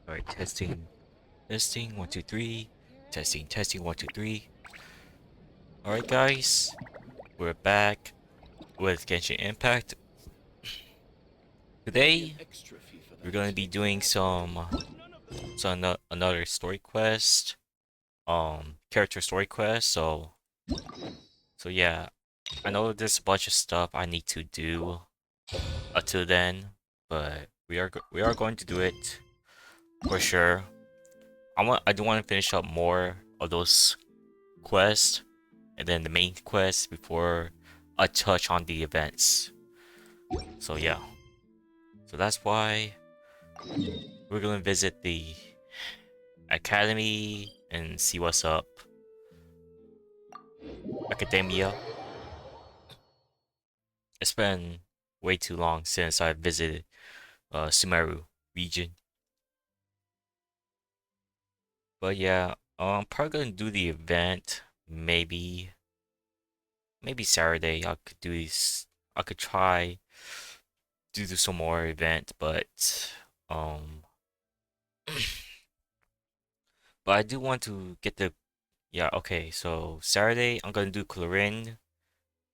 Alright, testing. Testing, 1, 2, 3. Testing, testing, 1, 2, 3. Alright, guys. We're back with Genshin Impact. Today, we're going to be doing another story quest. Character story quest. So yeah. I know there's a bunch of stuff I need to do until then, but we are going to do it for sure. I do want to finish up more of those quests and then the main quest before I touch on the events. So yeah. So that's why we're gonna visit the academy and see what's up. Academia. It's been way too long since I visited Sumeru region. But yeah, I'm probably gonna do the event maybe Saturday. I could try to do some more event, um but I do want to get the yeah, okay. So Saturday I'm gonna do Corinne.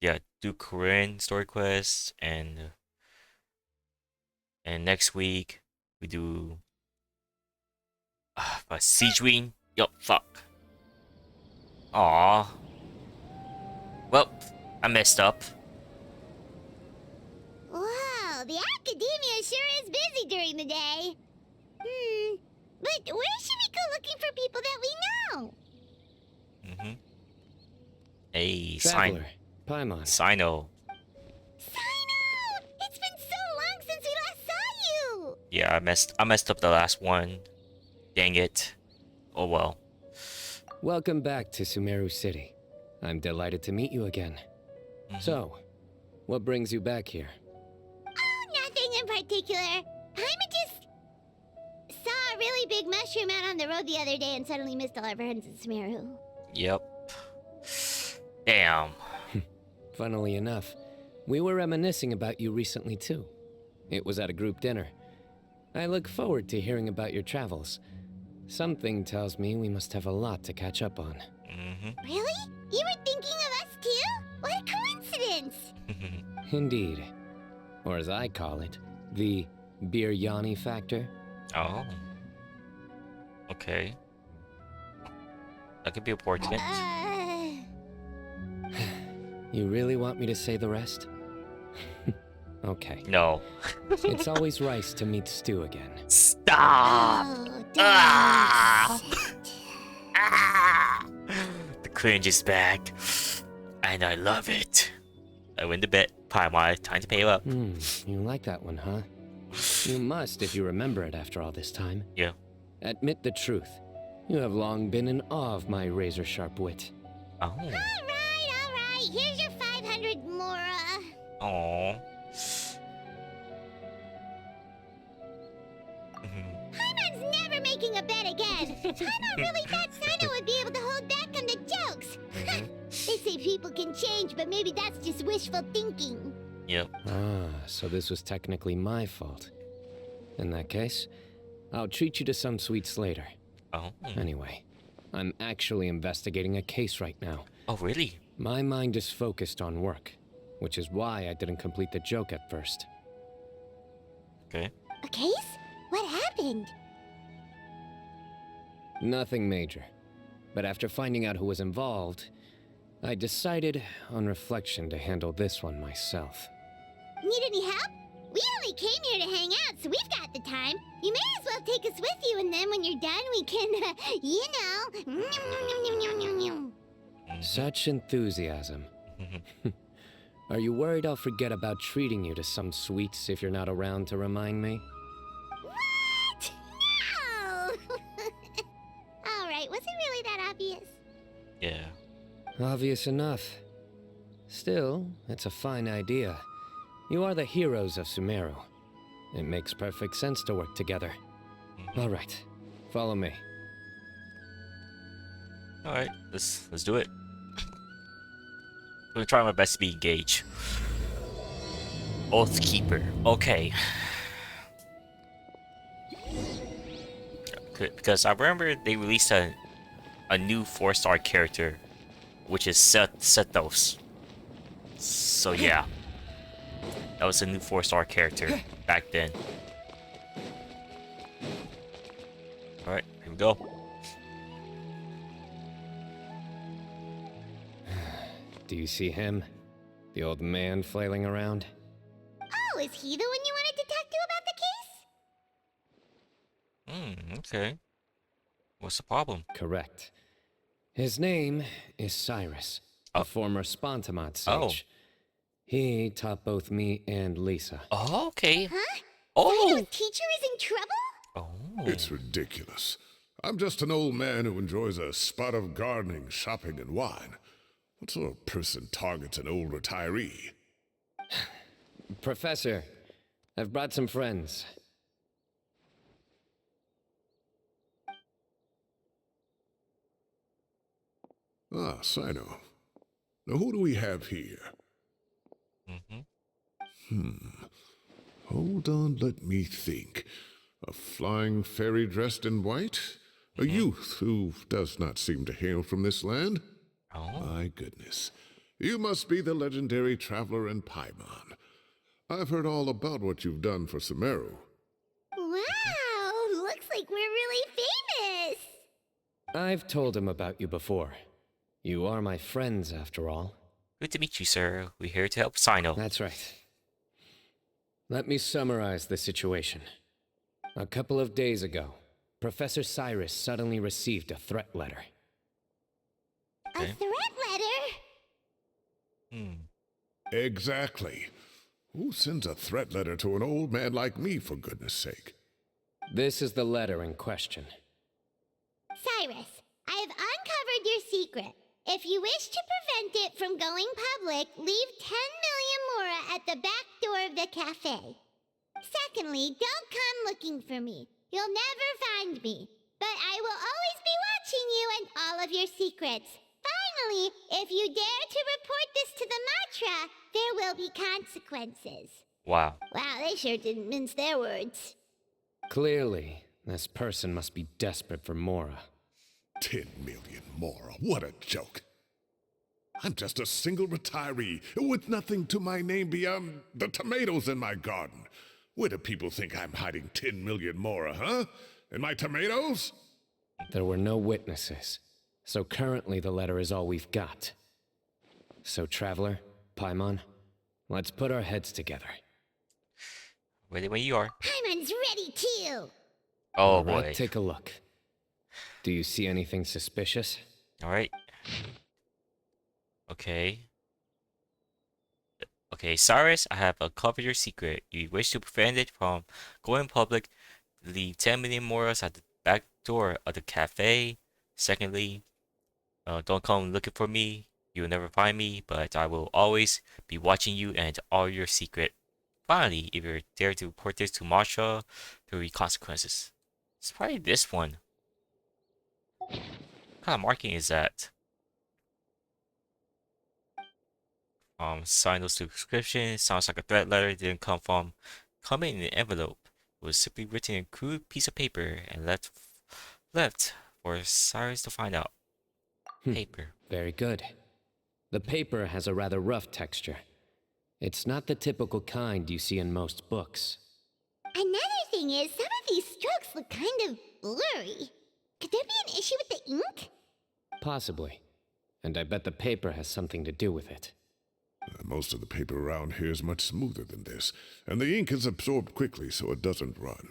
Yeah, do Corinne story quest and next week we do Siege Wing. Yup, fuck. Aw. Well, I messed up. Wow, the academia sure is busy during the day. But where should we go looking for people that we know? Mm-hmm. Hey, Traveler, Paimon. Cyno. Cyno! It's been so long since we last saw you! Yeah, I messed up the last one. Dang it. Oh well. Welcome back to Sumeru City. I'm delighted to meet you again. Mhm. So, what brings you back here? Oh, nothing in particular. Paimon just saw a really big mushroom out on the road the other day and suddenly missed all our friends in Sumeru. Yep. Damn. Funnily enough, we were reminiscing about you recently too. It was at a group dinner. I look forward to hearing about your travels. Something tells me we must have a lot to catch up on. Really? You were thinking of us too? What a coincidence! Indeed. Or as I call it, the Biryani factor. Oh. Okay. That could be important. You really want me to say the rest? Okay. No. It's always rice to meet stew again. Stop! Oh, Ah! shit. Ah! The cringe is back. And I love it. I win the bet. Paimon, time to pay up. You like that one, huh? You must if you remember it after all this time. Yeah. Admit the truth. You have long been in awe of my razor-sharp wit. Oh. Alright. Here's your 500 Mora. Oh. Paimon's never making a bet again. Paimon really thought Cyno would be able to hold back on the jokes. They say people can change, but maybe that's just wishful thinking. Yep. Ah, so this was technically my fault. In that case, I'll treat you to some sweets later. Oh. Anyway, I'm actually investigating a case right now. Oh, really? My mind is focused on work, which is why I didn't complete the joke at first. Okay. A case? What happened? Nothing major. But after finding out who was involved, I decided, on reflection, to handle this one myself. Need any help? We only came here to hang out, so we've got the time. You may as well take us with you, and then when you're done, we can, you know. Such enthusiasm. Are you worried I'll forget about treating you to some sweets if you're not around to remind me? What? No! Alright, was it really that obvious? Yeah. Obvious enough. Still, it's a fine idea. You are the heroes of Sumeru. It makes perfect sense to work together. All right, follow me. All right. Let's do it. I'm gonna try my best to be engaged. Oathkeeper. Okay. Because I remember they released a new 4-star character, which is Sethos. So yeah, that was a new 4-star character back then. All right, here we go. Do you see him? The old man flailing around? Oh, is he the one you wanted to talk to about the case? Okay. What's the problem? Correct. His name is Cyrus, a Oh. former Spontamod Oh. sage. He taught both me and Lisa. Oh, okay. Huh? Oh. Cyno's teacher is in trouble? Oh. It's ridiculous. I'm just an old man who enjoys a spot of gardening, shopping, and wine. What sort of person targets an old retiree? Professor, I've brought some friends. Ah, Cyno. Now who do we have here? Hold on, let me think. A flying fairy dressed in white? A youth who does not seem to hail from this land? Oh. My goodness. You must be the legendary traveler in Paimon. I've heard all about what you've done for Sumeru. Wow, looks like we're really famous. I've told him about you before. You are my friends, after all. Good to meet you, sir. We're here to help Cyno. That's right. Let me summarize the situation. A couple of days ago, Professor Cyrus suddenly received a threat letter. A Okay. threat letter? Exactly. Who sends a threat letter to an old man like me, for goodness sake? This is the letter in question. Cyrus, I have uncovered your secret. If you wish to prevent it from going public, leave 10 million mora at the back door of the cafe. Secondly, don't come looking for me. You'll never find me. But I will always be watching you and all of your secrets. Finally, if you dare to report this to the Matra, there will be consequences. Wow. Wow, they sure didn't mince their words. Clearly, this person must be desperate for Mora. 10 million more. What a joke. I'm just a single retiree with nothing to my name beyond the tomatoes in my garden. Where do people think I'm hiding 10 million more, huh? In my tomatoes? There were no witnesses, so currently the letter is all we've got. So, Traveler, Paimon, let's put our heads together. Ready when you are. Paimon's ready too. Oh All boy. right, take a look. Do you see anything suspicious? All right. Okay. Okay, Cyrus, I have uncovered your secret. You wish to prevent it from going public. Leave 10 million moras at the back door of the cafe. Secondly, don't come looking for me. You'll never find me, but I will always be watching you and all your secret. Finally, if you're dare to report this to Masha, there will be consequences. It's probably this one. What kind of marking is that? Sign those subscription. Sounds like a threat letter. Didn't come in an envelope. It was simply written in a crude piece of paper and left for Cyrus to find out. Paper. Very good. The paper has a rather rough texture. It's not the typical kind you see in most books. Another thing is, some of these strokes look kind of blurry. Could there be an issue with the ink? Possibly. And I bet the paper has something to do with it. Most of the paper around here is much smoother than this, and the ink is absorbed quickly so it doesn't run.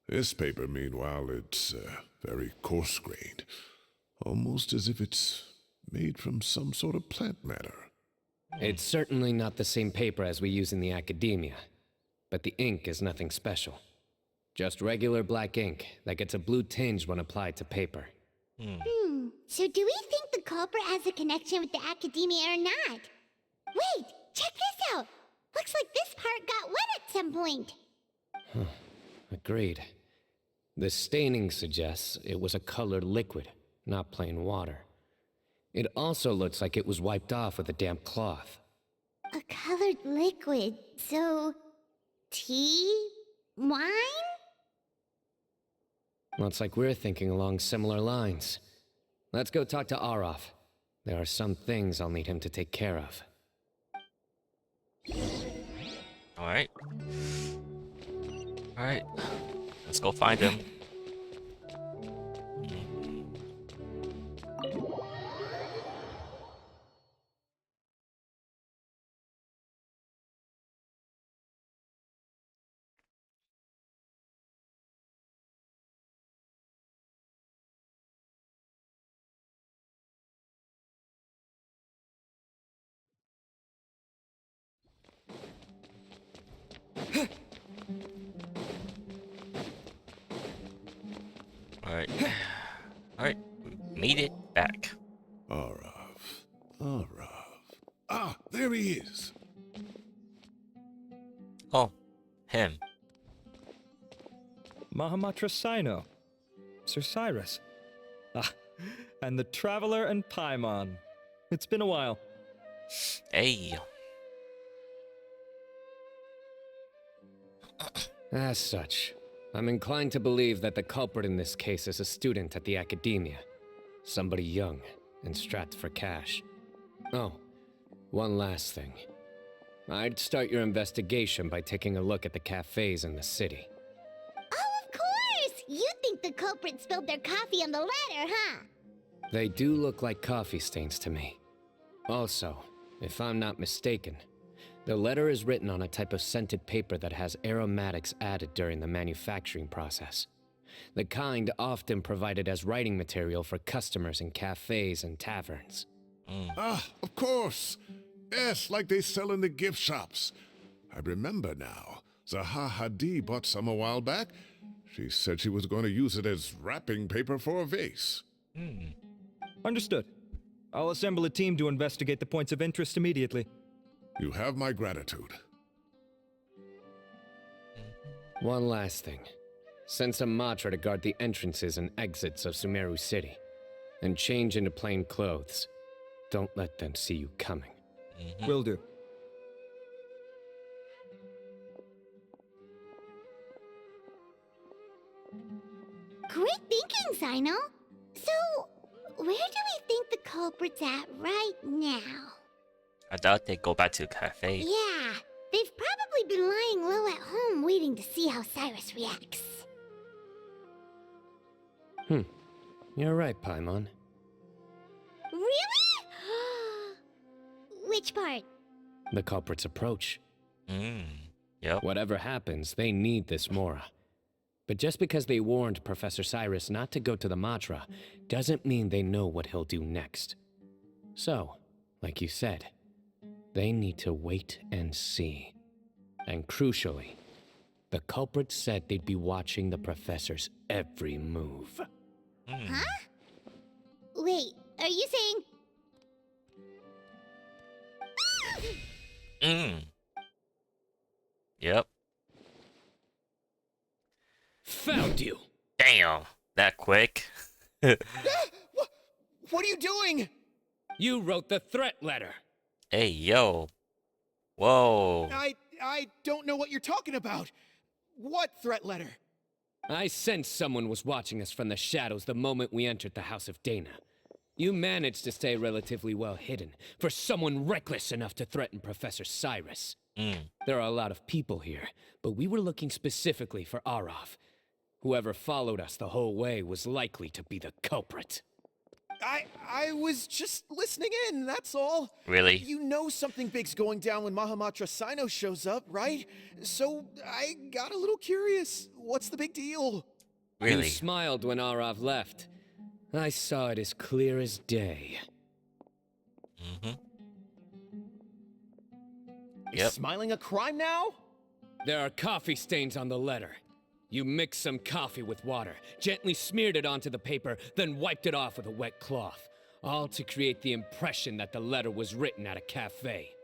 This paper, meanwhile, it's very coarse-grained, almost as if it's made from some sort of plant matter. It's certainly not the same paper as we use in the academia, but the ink is nothing special. Just regular black ink that gets a blue tinge when applied to paper. So do we think the culprit has a connection with the academia or not? Wait, check this out. Looks like this part got wet at some point. Agreed. The staining suggests it was a colored liquid, not plain water. It also looks like it was wiped off with a damp cloth. A colored liquid, so... tea? Wine? Looks like we're thinking along similar lines. Let's go talk to Arov. There are some things I'll need him to take care of. Alright. Alright. Let's go find him. Alright. Alright. Made it back. Arav. Arav. Ah, there he is. Oh, him. Mahamatra Cyno. Sir Cyrus. Ah, and the Traveler and Paimon. It's been a while. Hey. As such, I'm inclined to believe that the culprit in this case is a student at the academia. Somebody young and strapped for cash. Oh, one last thing. I'd start your investigation by taking a look at the cafes in the city. Oh, of course! You think the culprit spilled their coffee on the ladder, huh? They do look like coffee stains to me. Also, if I'm not mistaken, the letter is written on a type of scented paper that has aromatics added during the manufacturing process. The kind often provided as writing material for customers in cafes and taverns. Ah, of course. Yes, like they sell in the gift shops. I remember now. Zaha Hadi bought some a while back. She said she was going to use it as wrapping paper for a vase. Understood. I'll assemble a team to investigate the points of interest immediately. You have my gratitude. One last thing. Send some Matra to guard the entrances and exits of Sumeru City. And change into plain clothes. Don't let them see you coming. Will do. Great thinking, Cyno. So, where do we think the culprit's at right now? I doubt they go back to the cafe. Yeah, they've probably been lying low at home waiting to see how Cyrus reacts. You're right, Paimon. Really? Which part? The culprit's approach. Yep. Whatever happens, they need this Mora. But just because they warned Professor Cyrus not to go to the Matra, doesn't mean they know what he'll do next. So, like you said, they need to wait and see. And crucially, the culprit said they'd be watching the professor's every move. Huh? Wait, are you saying... Yep. Found you! Damn. That quick. What are you doing? You wrote the threat letter! Hey, yo. Whoa. I don't know what you're talking about. What threat letter? I sensed someone was watching us from the shadows the moment we entered the House of Dana. You managed to stay relatively well hidden for someone reckless enough to threaten Professor Cyrus. There are a lot of people here, but we were looking specifically for Arov. Whoever followed us the whole way was likely to be the culprit. I was just listening in, that's all. Really? You know something big's going down when Mahamatra Cyno shows up, right? So I got a little curious. What's the big deal? Really? You smiled when Arov left. I saw it as clear as day. Is Yep. smiling a crime now? There are coffee stains on the letter. You mixed some coffee with water, gently smeared it onto the paper, then wiped it off with a wet cloth, all to create the impression that the letter was written at a cafe.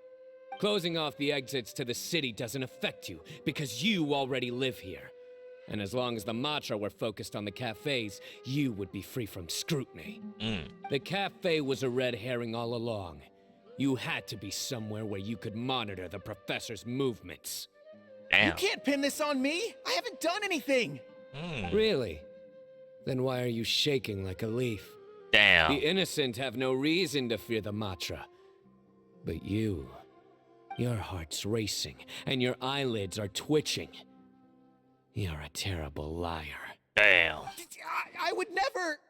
Closing off the exits to the city doesn't affect you, because you already live here. And as long as the Matra were focused on the cafes, you would be free from scrutiny. The cafe was a red herring all along. You had to be somewhere where you could monitor the professor's movements. You Damn. can't pin this on me. I haven't done anything. Really? Then why are you shaking like a leaf? Damn. The innocent have no reason to fear the Matra. But you, your heart's racing, and your eyelids are twitching. You're a terrible liar. Damn. I would never.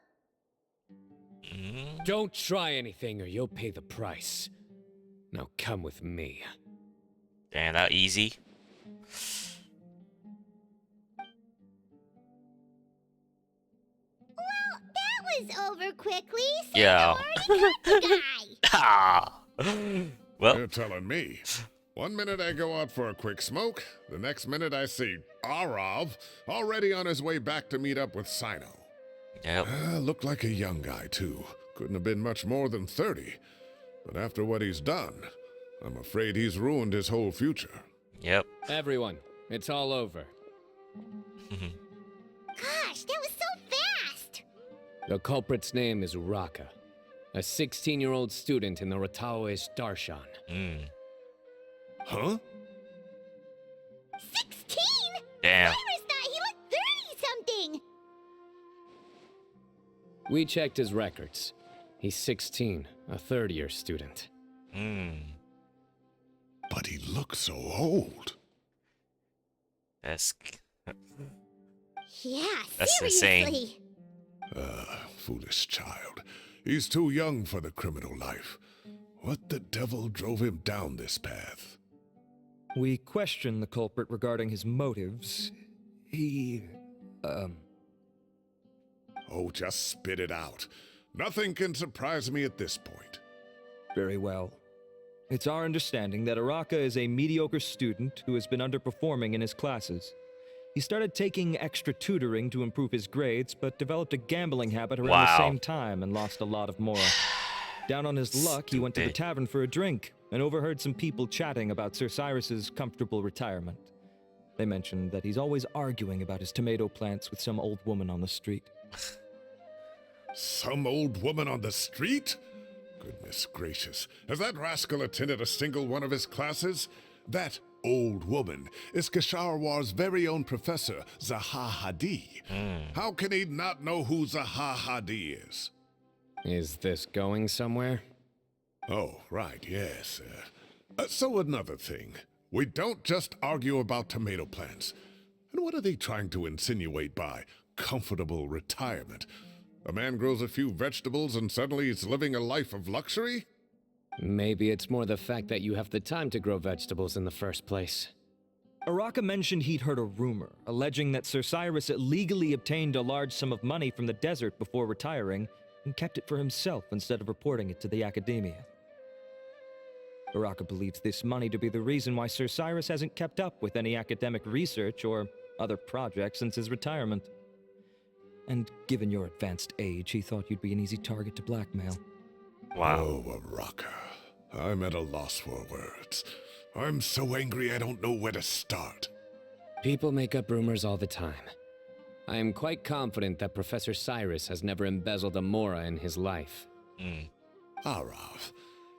Mm. Don't try anything or you'll pay the price. Now come with me. Damn, that easy. Well, that was over quickly. Yeah. Already got the guy. Ah. Well, You're telling me. One minute I go out for a quick smoke, the next minute I see Arav already on his way back to meet up with Cyno. yep. Looked like a young guy, too. Couldn't have been much more than 30. But after what he's done, I'm afraid he's ruined his whole future. Yep. Everyone, it's all over. Gosh, that was so fast. The culprit's name is Uraka, a 16-year-old student in the Rataoish Darshan. Mm. Huh? 16? Damn. Cyrus thought he looked 30-something. We checked his records. He's 16, a third-year student. Mm. But he looks so old. That's Yeah, That's insane. seriously. Foolish child. He's too young for the criminal life. What the devil drove him down this path? We questioned the culprit regarding his motives. He, Oh, just spit it out. Nothing can surprise me at this point. very well. It's our understanding that Araka is a mediocre student who has been underperforming in his classes. He started taking extra tutoring to improve his grades, but developed a gambling habit around the Wow. same time and lost a lot of mora. Down on his luck, he went to the Stupid. tavern for a drink and overheard some people chatting about Sir Cyrus's comfortable retirement. They mentioned that he's always arguing about his tomato plants with some old woman on the street. Some old woman on the street? Goodness gracious. Has that rascal attended a single one of his classes? That old woman is Kasharwar's very own professor, Zaha Hadi. How can he not know who Zaha Hadi is? Is this going somewhere? Oh, right, yes. So another thing. We don't just argue about tomato plants. And what are they trying to insinuate by comfortable retirement? A man grows a few vegetables and suddenly he's living a life of luxury? Maybe it's more the fact that you have the time to grow vegetables in the first place. Araka mentioned he'd heard a rumor, alleging that Sir Cyrus illegally obtained a large sum of money from the desert before retiring and kept it for himself instead of reporting it to the academia. Araka believes this money to be the reason why Sir Cyrus hasn't kept up with any academic research or other projects since his retirement. And given your advanced age, he thought you'd be an easy target to blackmail. Wow. Oh, Araka. I'm at a loss for words. I'm so angry I don't know where to start. People make up rumors all the time. I am quite confident that Professor Cyrus has never embezzled a mora in his life. Mm. Arav,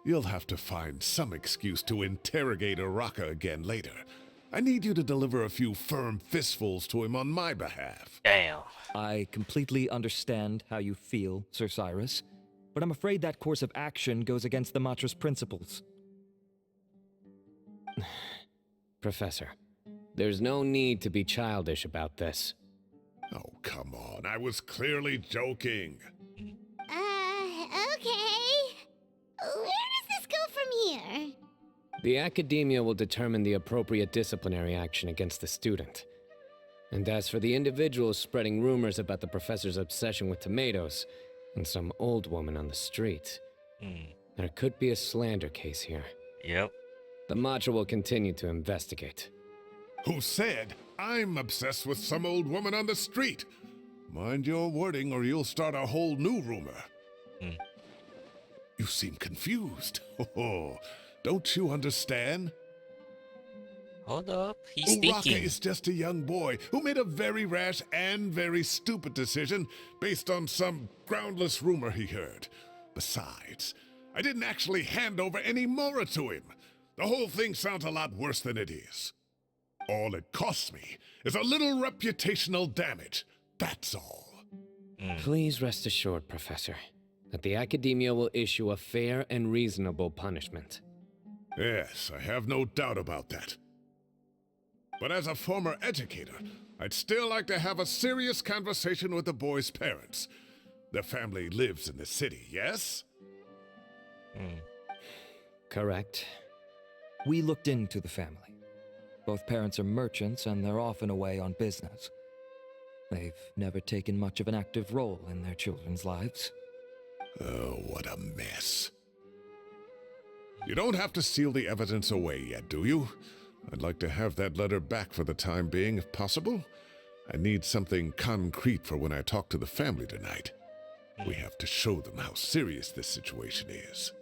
you'll have to find some excuse to interrogate Araka again later. I need you to deliver a few firm fistfuls to him on my behalf. Damn. I completely understand how you feel, Sir Cyrus, but I'm afraid that course of action goes against the Matra's principles. Professor, there's no need to be childish about this. Oh, come on. I was clearly joking. Okay. Where does this go from here? The academia will determine the appropriate disciplinary action against the student. And as for the individuals spreading rumors about the professor's obsession with tomatoes and some old woman on the street, Mm. there could be a slander case here. Yep. The Matra will continue to investigate. Who said I'm obsessed with some old woman on the street? Mind your wording or you'll start a whole new rumor. Hmm. You seem confused. Oh, don't you understand? Hold up. He's Uraka thinking. is just a young boy who made a very rash and very stupid decision based on some groundless rumor he heard. Besides, I didn't actually hand over any mora to him. The whole thing sounds a lot worse than it is. All it costs me is a little reputational damage. That's all. Mm. Please rest assured, Professor, that the Academia will issue a fair and reasonable punishment. Yes, I have no doubt about that. But as a former educator, I'd still like to have a serious conversation with the boy's parents. Their family lives in the city, yes? Mm. Correct. We looked into the family. Both parents are merchants and they're often away on business. They've never taken much of an active role in their children's lives. Oh, what a mess. You don't have to seal the evidence away yet, do you? I'd like to have that letter back for the time being, if possible. I need something concrete for when I talk to the family tonight. We have to show them how serious this situation is.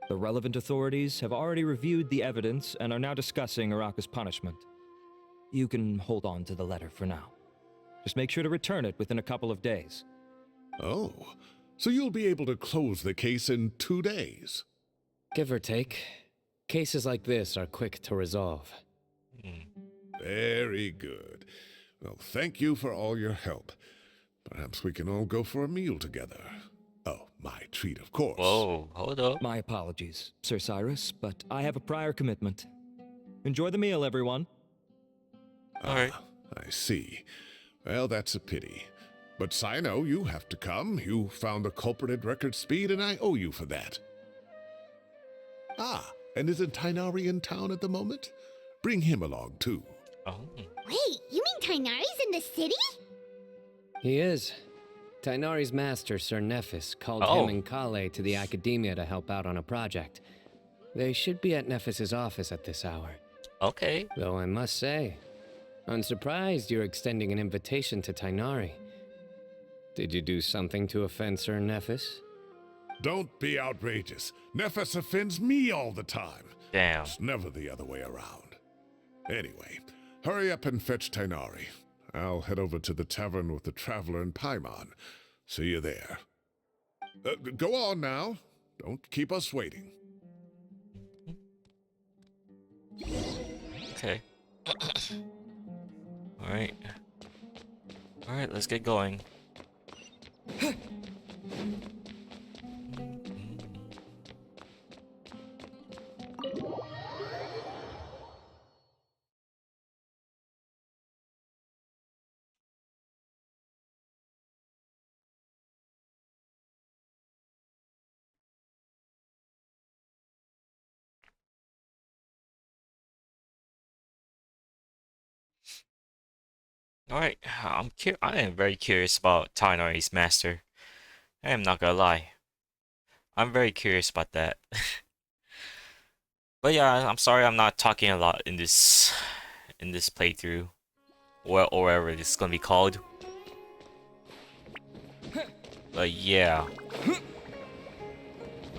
The relevant authorities have already reviewed the evidence and are now discussing Araka's punishment. You can hold on to the letter for now. Just make sure to return it within a couple of days. Oh, so you'll be able to close the case in 2 days? Give or take, cases like this are quick to resolve. Mm. Very good. Well, thank you for all your help. Perhaps we can all go for a meal together. Oh, my treat, of course. Whoa, hold up. My apologies, Sir Cyrus, but I have a prior commitment. Enjoy the meal, everyone. Alright. I see. Well, that's a pity. But Cyno, you have to come. You found the culprit at record speed, and I owe you for that. Ah, and isn't Tighnari in town at the moment? Bring him along, too. Oh. Wait, you mean Tighnari's in the city? He is. Tighnari's master, Sir Nephis, called Oh. him and Kale to the Academia to help out on a project. They should be at Nephis's office at this hour. Okay. Though I must say, I'm surprised you're extending an invitation to Tighnari. Did you do something to offend Sir Nephis? Don't be outrageous. Nephis offends me all the time. Damn. It's never the other way around. Anyway, hurry up and fetch Tighnari. I'll head over to the tavern with the Traveler and Paimon. See you there. Go on now. Don't keep us waiting. Okay. Alright. Alright, let's get going. Alright, I am very curious about Tighnari's master. I am not gonna lie. I'm very curious about that. But yeah, I'm sorry I'm not talking a lot in this playthrough. Or whatever this is gonna be called. But yeah.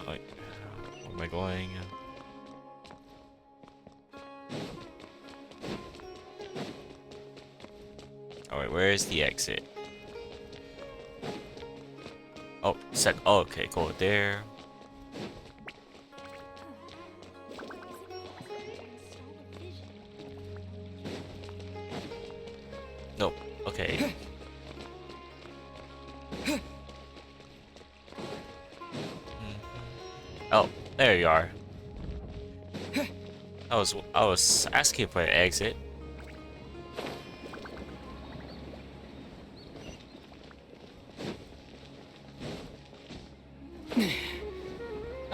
Where am I going? Alright, where is the exit? Oh, oh, okay, go there. Nope, okay. Oh, there you are. I was asking for an exit.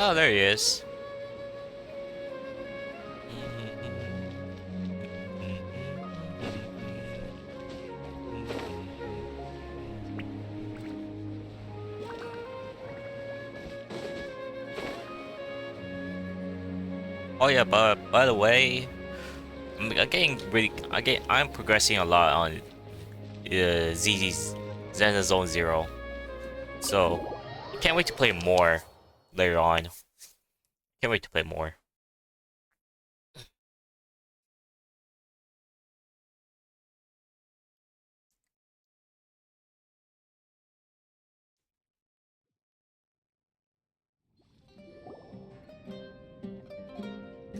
Oh, there he is. Oh yeah, but by the way, I'm progressing a lot on ZZ's Zenna Zone Zero, so can't wait to play more later on. Can't wait to play more.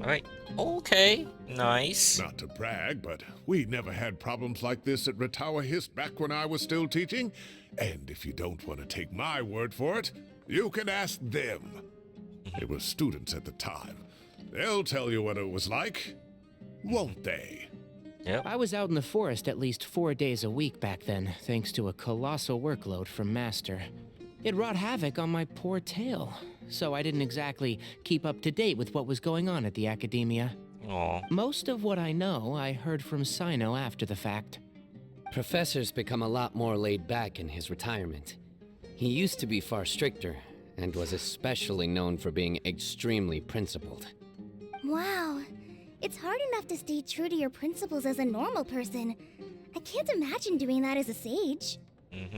Alright. Okay. Nice. Not to brag, but we never had problems like this at Ratawa Hist back when I was still teaching. And if you don't want to take my word for it, you can ask them. They were students at the time. They'll tell you what it was like, won't they? Yep. I was out in the forest at least 4 days a week back then, thanks to a colossal workload from Master. It wrought havoc on my poor tail, so I didn't exactly keep up to date with what was going on at the academia. Aw. Most of what I know, I heard from Cyno after the fact. Professor's become a lot more laid back in his retirement. He used to be far stricter, and was especially known for being extremely principled. Wow. It's hard enough to stay true to your principles as a normal person. I can't imagine doing that as a sage.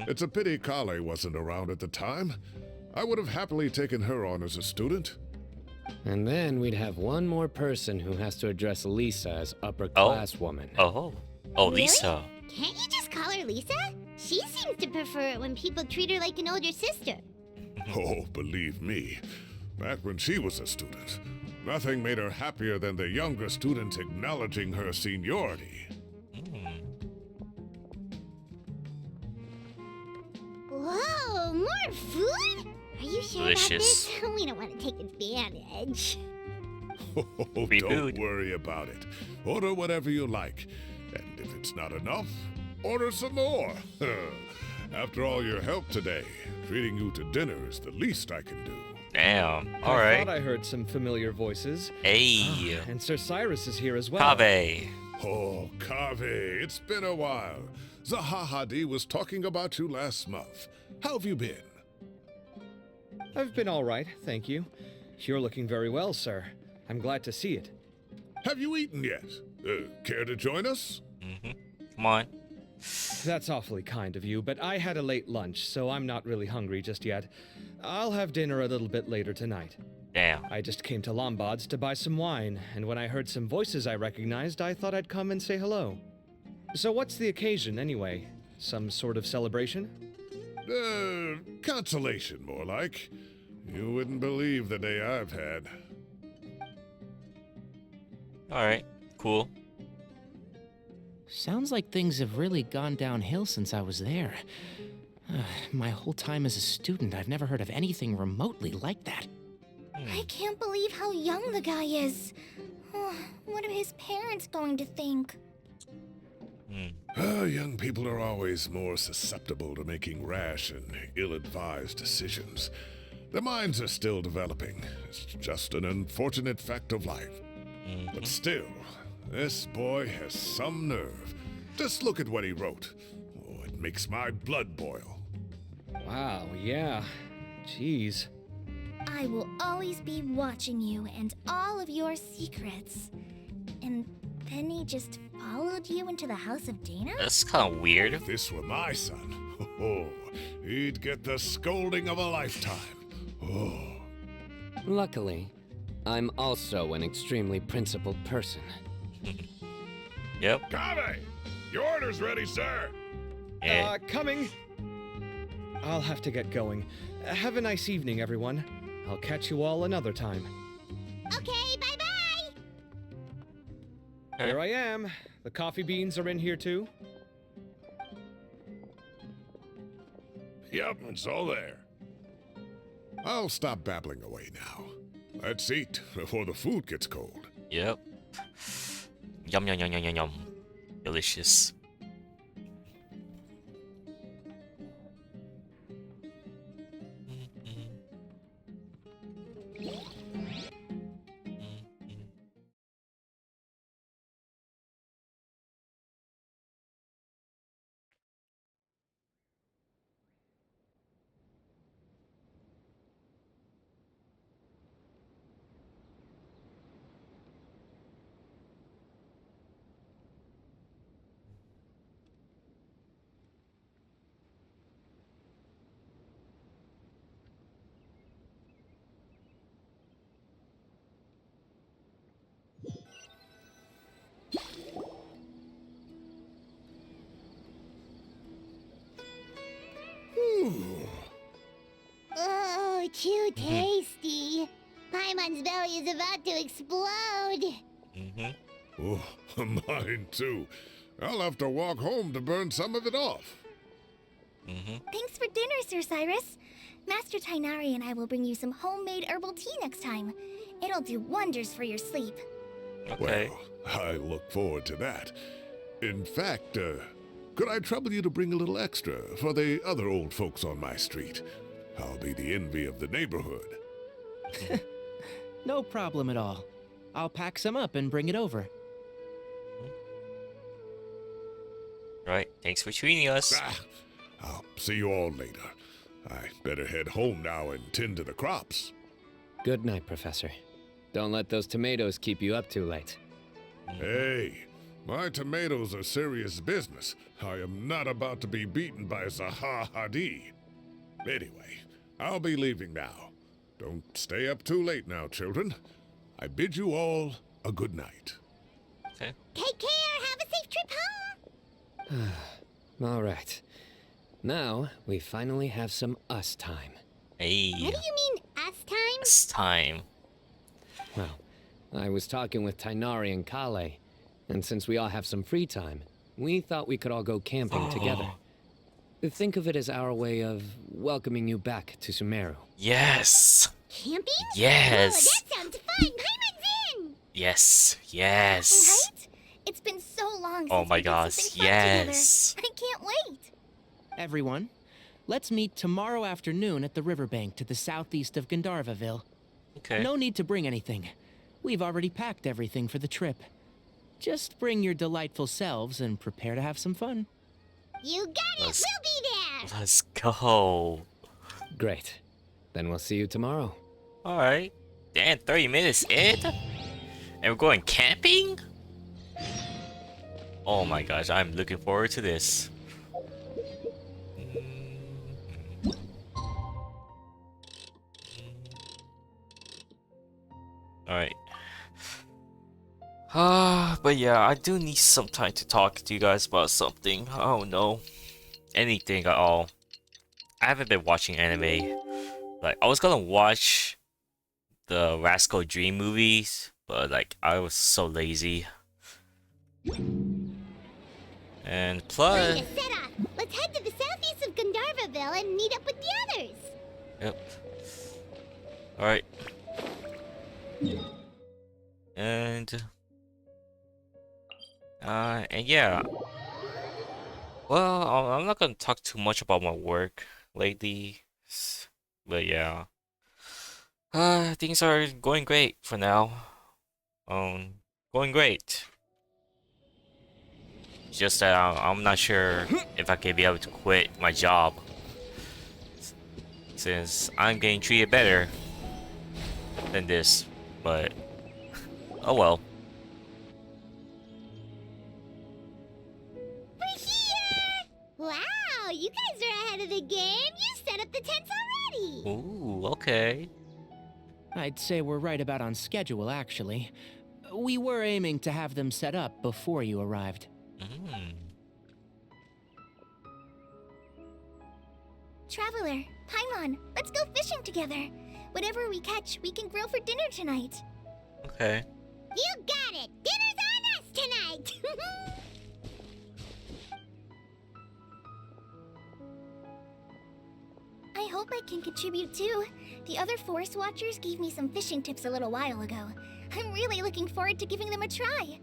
It's a pity Kale wasn't around at the time. I would have happily taken her on as a student. And then we'd have one more person who has to address Lisa as upper class woman. Oh. Oh, Really? Lisa. Can't you just call her Lisa? She seems to prefer it when people treat her like an older sister. Oh, believe me, back when she was a student, nothing made her happier than the younger students acknowledging her seniority. Whoa, more food? Are you sure Delicious. about this? We don't want to take advantage. Oh, Free don't food. worry about it. Order whatever you like. And if it's not enough, order some more. After all your help today, treating you to dinner is the least I can do. Damn. I Alright. thought I heard some familiar voices. Hey. And Sir Cyrus is here as well. Kave. Oh, Kave, it's been a while. Zahahadi was talking about you last month. How have you been? I've been all right, thank you. You're looking very well, sir. I'm glad to see it. Have you eaten yet? Care to join us? Come on. That's awfully kind of you, but I had a late lunch, so I'm not really hungry just yet. I'll have dinner a little bit later tonight. Damn. I just came to Lombard's to buy some wine, and when I heard some voices I recognized, I thought I'd come and say hello. So what's the occasion, anyway? Some sort of celebration? Consolation, more like. You wouldn't believe the day I've had. Alright. Cool. Sounds like things have really gone downhill since I was there. My whole time as a student, I've never heard of anything remotely like that. I can't believe how young the guy is. Oh, what are his parents going to think? Young people are always more susceptible to making rash and ill-advised decisions. Their minds are still developing. It's just an unfortunate fact of life. But still, this boy has some nerve. Just look at what he wrote. Oh, it makes my blood boil. Wow, yeah. Jeez. I will always be watching you and all of your secrets. And then he just followed you into the house of Dana? That's kind of weird. If this were my son, oh, he'd get the scolding of a lifetime. Oh. Luckily, I'm also an extremely principled person. Yep. Kave, your order's ready, sir. Yeah. Coming! I'll have to get going. Have a nice evening, everyone. I'll catch you all another time. Okay, bye-bye! Here I am. The coffee beans are in here too. Yep, it's all there. I'll stop babbling away now. Let's eat before the food gets cold. Yep. Yum yum yum yum yum yum. Delicious. Oh, too tasty. But Paimon's belly is about to explode. Mm-hmm. Oh, mine too. I'll have to walk home to burn some of it off. Mm-hmm. Thanks for dinner, Sir Cyrus. Master Tainari and I will bring you some homemade herbal tea next time. It'll do wonders for your sleep. Okay. Well, I look forward to that. In fact, could I trouble you to bring a little extra for the other old folks on my street? I'll be the envy of the neighborhood. No problem at all. I'll pack some up and bring it over. Right. Thanks for treating us. Ah, I'll see you all later. I better head home now and tend to the crops. Good night, Professor. Don't let those tomatoes keep you up too late. Hey, my tomatoes are serious business. I am not about to be beaten by Zaha Hadid. Anyway, I'll be leaving now. Don't stay up too late now, children. I bid you all a good night. Okay. Take care. Have a safe trip home. All right. Now, we finally have some us time. Hey. What do you mean, us time? It's time. Well, I was talking with Tainari and Kale, and since we all have some free time, we thought we could all go camping together. Think of it as our way of welcoming you back to Sumeru. Yes. Camping? Yes. Oh, that sounds fun. Paimon's in. Yes. Yes. Right? It's been so long Oh since my we did gosh, something fun yes. together. I can't wait. Everyone, let's meet tomorrow afternoon at the riverbank to the southeast of Gandharvaville. Okay. No need to bring anything. We've already packed everything for the trip. Just bring your delightful selves and prepare to have some fun. You got it. Let's- We'll be there. Let's go. Great. Then we'll see you tomorrow. All right. Damn, 30 minutes in? And we're going camping? Oh my gosh, I'm looking forward to this. Alright. But yeah, I do need some time to talk to you guys about something. I don't know. Anything at all. I haven't been watching anime. Like, I was gonna watch the Rascal Dream movies, but like, I was so lazy. And Ready plus... to set off. Let's head to the southeast of Gandharvaville and meet up with the others. Yep. Alright. And yeah. Well, I'm not gonna talk too much about my work lately, but yeah. Things are going great for now. Going great. Just that I'm not sure if I can be able to quit my job, since I'm getting treated better than this, but oh well. We're here! Wow, you guys are ahead of the game. You set up the tents already. Ooh, okay. I'd say we're right about on schedule, actually. We were aiming to have them set up before you arrived. Traveler, Paimon, let's go fishing together. Whatever we catch, we can grill for dinner tonight. Okay. You got it. Dinner's on us tonight. I hope I can contribute too. The other forest watchers gave me some fishing tips a little while ago. I'm really looking forward to giving them a try.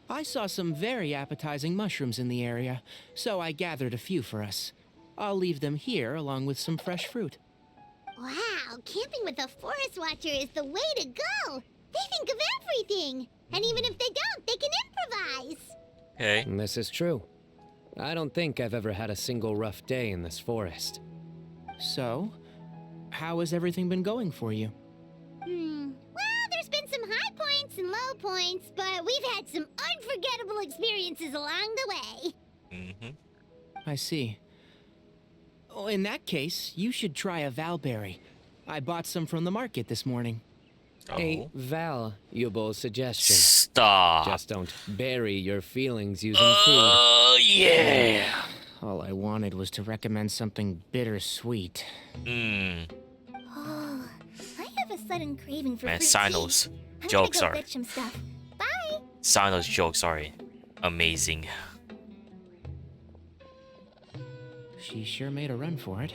I saw some very appetizing mushrooms in the area, so I gathered a few for us. I'll leave them here along with some fresh fruit. Wow, camping with a forest watcher is the way to go. They think of everything. And even if they don't, they can improvise. Okay. And this is true. I don't think I've ever had a single rough day in this forest. So, how has everything been going for you? Well, there's been some high points and low points, but we've had some unforgettable experiences along the way. I see. Oh, in that case, you should try a valberry. I bought some from the market this morning. A Oh. valuable suggestion. Stop. Just don't bury your feelings using food. Oh yeah. All I wanted was to recommend something bittersweet. Mmm. Oh, I have a sudden craving for Man, fruit Cyno's tea. I'm jokes gonna go are fetch some stuff. Bye. Cyno's jokes are amazing. She sure made a run for it.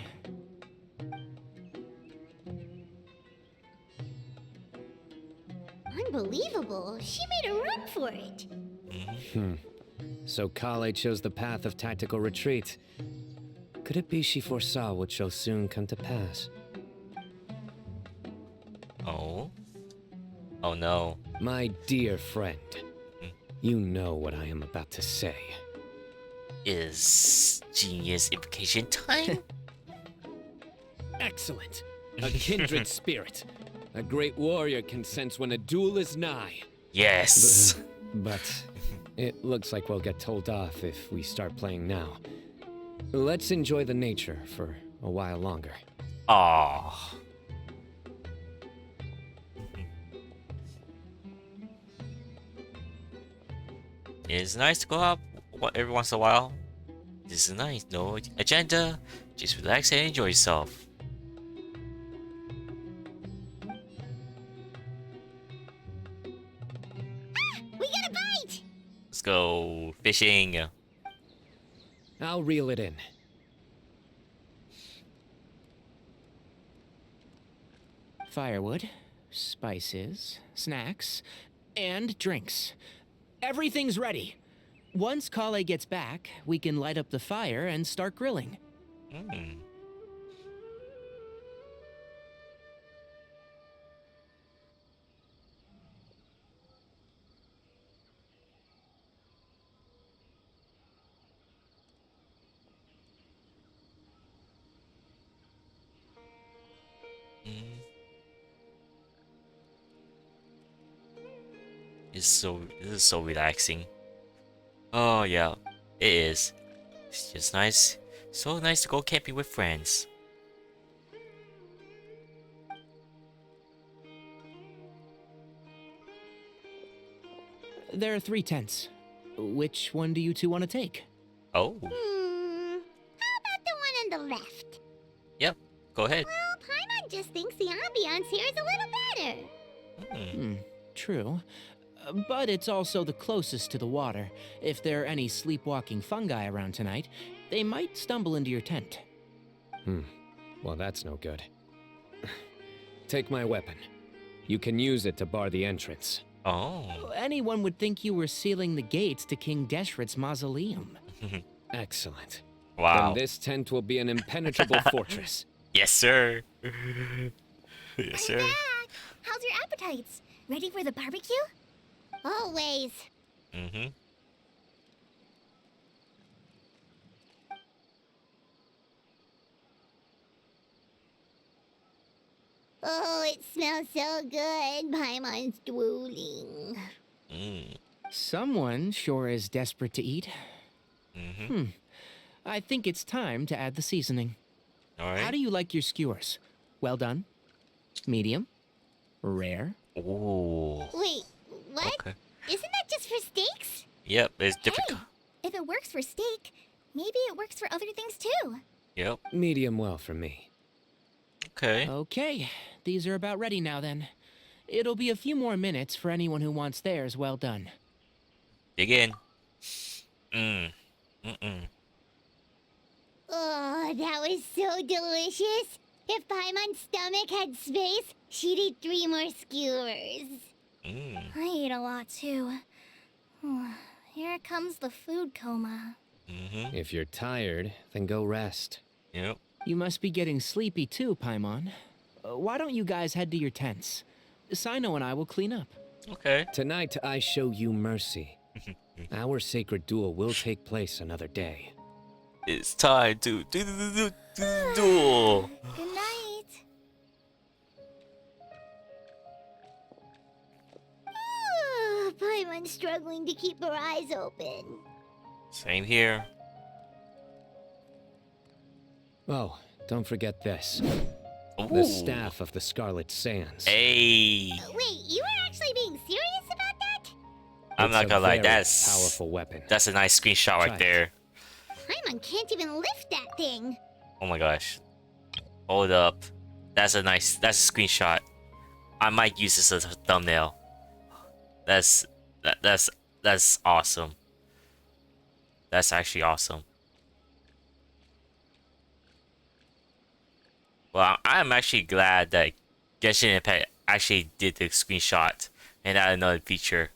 Unbelievable. She made a run for it. So Kale chose the path of tactical retreat. Could it be she foresaw what shall soon come to pass? Oh. Oh no. My dear friend, you know what I am about to say. Is genius implication time? Excellent. A kindred spirit. A great warrior can sense when a duel is nigh. Yes. But it looks like we'll get told off if we start playing now. Let's enjoy the nature for a while longer. Aww. It's nice to go out every once in a while. This is nice. No agenda. Just relax and enjoy yourself. We got a bite! Let's go fishing. I'll reel it in. Firewood, spices, snacks, and drinks. Everything's ready. Once Kale gets back, we can light up the fire and start grilling. Mm. This is so relaxing. Oh yeah, it is. It's just nice. So nice to go camping with friends. There are 3 tents. Which one do you two want to take? Oh, How about the one on the left? yep. Go ahead. Well, Paimon just thinks the ambiance here is a little better. Hmm. True. But it's also the closest to the water. If there are any sleepwalking fungi around tonight, they might stumble into your tent. Well, that's no good. Take my weapon. You can use it to bar the entrance. Oh. Anyone would think you were sealing the gates to King Deshret's mausoleum. Excellent. Wow. Then this tent will be an impenetrable fortress. Yes, sir. Yes, sir. Back. How's your appetites? Ready for the barbecue? Always. Mm-hmm. Oh, it smells so good. Paimon's drooling. Mm. Someone sure is desperate to eat. Mm-hmm. I think it's time to add the seasoning. All How right. do you like your skewers? Well done? Medium? Rare? Ooh. Wait, what? Okay. Isn't that just for steaks? Yep. It's different. Hey, if it works for steak, maybe it works for other things too. Yep. Medium well for me. Okay. Okay, these are about ready now then. It'll be a few more minutes for anyone who wants theirs well done. Dig in. Mm-mm. Oh, that was so delicious. If Paimon's stomach had space, she'd eat 3 more skewers. Mm. I ate a lot too. Here comes the food coma. Mm-hmm. If you're tired, then go rest. Yep. You must be getting sleepy too, Paimon. Why don't you guys head to your tents? Cyno and I will clean up. Okay. Tonight I show you mercy. Our sacred duel will take place another day. It's time to do duel. Good night. Paimon's struggling to keep her eyes open. Same here. Oh, don't forget this. Ooh. The staff of the Scarlet Sands. Hey. Wait, you were actually being serious about that? I'm It's not a gonna lie. very That's powerful weapon. That's a nice screenshot right Try it. there. Paimon can't even lift that thing. Oh my gosh. Hold up. That's a screenshot. I might use this as a thumbnail. That's awesome. That's actually awesome. Well, I'm actually glad that Genshin Impact actually did the screenshot and add another feature.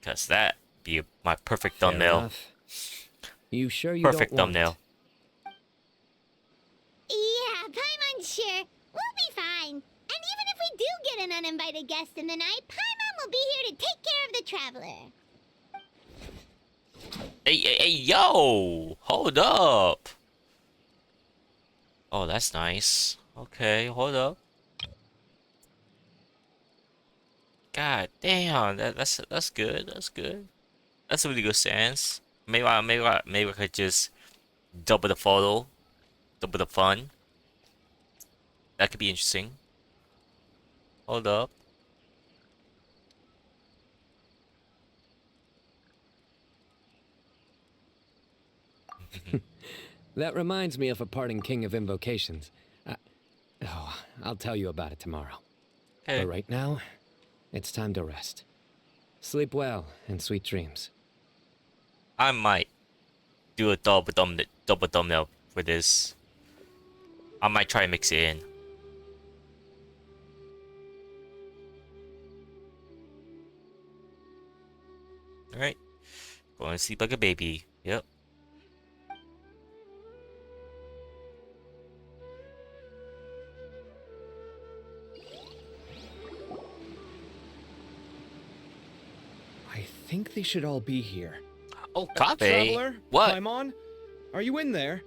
Because that be my perfect Fair thumbnail. enough. You sure you Perfect don't want thumbnail. Yeah, Paimon's sure. We'll be fine. And even if we do get an uninvited guest in the night, Paimon will be here to take care of the traveler. Hey, yo! Hold up! Oh, that's nice. Okay, hold up. God damn, that's good. That's good. That's a really good sense. Maybe I could just double the photo, double the fun. That could be interesting. Hold up. That reminds me of a parting king of invocations. I'll tell you about it tomorrow. Okay. But right now, it's time to rest. Sleep well and sweet dreams. I might do a double thumbnail for this. I might try to mix it in. Alright. Going to sleep like a baby. Yep. I think they should all be here. Oh, Kabe. Traveler? What? Paimon? Are you in there?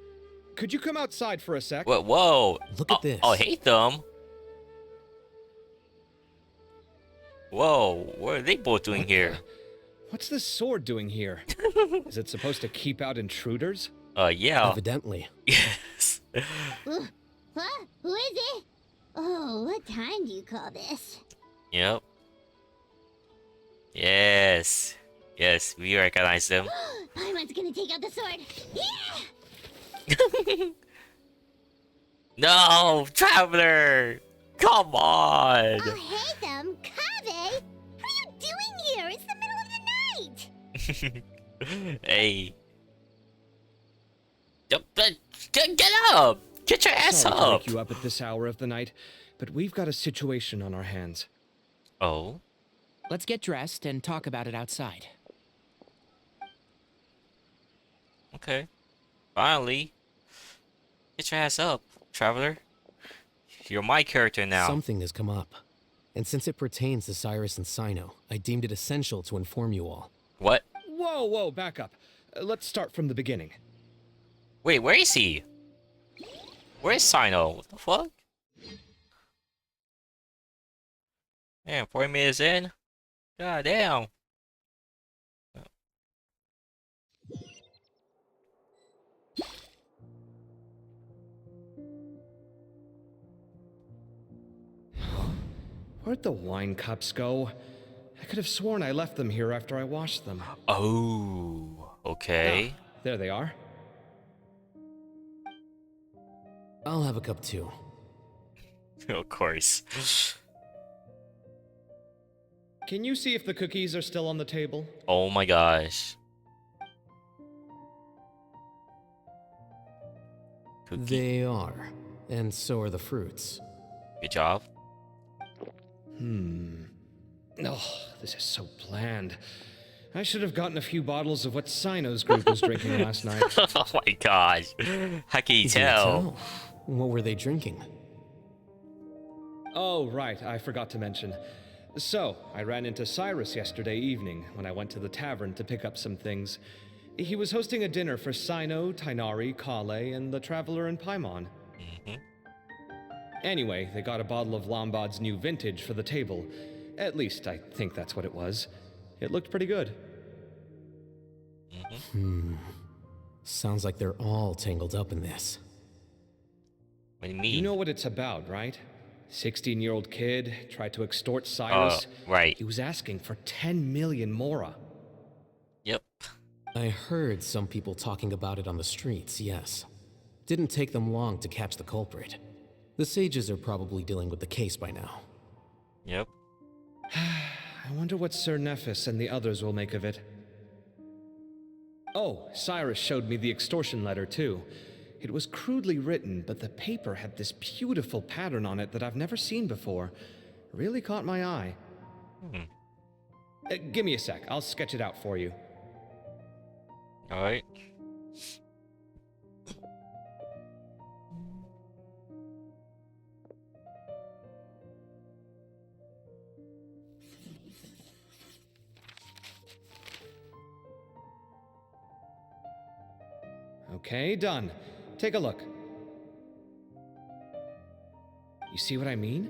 Could you come outside for a sec? What? Whoa. Look at this. Oh, hate them. Whoa. What are they both doing here? What's this sword doing here? Is it supposed to keep out intruders? Yeah. Evidently. Yes. Huh? Who is it? Oh, what time do you call this? Yep. Yes. Yes, we recognize them. Paimon's gonna take out the sword. Yeah! No, Traveler! Come on! Oh, hey them, Kabe! What are you doing here? It's the middle of the night! Hey. Get up! Get your ass Sorry to up! wake you up at this hour of the night, but we've got a situation on our hands. Oh? Let's get dressed and talk about it outside. Okay. Finally. Get your ass up, Traveler. You're my character now. Something has come up. And since it pertains to Cyrus and Cyno, I deemed it essential to inform you all. What? Whoa, back up. Let's start from the beginning. Wait, where is he? Where is Cyno? What the fuck? Man, 40 minutes in? God damn. Where'd the wine cups go? I could have sworn I left them here after I washed them. Oh, okay. There they are. I'll have a cup too. Of course. Can you see if the cookies are still on the table? Oh my gosh. Cookie. They are. And so are the fruits. Good job. Oh, this is so bland. I should have gotten a few bottles of what Cyno's group was drinking last night. Oh my gosh. How can you tell? What were they drinking? Oh, right, I forgot to mention. So, I ran into Cyrus yesterday evening when I went to the tavern to pick up some things. He was hosting a dinner for Cyno, Tighnari, Kale, and the Traveler and Paimon. Anyway, they got a bottle of Lombard's new vintage for the table. At least, I think that's what it was. It looked pretty good. Sounds like they're all tangled up in this. What do you mean? You know what it's about, right? 16-year-old kid tried to extort Cyrus. Right. He was asking for 10 million mora. Yep. I heard some people talking about it on the streets, yes. Didn't take them long to catch the culprit. The sages are probably dealing with the case by now. Yep. I wonder what Sir Nephis and the others will make of it. Oh, Cyrus showed me the extortion letter, too. It was crudely written, but the paper had this beautiful pattern on it that I've never seen before. Really caught my eye. Give me a sec, I'll sketch it out for you. Alright. Okay, done. Take a look. You see what I mean?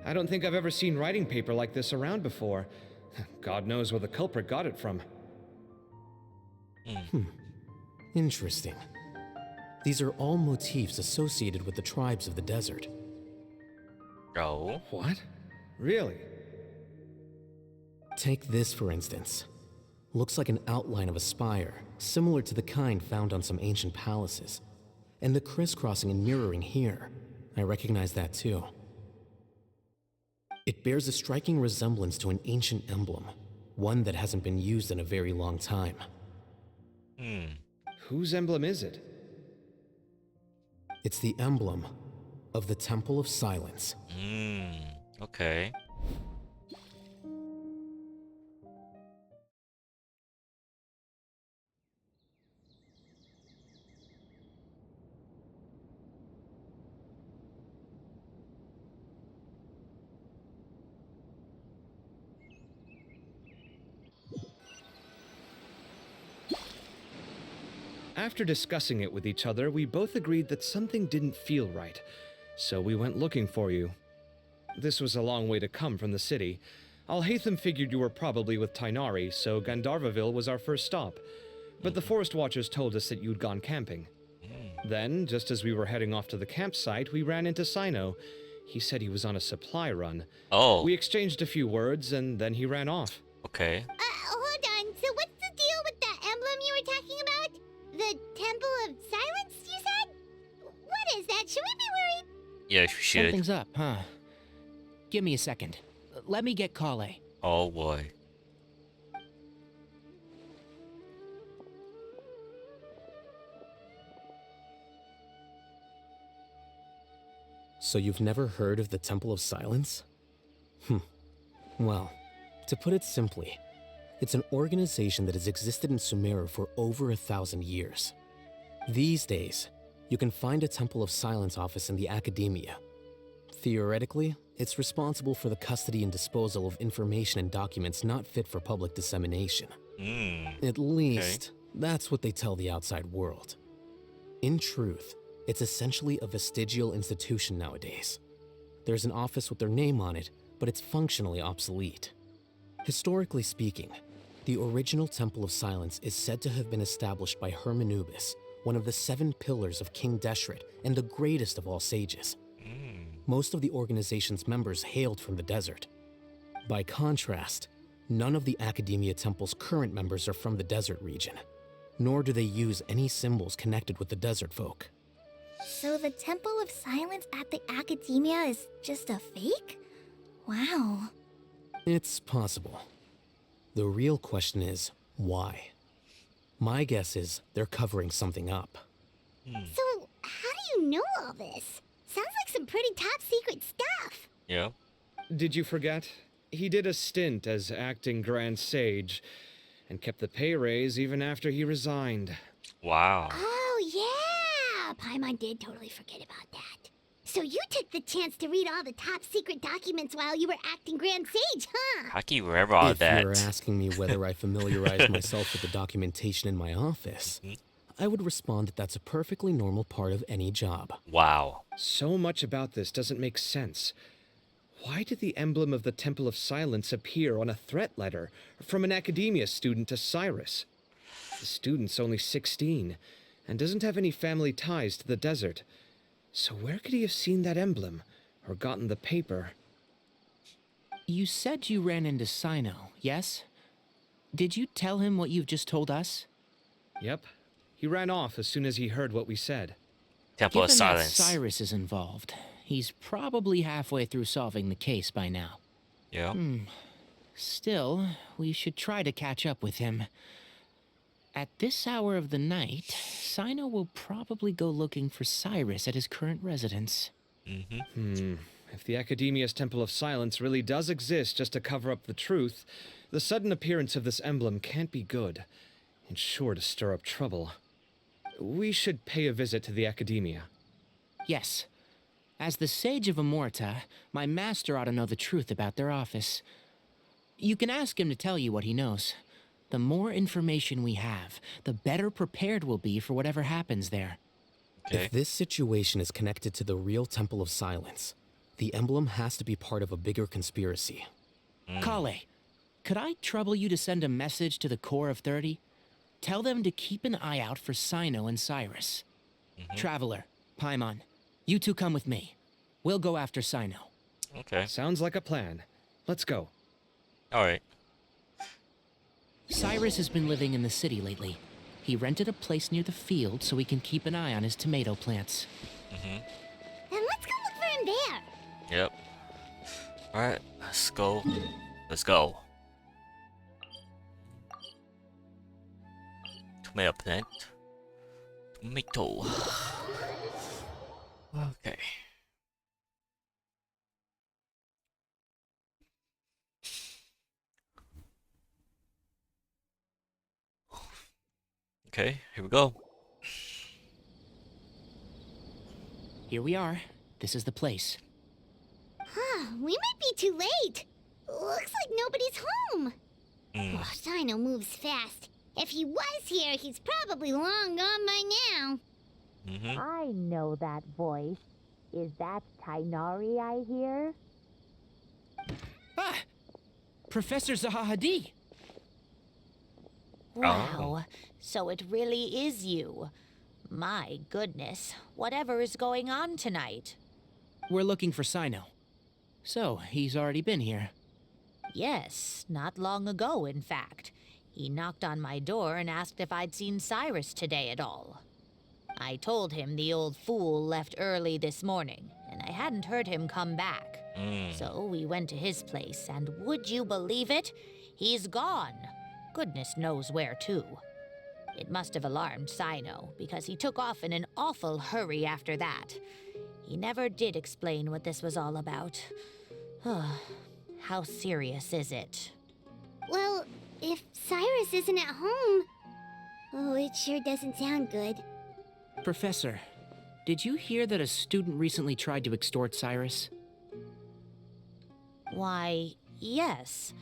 I don't think I've ever seen writing paper like this around before. God knows where the culprit got it from. Interesting. These are all motifs associated with the tribes of the desert. Oh. What? Really? Take this, for instance. Looks like an outline of a spire, similar to the kind found on some ancient palaces. And the crisscrossing and mirroring here. I recognize that too. It bears a striking resemblance to an ancient emblem, one that hasn't been used in a very long time. Whose emblem is it? It's the emblem of the Temple of Silence. Okay. After discussing it with each other, we both agreed that something didn't feel right, so we went looking for you. This was a long way to come from the city. Alhaitham figured you were probably with Tighnari, so Gandharvaville was our first stop. But the Forest Watchers told us that you'd gone camping. Then, just as we were heading off to the campsite, we ran into Cyno. He said he was on a supply run. Oh. We exchanged a few words, and then he ran off. Okay. Hold on. So what's the deal with that emblem you were talking about? The Temple of Silence, you said? What is that? Should we be worried? Yeah, you should. Something's up, huh? Give me a second. Let me get Kale. Oh boy. So you've never heard of the Temple of Silence? Well, to put it simply, it's an organization that has existed in Sumeru for over 1,000 years. These days, you can find a Temple of Silence office in the academia. Theoretically, it's responsible for the custody and disposal of information and documents not fit for public dissemination. At least, that's what they tell the outside world. In truth, it's essentially a vestigial institution nowadays. There's an office with their name on it, but it's functionally obsolete. Historically speaking, the original Temple of Silence is said to have been established by Hermanubis, one of the 7 pillars of King Deshret and the greatest of all sages. Most of the organization's members hailed from the desert. By contrast, none of the Academia Temple's current members are from the desert region, nor do they use any symbols connected with the desert folk. So the Temple of Silence at the Academia is just a fake? Wow. It's possible. The real question is, why? My guess is they're covering something up. So, how do you know all this? Sounds like some pretty top secret stuff. Yeah. Did you forget? He did a stint as acting Grand Sage, and kept the pay raise even after he resigned. Wow. Oh, yeah! Paimon did totally forget about that. So you took the chance to read all the top secret documents while you were acting Grand Sage, huh? How can you remember all If that? you're asking me whether I familiarized myself with the documentation in my office, I would respond that that's a perfectly normal part of any job. Wow. So much about this doesn't make sense. Why did the emblem of the Temple of Silence appear on a threat letter from an academia student to Cyrus? The student's only 16 and doesn't have any family ties to the desert. So where could he have seen that emblem or gotten the paper? You said you ran into Cyno, yes? Did you tell him what you've just told us? Yep. He ran off as soon as he heard what we said. Temple of Given that Silence. Cyrus is involved, he's probably halfway through solving the case by now. Yeah. Still, we should try to catch up with him. At this hour of the night, Cyno will probably go looking for Cyrus at his current residence. If the Academia's Temple of Silence really does exist just to cover up the truth, the sudden appearance of this emblem can't be good. It's sure to stir up trouble. We should pay a visit to the Academia. Yes. As the Sage of Amorta, my master ought to know the truth about their office. You can ask him to tell you what he knows. The more information we have, the better prepared we'll be for whatever happens there. Okay. If this situation is connected to the real Temple of Silence, the emblem has to be part of a bigger conspiracy. Kale, could I trouble you to send a message to the Core of 30? Tell them to keep an eye out for Cyno and Cyrus. Traveler, Paimon, you two come with me. We'll go after Cyno. Okay. Sounds like a plan. Let's go. All right. Cyrus has been living in the city lately. He rented a place near the field so he can keep an eye on his tomato plants. Then let's go look for him there. Yep. All right. Let's go. Let's go. Tomato plant. Tomato. Okay. Okay, here we go. Here we are. This is the place. We might be too late. Looks like nobody's home. Oh, Cyno moves fast. If he was here, he's probably long gone by now. I know that voice. Is that Tainari I hear? Ah! Professor Zahahadi! Wow, so it really is you. My goodness, whatever is going on tonight? We're looking for Cyno. So, he's already been here. Yes, not long ago, in fact. He knocked on my door and asked if I'd seen Cyrus today at all. I told him the old fool left early this morning, and I hadn't heard him come back. So we went to his place, and would you believe it? He's gone. Goodness knows where to. It must have alarmed Cyno, because he took off in an awful hurry after that. He never did explain what this was all about. How serious is it? Well, if Cyrus isn't at home... Oh, it sure doesn't sound good. Professor, did you hear that a student recently tried to extort Cyrus? Why, yes.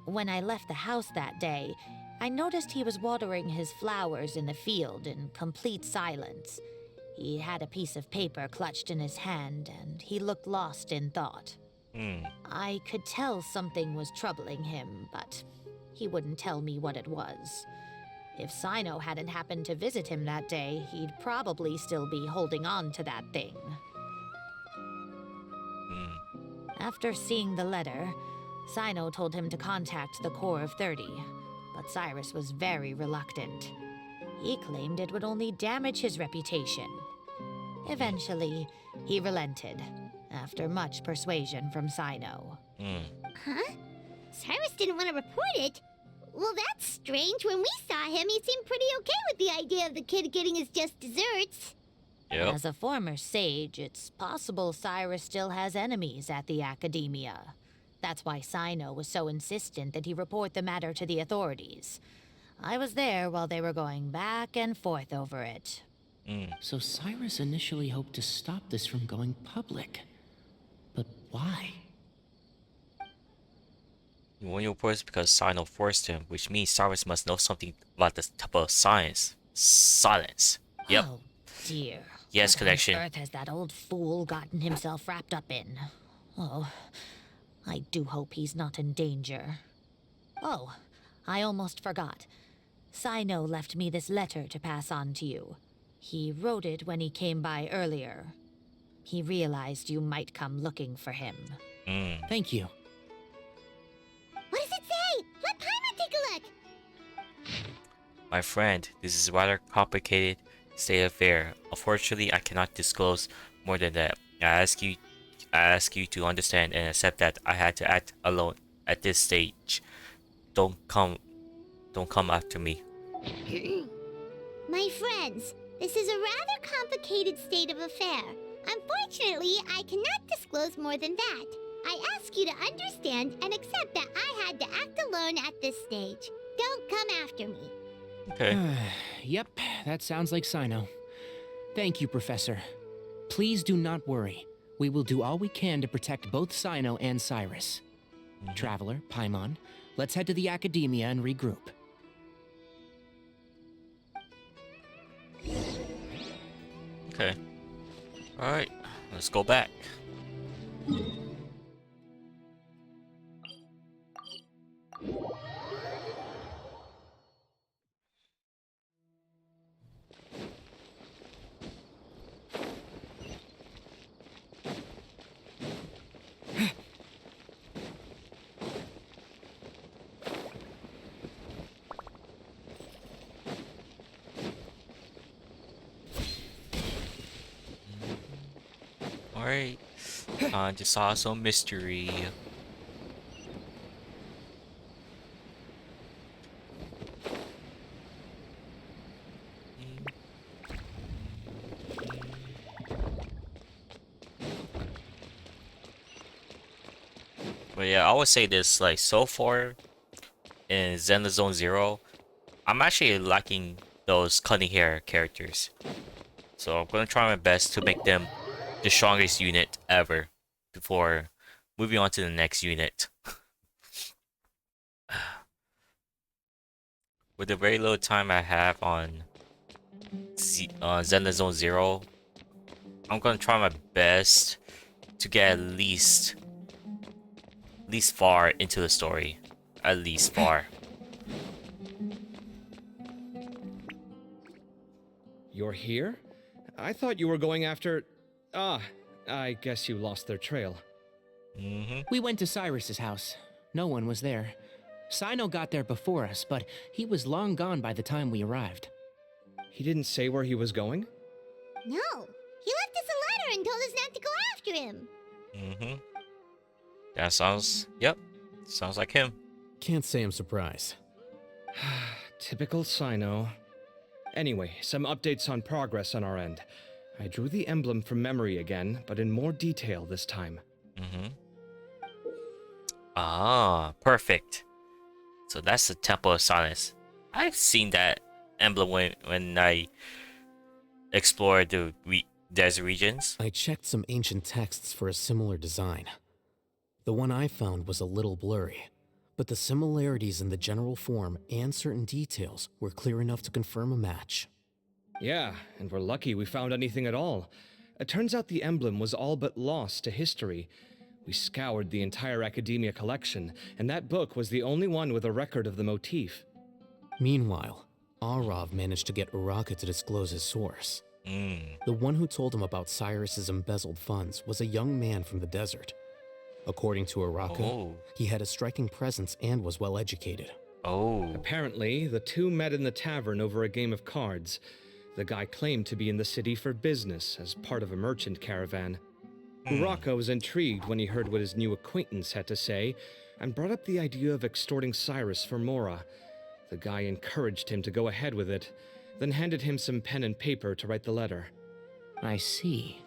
When I left the house that day, I noticed he was watering his flowers in the field in complete silence. He had a piece of paper clutched in his hand, and he looked lost in thought. I could tell something was troubling him, but he wouldn't tell me what it was. If Cyno hadn't happened to visit him that day, he'd probably still be holding on to that thing. After seeing the letter, Cyno told him to contact the Core of 30, but Cyrus was very reluctant. He claimed it would only damage his reputation. Eventually, he relented, after much persuasion from Cyno. Huh? Cyrus didn't want to report it? Well, that's strange. When we saw him, he seemed pretty okay with the idea of the kid getting his just desserts. Yep. As a former sage, it's possible Cyrus still has enemies at the Academia. That's why Cyno was so insistent that he report the matter to the authorities. I was there while they were going back and forth over it. So Cyrus initially hoped to stop this from going public. But why? When you report it's because Cyno forced him, which means Cyrus must know something about the Temple of Silence. Yep. Oh, dear. Yes, What connection. on earth has that old fool gotten himself wrapped up in? Oh, I do hope he's not in danger. Oh, I almost forgot. Cyno left me this letter to pass on to you. He wrote it when he came by earlier. He realized you might come looking for him. Thank you. What does it say? Let Paimon take a look. My friend, this is a rather complicated state of affair. Unfortunately, I cannot disclose more than that. I ask you to understand and accept that I had to act alone at this stage. Don't come, don't come after me. My friends, this is a rather complicated state of affair. Unfortunately, I cannot disclose more than that. I ask you to understand and accept that I had to act alone at this stage. Don't come after me. Okay. Yep, that sounds like Cyno. Thank you, Professor. Please do not worry. We will do all we can to protect both Cyno and Cyrus. Traveler, Paimon, let's head to the Academia and regroup. Okay. Alright, let's go back. Alright. Just saw some mystery. But yeah, I would say this, like, so far in Zelda Zone Zero, I'm actually liking those cunning hair characters. So I'm gonna try my best to make them the strongest unit ever before moving on to the next unit. With the very little time I have on Zelda Zone Zero, I'm gonna try my best to get at least far into the story. At least far. You're here? I thought you were going after... Ah, I guess you lost their trail. We went to Cyrus's house. No one was there. Cyno got there before us, but he was long gone by the time we arrived. He didn't say where he was going? No, he left us a letter and told us not to go after him. That sounds... Yep. Sounds like him. Can't say I'm surprised. Typical Cyno. Anyway, some updates on progress on our end. I drew the emblem from memory again, but in more detail this time. Ah, perfect. So that's the Temple of Silence. I've seen that emblem when I explored the desert regions. I checked some ancient texts for a similar design. The one I found was a little blurry, but the similarities in the general form and certain details were clear enough to confirm a match. Yeah, and we're lucky we found anything at all. It turns out the emblem was all but lost to history. We scoured the entire Academia collection, and that book was the only one with a record of the motif. Meanwhile, Arav managed to get Uraka to disclose his source. The one who told him about Cyrus's embezzled funds was a young man from the desert. According to Uraka, he had a striking presence and was well educated. Apparently, the two met in the tavern over a game of cards. The guy claimed to be in the city for business as part of a merchant caravan. Uraka was intrigued when he heard what his new acquaintance had to say and brought up the idea of extorting Cyrus for Mora. The guy encouraged him to go ahead with it, then handed him some pen and paper to write the letter. I see.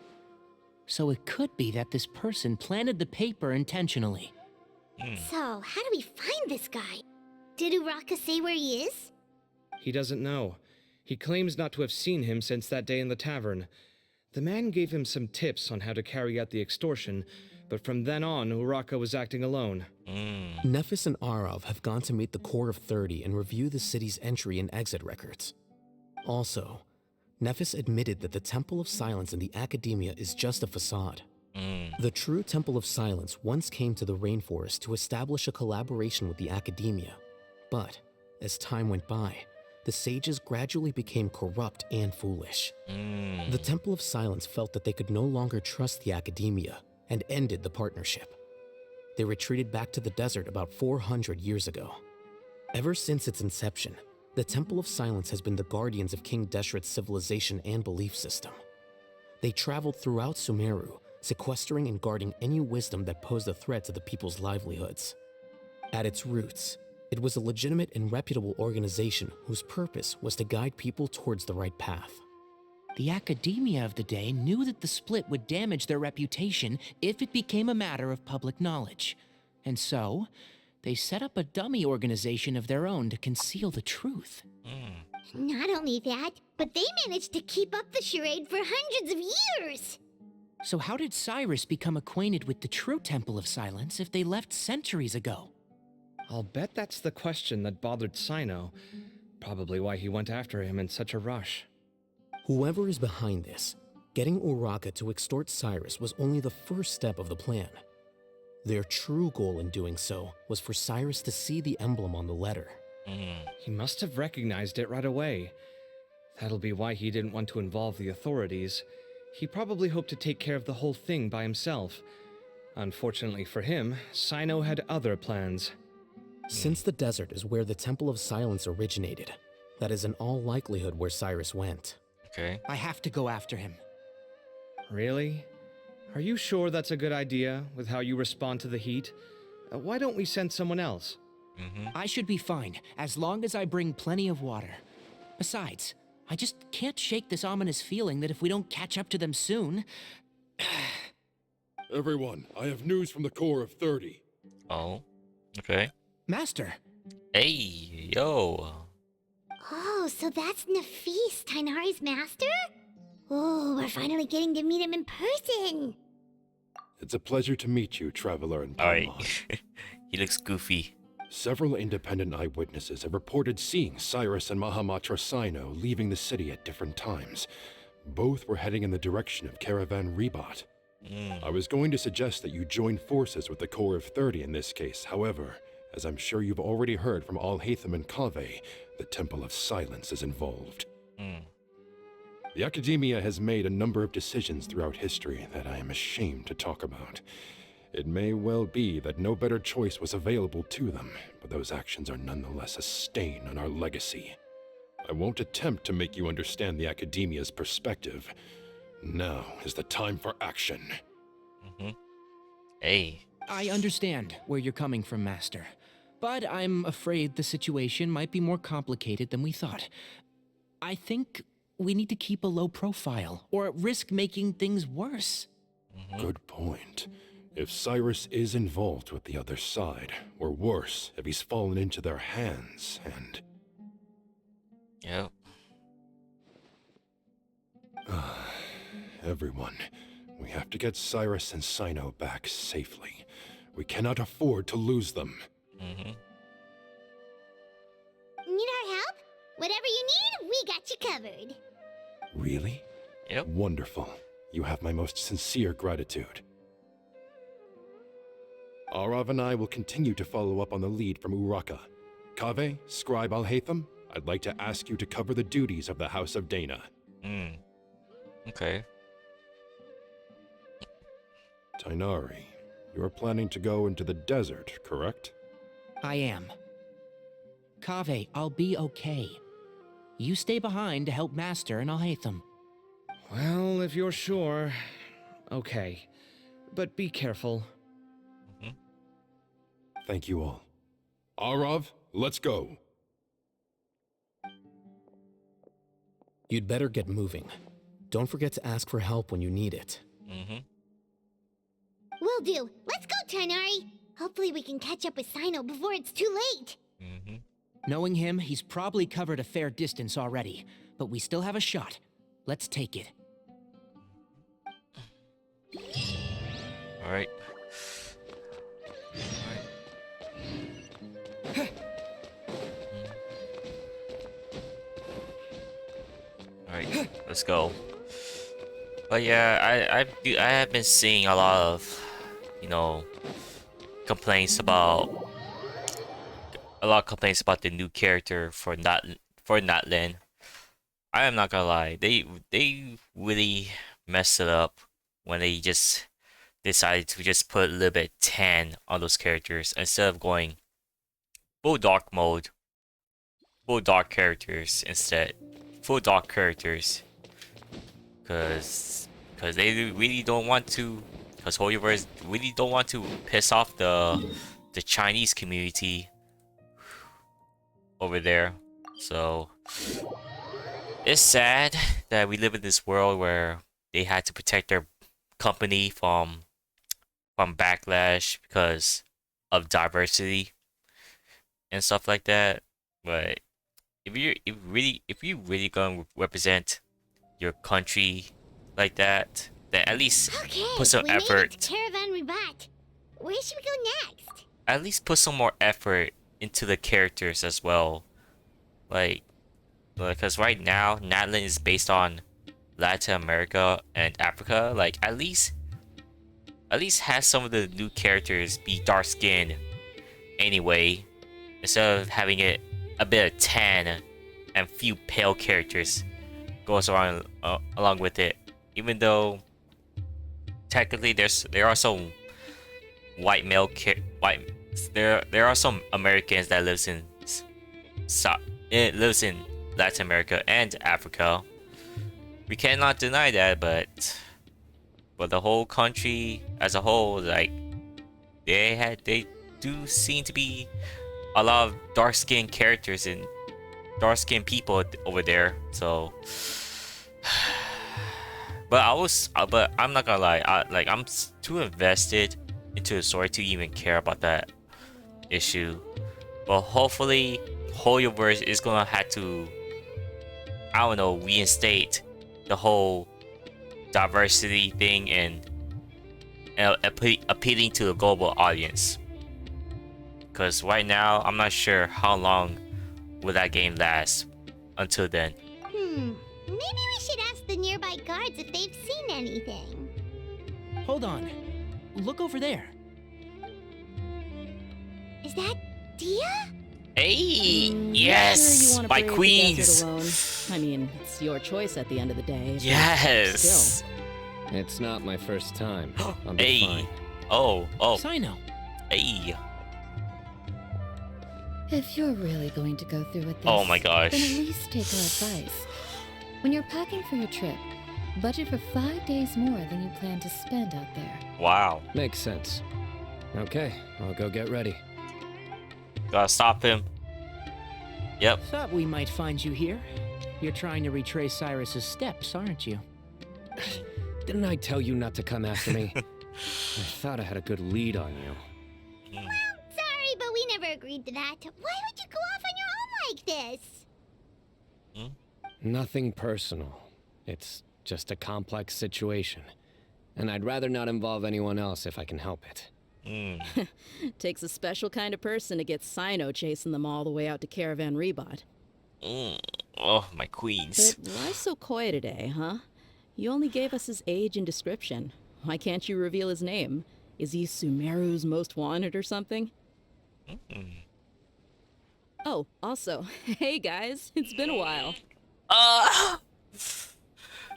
So it could be that this person planted the paper intentionally. So, how do we find this guy? Did Uraka say where he is? He doesn't know. He claims not to have seen him since that day in the tavern. The man gave him some tips on how to carry out the extortion, but from then on, Uraka was acting alone. Nephis and Arav have gone to meet the Core of 30 and review the city's entry and exit records. Also, Nephis admitted that the Temple of Silence in the Academia is just a facade. The true Temple of Silence once came to the rainforest to establish a collaboration with the Academia. But, as time went by, the sages gradually became corrupt and foolish. The Temple of Silence felt that they could no longer trust the Academia and ended the partnership. They retreated back to the desert about 400 years ago. Ever since its inception, The Temple of Silence has been the guardians of King Deshret's civilization and belief system. They traveled throughout Sumeru, sequestering and guarding any wisdom that posed a threat to the people's livelihoods. At its roots, it was a legitimate and reputable organization whose purpose was to guide people towards the right path. The academia of the day knew that the split would damage their reputation if it became a matter of public knowledge. And so, they set up a dummy organization of their own to conceal the truth. Not only that, but they managed to keep up the charade for hundreds of years! So how did Cyrus become acquainted with the true Temple of Silence if they left centuries ago? I'll bet that's the question that bothered Cyno. Probably why he went after him in such a rush. Whoever is behind this, getting Uraka to extort Cyrus was only the first step of the plan. Their true goal in doing so was for Cyrus to see the emblem on the letter. He must have recognized it right away. That'll be why he didn't want to involve the authorities. He probably hoped to take care of the whole thing by himself. Unfortunately for him, Cyno had other plans. Since the desert is where the Temple of Silence originated, that is in all likelihood where Cyrus went. Okay. I have to go after him. Really? Are you sure that's a good idea, with how you respond to the heat? Why don't we send someone else? I should be fine, as long as I bring plenty of water. Besides, I just can't shake this ominous feeling that if we don't catch up to them soon... Everyone, I have news from the Core of 30. Oh. Okay. Master! Hey, yo. Oh, so that's Nafis, Tainari's master? Oh, we're finally getting to meet him in person! It's a pleasure to meet you, Traveler and Alright. Palmon. He looks goofy. Several independent eyewitnesses have reported seeing Cyrus and Mahamatra Cyno leaving the city at different times. Both were heading in the direction of Caravan Rebot. I was going to suggest that you join forces with the Core of 30 in this case. However, as I'm sure you've already heard from Alhaitham and Kaveh, the Temple of Silence is involved. The Academia has made a number of decisions throughout history that I am ashamed to talk about. It may well be that no better choice was available to them, but those actions are nonetheless a stain on our legacy. I won't attempt to make you understand the Academia's perspective. Now is the time for action. Hey. I understand where you're coming from, Master. But I'm afraid the situation might be more complicated than we thought. I think we need to keep a low profile, or risk making things worse. Good point. If Cyrus is involved with the other side, or worse, if he's fallen into their hands, and... Yep. Everyone, we have to get Cyrus and Cyno back safely. We cannot afford to lose them. Need our help? Whatever you need, we got you covered. Really? Yep. Wonderful. You have my most sincere gratitude. Arav and I will continue to follow up on the lead from Uraka. Kaveh, Scribe Alhaitham, I'd like to ask you to cover the duties of the House of Dana. Okay. Tainari, you are planning to go into the desert, correct? I am. Kaveh, I'll be okay. You stay behind to help Master and Alhaitham. Well, if you're sure... Okay. But be careful. Thank you all. Arav, let's go. You'd better get moving. Don't forget to ask for help when you need it. Will do. Let's go, Tainari. Hopefully we can catch up with Cyno before it's too late. Knowing him, he's probably covered a fair distance already, but we still have a shot. Let's take it. Alright. Alright, let's go. But yeah, I have been seeing a lot of, you know, complaints about the new character for Natlin. I am not gonna lie, they really messed it up when they just decided to just put a little bit tan on those characters instead of going full dark mode. full dark characters instead. Full dark characters. Cause they really don't want to, cause Hoyoverse really don't want to piss off the Chinese community over there. So it's sad that we live in this world where they had to protect their company from backlash because of diversity and stuff like that. But if you really gonna represent your country like that, then at least Okay, put some we made it effort. to Caravan Rebat. Where should we go next? At least put some more effort into the characters as well. Like, because right now Natlan is based on Latin America and Africa. Like, at least have some of the new characters be dark skinned anyway, instead of having it a bit of tan and few pale characters goes around along with it. Even though technically there are some there are some Americans that lives in Latin America and Africa. We cannot deny that, but the whole country as a whole, like, they do seem to be a lot of dark-skinned characters and dark-skinned people over there. So, but I'm not gonna lie, I'm too invested into the story to even care about that issue. But hopefully, Hoyoverse is gonna have to, I don't know, reinstate the whole diversity thing and appealing to the global audience. Because right now, I'm not sure how long will that game last until then. Maybe we should ask the nearby guards if they've seen anything. Hold on. Look over there. Is that Dia? Hey, Sure yes, you wanna my brave the queens. desert alone. I mean, it's your choice at the end of the day. but Yes. Still. It's not my first time. I'll be Hey. fine. Oh. Cyno. Hey. If you're really going to go through with this, Oh my gosh. then at least take our advice. When you're packing for your trip, budget for 5 days more than you plan to spend out there. Wow. Makes sense. Okay, I'll go get ready. Gotta stop him. Yep. Thought we might find you here. You're trying to retrace Cyrus's steps, aren't you? Didn't I tell you not to come after me? I thought I had a good lead on you. Sorry, but we never agreed to that. Why would you go off on your own like this? Nothing personal. It's just a complex situation. And I'd rather not involve anyone else if I can help it. Takes a special kind of person to get Cyno chasing them all the way out to Caravan Rebot. Oh, my queens. But why so coy today, huh? You only gave us his age and description. Why can't you reveal his name? Is he Sumeru's most wanted or something? Oh, also, hey guys, it's been a while.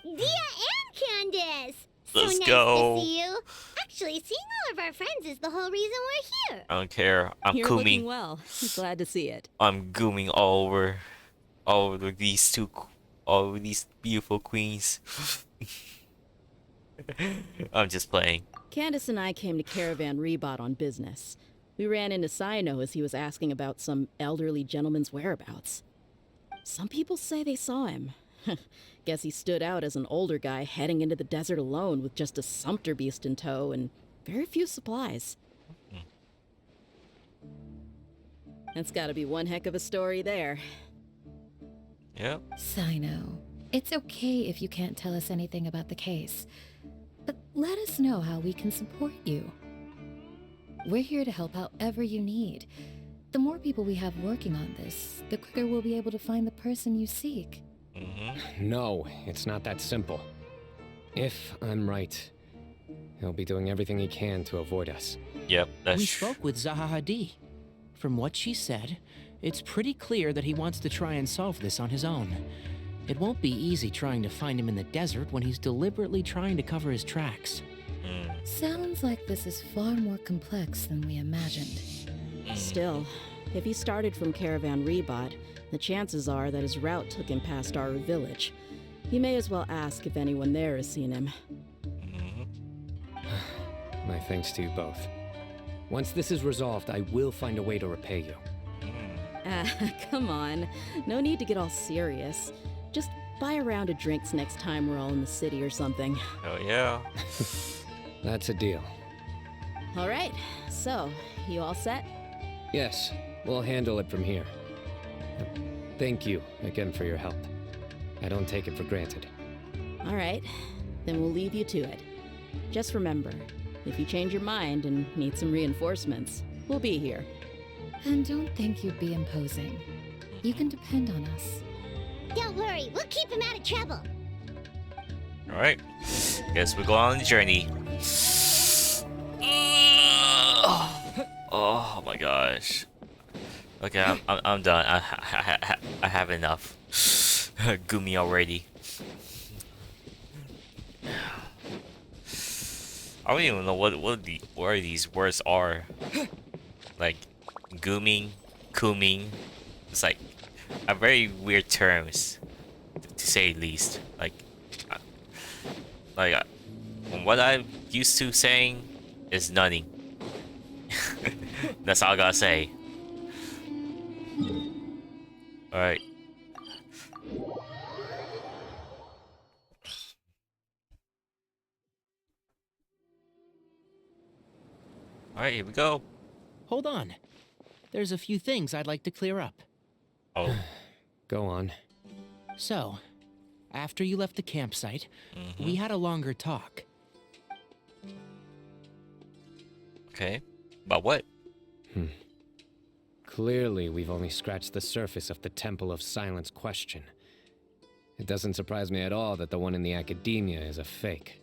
Dia and Candace! Let's so nice go. to see you. Actually, seeing all of our friends is the whole reason we're here. I don't care. I'm You're looking gooming. well. Glad to see it. I'm gooming all over these all of these beautiful queens. I'm just playing. Candace and I came to Caravan Rebot on business. We ran into Cyno as he was asking about some elderly gentleman's whereabouts. Some people say they saw him. Guess he stood out as an older guy heading into the desert alone with just a sumpter beast in tow and very few supplies. That's gotta be one heck of a story there. Yep. Cyno, it's okay if you can't tell us anything about the case. But let us know how we can support you. We're here to help however you need. The more people we have working on this, the quicker we'll be able to find the person you seek. No, it's not that simple. If I'm right, he'll be doing everything he can to avoid us. Yep, that's We spoke with Zaha Hadid. From what she said, it's pretty clear that he wants to try and solve this on his own. It won't be easy trying to find him in the desert when he's deliberately trying to cover his tracks. Sounds like this is far more complex than we imagined. Still, If he started from Caravan Rebot, the chances are that his route took him past Aru village. You may as well ask if anyone there has seen him. My thanks to you both. Once this is resolved, I will find a way to repay you. Come on. No need to get all serious. Just buy a round of drinks next time we're all in the city or something. Oh yeah. That's a deal. All right, so, you all set? Yes, we'll handle it from here. Thank you again for your help. I don't take it for granted. All right, then we'll leave you to it. Just remember, if you change your mind and need some reinforcements, we'll be here. And don't think you'd be imposing. You can depend on us. Don't worry, we'll keep him out of trouble. Alright. Guess we go on the journey. Oh my gosh. Okay, I'm done. I have enough. Gumi already. I don't even know what these words are. Like gooming, cooming. It's like a very weird terms, to say the least. Like what I'm used to saying is nutting. That's all I gotta say. Alright. Alright, here we go. Hold on. There's a few things I'd like to clear up. Oh. Go on. So, after you left the campsite, we had a longer talk. Okay. About what? Clearly, we've only scratched the surface of the Temple of Silence question. It doesn't surprise me at all that the one in the academia is a fake.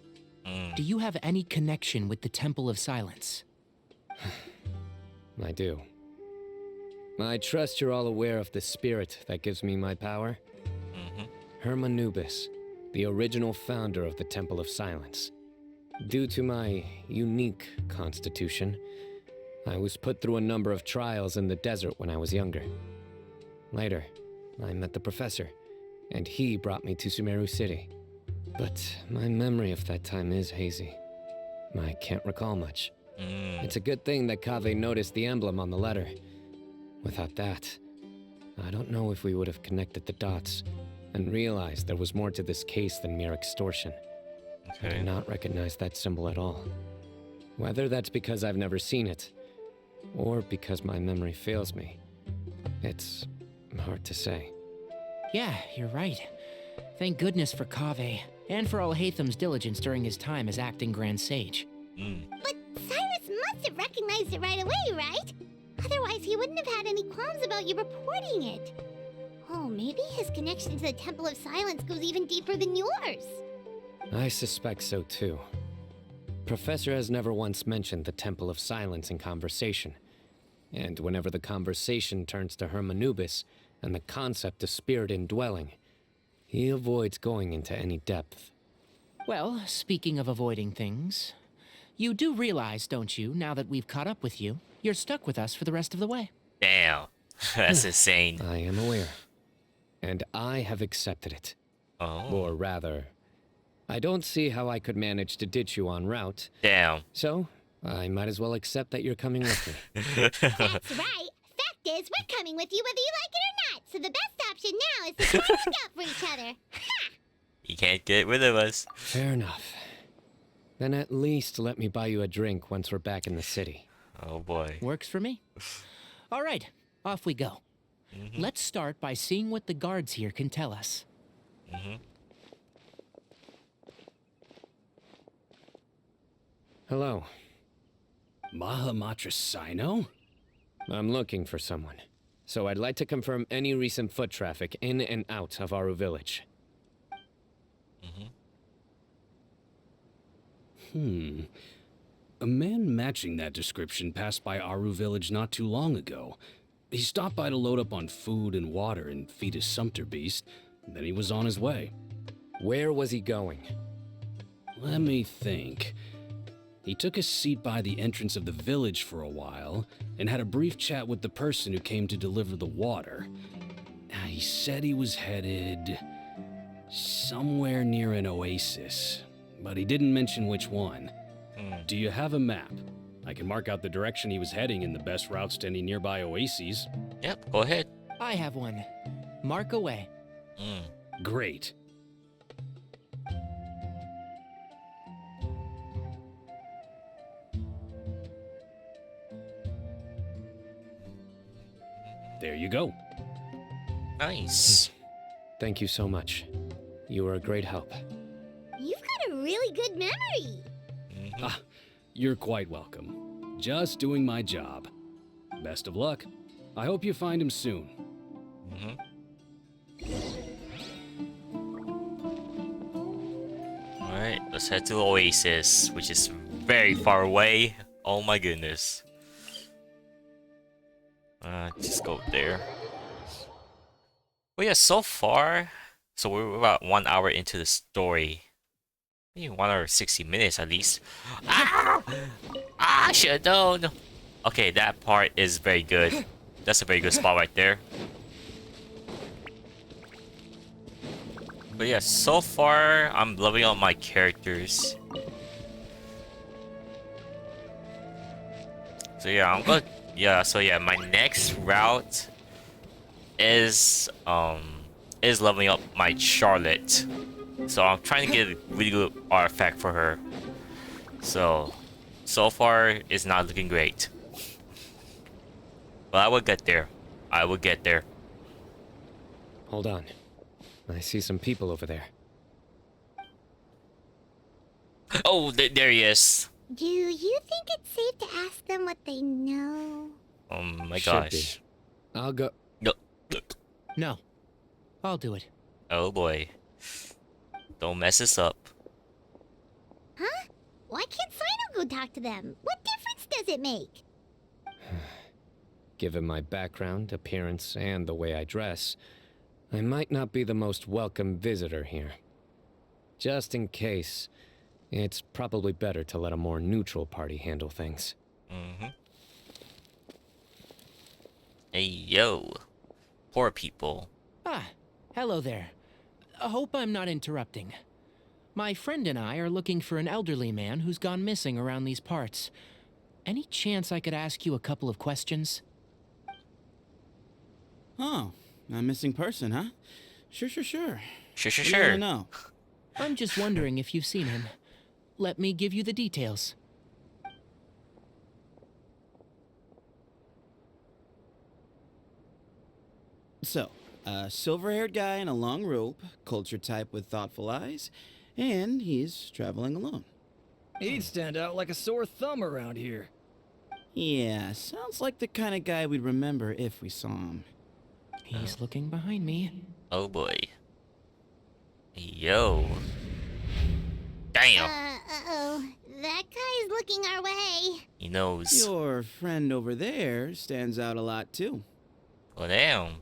Do you have any connection with the Temple of Silence? I do. I trust you're all aware of the spirit that gives me my power. Hermanubis, the original founder of the Temple of Silence. Due to my unique constitution, I was put through a number of trials in the desert when I was younger. Later, I met the professor, and he brought me to Sumeru City. But my memory of that time is hazy. I can't recall much. It's a good thing that Kaveh noticed the emblem on the letter. Without that, I don't know if we would have connected the dots and realized there was more to this case than mere extortion. I do not recognize that symbol at all. Whether that's because I've never seen it, or because my memory fails me, it's hard to say. Yeah, you're right. Thank goodness for Kaveh, and for Alhaitham's diligence during his time as acting Grand Sage. But Cyrus must have recognized it right away, right? Otherwise, he wouldn't have had any qualms about you reporting it. Oh, maybe his connection to the Temple of Silence goes even deeper than yours. I suspect so too. Professor has never once mentioned the Temple of Silence in conversation. And whenever the conversation turns to Hermanubis and the concept of spirit indwelling, he avoids going into any depth. Well, speaking of avoiding things, you do realize, don't you, now that we've caught up with you, you're stuck with us for the rest of the way. Damn. That's insane. I am aware. And I have accepted it. Oh. Or rather, I don't see how I could manage to ditch you en route. Damn. So, I might as well accept that you're coming with me. That's right. Fact is, we're coming with you whether you like it or not. So the best option now is to look out for each other. Ha! You can't get rid of us. Fair enough. Then at least let me buy you a drink once we're back in the city. Oh boy. Works for me. All right, off we go. Let's start by seeing what the guards here can tell us. Hello. Mahamatra Cyno? I'm looking for someone. So I'd like to confirm any recent foot traffic in and out of Aru village. A man matching that description passed by Aru village not too long ago. He stopped by to load up on food and water and feed his sumpter beast, then he was on his way. Where was he going? Let me think. He took a seat by the entrance of the village for a while and had a brief chat with the person who came to deliver the water. He said he was headed somewhere near an oasis, but he didn't mention which one. Do you have a map? I can mark out the direction he was heading and the best routes to any nearby oases. Yep, go ahead. I have one. Mark away. Great. There you go. Nice. Thank you so much. You were a great help. You've got a really good memory. Ah, you're quite welcome. Just doing my job. Best of luck. I hope you find him soon. Alright, let's head to Oasis, which is very far away. Oh my goodness. Just go there. Well, yeah, so far, so we're about 1 hour into the story. Maybe 1 hour 60 minutes at least. Ah! I should have known. Okay, that part is very good. That's a very good spot right there. But yeah, so far I'm loving all my characters. So yeah, I'm gonna my next route is leveling up my Charlotte. So I'm trying to get a really good artifact for her. So far it's not looking great. But I will get there. I will get there. Hold on. I see some people over there. Oh, there he is. Do you think it's safe to ask them what they know? Oh my Should gosh. be. I'll go. No. I'll do it. Oh boy. Don't mess this up. Huh? Why can't Cyno go talk to them? What difference does it make? Given my background, appearance, and the way I dress, I might not be the most welcome visitor here. Just in case, it's probably better to let a more neutral party handle things. Hey, yo. Poor people. Ah, hello there. I hope I'm not interrupting. My friend and I are looking for an elderly man who's gone missing around these parts. Any chance I could ask you a couple of questions? Oh, a missing person, huh? Sure. Sure. What do you wanna know? I'm just wondering if you've seen him. Let me give you the details. So, a silver-haired guy in a long robe, culture type with thoughtful eyes, and he's traveling alone. He'd stand out like a sore thumb around here. Yeah, sounds like the kind of guy we'd remember if we saw him. He's looking behind me. Oh boy. Yo. Damn. Uh-oh. That guy's looking our way. He knows. Your friend over there stands out a lot, too. Oh, damn.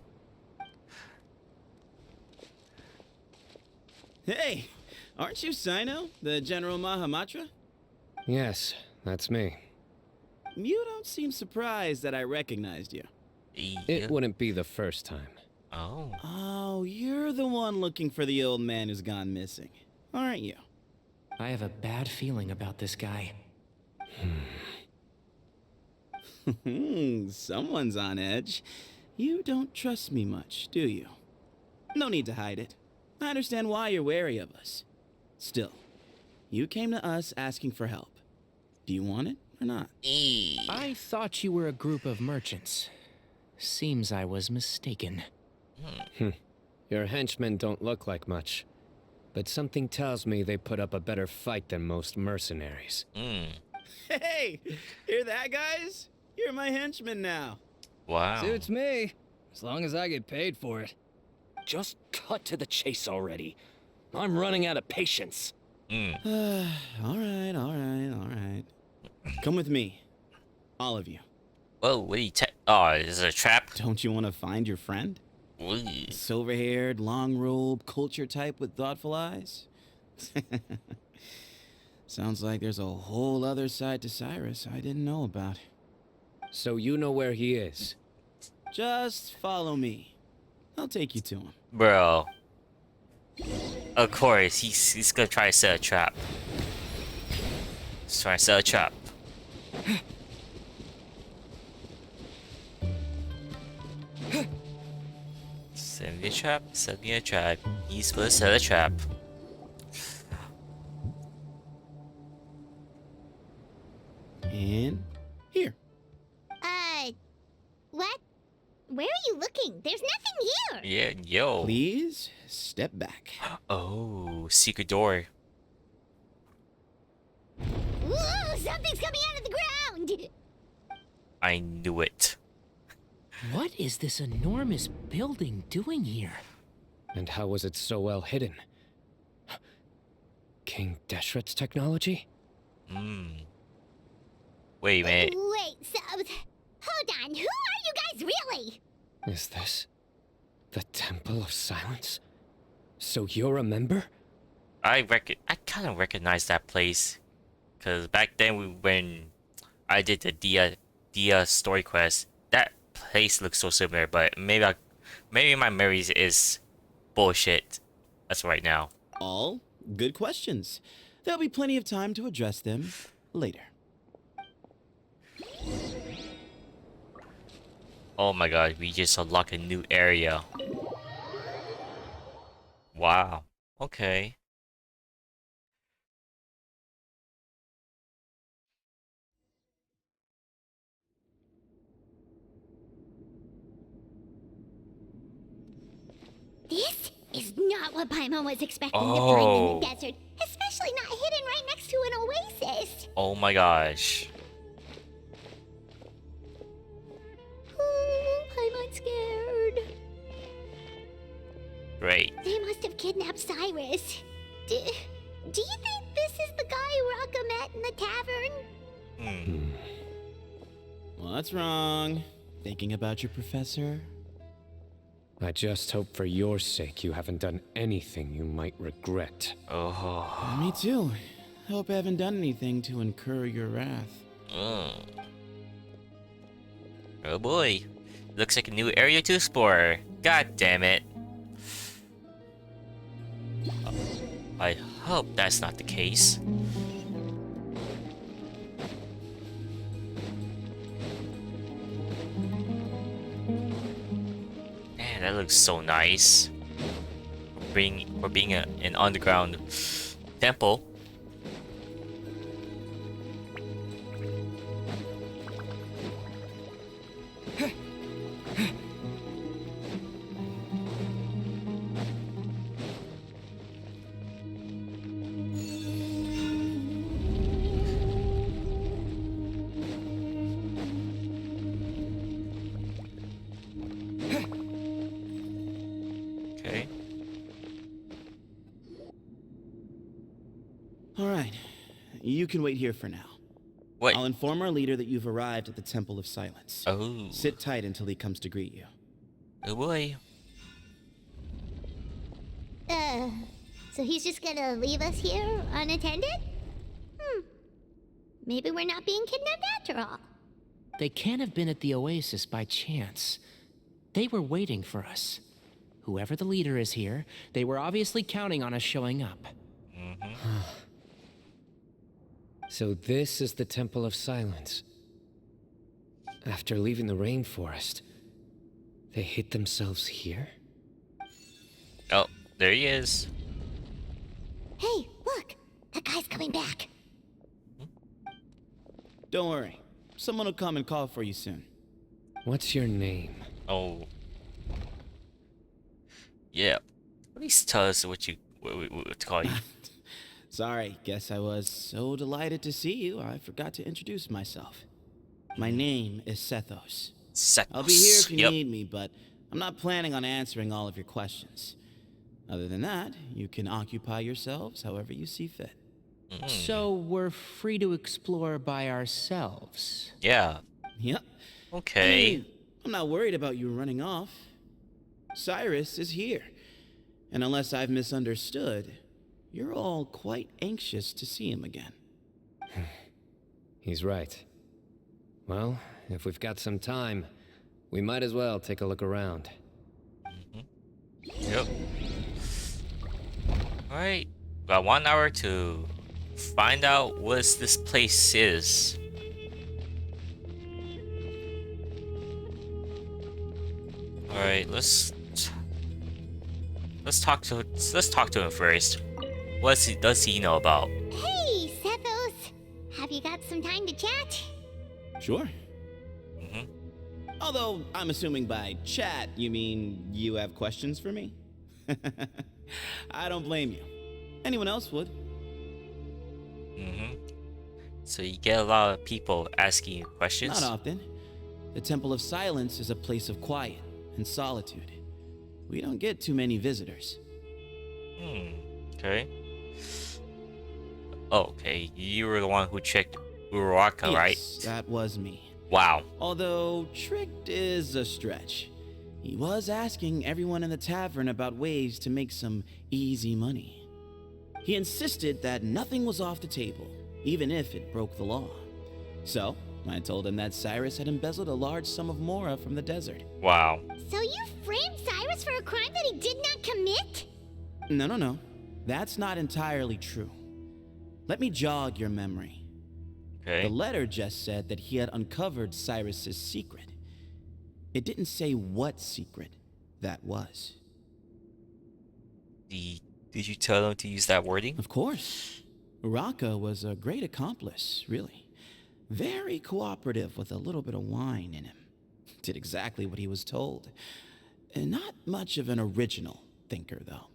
Hey, aren't you Cyno, the General Mahamatra? Yes, that's me. You don't seem surprised that I recognized you. It wouldn't be the first time. Oh. Oh, you're the one looking for the old man who's gone missing, aren't you? I have a bad feeling about this guy. Someone's on edge. You don't trust me much, do you? No need to hide it. I understand why you're wary of us. Still, you came to us asking for help. Do you want it or not? I thought you were a group of merchants. Seems I was mistaken. Your henchmen don't look like much, but something tells me they put up a better fight than most mercenaries. Hey, hear that, guys? You're my henchman now. Wow. Suits me, as long as I get paid for it. Just cut to the chase already. I'm running out of patience. All right. Come with me. All of you. Whoa, what are you oh, is it a trap? Don't you want to find your friend? Silver-haired, long robe, culture type with thoughtful eyes? Sounds like there's a whole other side to Cyrus I didn't know about. So you know where he is? Just follow me. I'll take you to him. Bro. Of course, he's gonna try to set a trap. He's trying to set a trap. Set me a trap, set me a trap. He's gonna set a trap. And here. What? Where are you looking? There's nothing here. Yeah, yo. Please step back. Oh, secret door. Whoa, something's coming out of the ground. I knew it. What is this enormous building doing here? And how was it so well hidden? King Deshret's technology? Wait a minute. Wait, so hold on. Who are you guys really? Is this the Temple of Silence? So you're a member? I kind of recognize that place, cause back then when I did the Dia story quest, that place looks so similar. But maybe my memories is bullshit. That's right now. All good questions. There'll be plenty of time to address them later. Oh my god, we just unlocked a new area. Wow. Okay. This is not what Paimon was expecting to find in Oh. the desert, especially not hidden right next to an oasis. Oh my gosh. Paimon's scared. Great. They must have kidnapped Cyrus. Do you think this is the guy Raka met in the tavern? What's wrong? Thinking about your professor? I just hope for your sake you haven't done anything you might regret. Oh. Me too. Hope I haven't done anything to incur your wrath. Oh boy. Looks like a new area to explore. God damn it. I hope that's not the case. Man, that looks so nice. For being an underground temple. Okay. All right. You can wait here for now. Wait. I'll inform our leader that you've arrived at the Temple of Silence. Oh. Sit tight until he comes to greet you. Oh boy. So he's just gonna leave us here unattended? Maybe we're not being kidnapped after all. They can't have been at the oasis by chance. They were waiting for us. Whoever the leader is here, they were obviously counting on us showing up. So this is the Temple of Silence. After leaving the rainforest, they hid themselves here? Oh, there he is. Hey, look! That guy's coming back. Don't worry. Someone will come and call for you soon. What's your name? Oh. Yeah. Please tell us what to call you. Sorry, guess I was so delighted to see you, I forgot to introduce myself. My name is Sethos. Sethos. I'll be here if you Yep. need me, but I'm not planning on answering all of your questions. Other than that, you can occupy yourselves however you see fit. So we're free to explore by ourselves. Yeah. Yep. Okay. Hey, I'm not worried about you running off. Cyrus is here. And unless I've misunderstood, you're all quite anxious to see him again. He's right. Well, if we've got some time, we might as well take a look around. Yep. Alright. Got 1 hour to find out what this place is. Alright, let's talk to him first. Does he know about? Hey, Sethos. Have you got some time to chat? Sure. Although, I'm assuming by chat, you mean you have questions for me? I don't blame you. Anyone else would. So you get a lot of people asking you questions? Not often. The Temple of Silence is a place of quiet and solitude. We don't get too many visitors. Okay. Oh, okay. You were the one who checked Uraraka, Yes, right? that was me. Wow. Although, tricked is a stretch. He was asking everyone in the tavern about ways to make some easy money. He insisted that nothing was off the table, even if it broke the law. So, I told him that Cyrus had embezzled a large sum of mora from the desert. Wow. So you framed Cyrus for a crime that he did not commit? No. That's not entirely true. Let me jog your memory. Okay. The letter just said that he had uncovered Cyrus's secret. It didn't say what secret that was. Did you tell him to use that wording? Of course. Uraraka was a great accomplice, really. Very cooperative with a little bit of wine in him. Did exactly what he was told. And not much of an original thinker, though.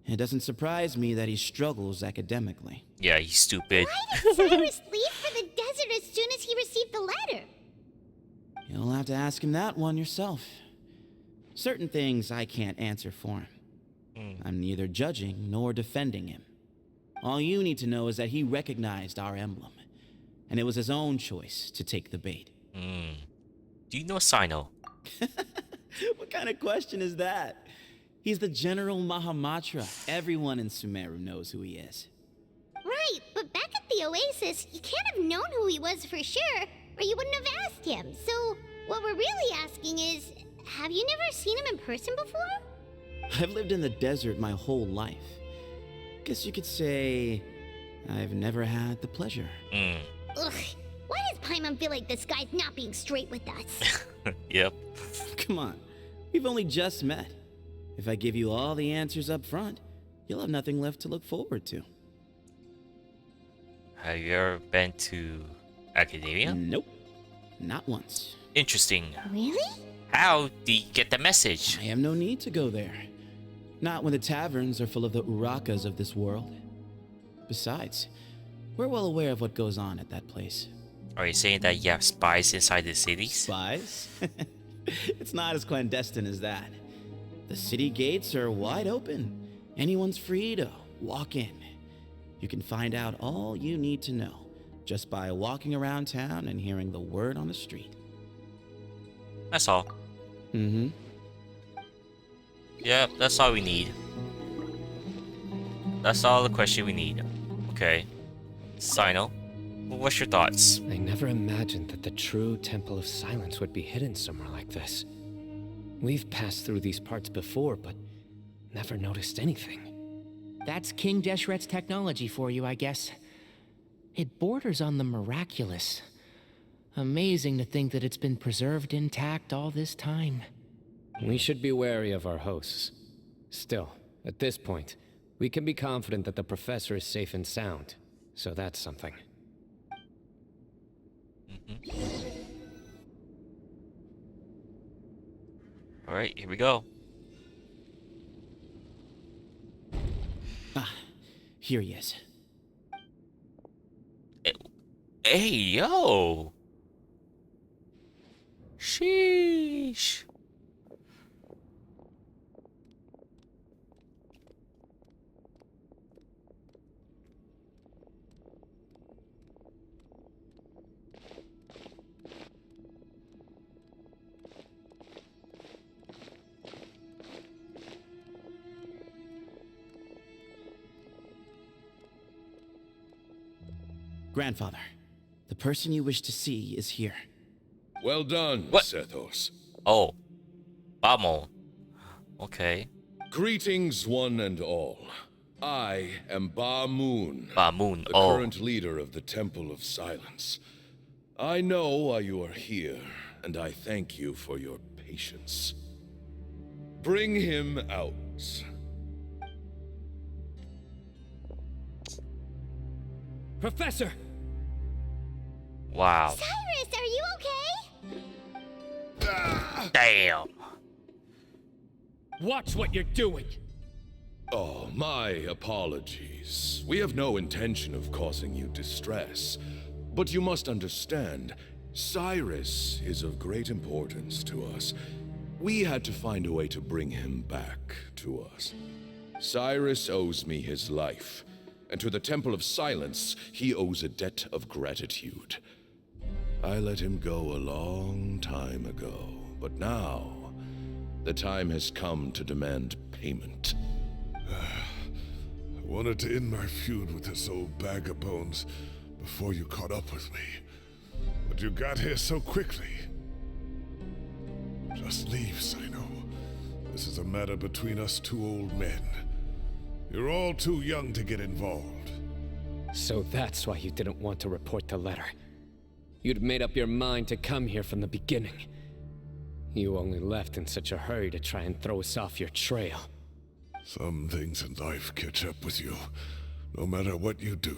It doesn't surprise me that he struggles academically. Yeah, he's stupid. Why did Cyrus leave for the desert as soon as he received the letter? You'll have to ask him that one yourself. Certain things I can't answer for him. I'm neither judging nor defending him. All you need to know is that he recognized our emblem, and it was his own choice to take the bait. Do you know Cyno? What kind of question is that? He's the General Mahamatra. Everyone in Sumeru knows who he is. Right, but back at the Oasis, you can't have known who he was for sure, or you wouldn't have asked him. So, what we're really asking is, have you never seen him in person before? I've lived in the desert my whole life. Guess you could say I've never had the pleasure. Ugh, why does Paimon feel like this guy's not being straight with us? Yep. Come on, we've only just met. If I give you all the answers up front, you'll have nothing left to look forward to. Have you ever been to academia? Nope, not once. Interesting. Really? How do you get the message? I have no need to go there. Not when the taverns are full of the Urakas of this world. Besides, we're well aware of what goes on at that place. Are you saying that you have spies inside the city? Spies? It's not as clandestine as that. The city gates are wide open. Anyone's free to walk in. You can find out all you need to know just by walking around town and hearing the word on the street. That's all. Yep, that's all we need. That's all the question we need. Okay. Cyno, what's your thoughts? I never imagined that the true Temple of Silence would be hidden somewhere like this. We've passed through these parts before, but never noticed anything. That's King Deshret's technology for you, I guess. It borders on the miraculous. Amazing to think that it's been preserved intact all this time. We should be wary of our hosts. Still, at this point, we can be confident that the professor is safe and sound, so that's something. Alright, here we go. Ah, here he is. Hey, yo! Sheesh. Grandfather, the person you wish to see is here. Well done, What? Sethos. Oh, Bamo. Okay. Greetings, one and all. I am Ba Moon, Ba Moon. the Oh. current leader of the Temple of Silence. I know why you are here, and I thank you for your patience. Bring him out. Professor! Wow. Cyrus, are you okay? Damn. Watch what you're doing! Oh, my apologies. We have no intention of causing you distress. But you must understand, Cyrus is of great importance to us. We had to find a way to bring him back to us. Cyrus owes me his life, and to the Temple of Silence, he owes a debt of gratitude. I let him go a long time ago, but now the time has come to demand payment. I wanted to end my feud with this old bag of bones before you caught up with me. But you got here so quickly. Just leave, Cyno. This is a matter between us two old men. You're all too young to get involved. So that's why you didn't want to report the letter. You'd made up your mind to come here from the beginning. You only left in such a hurry to try and throw us off your trail. Some things in life catch up with you, no matter what you do.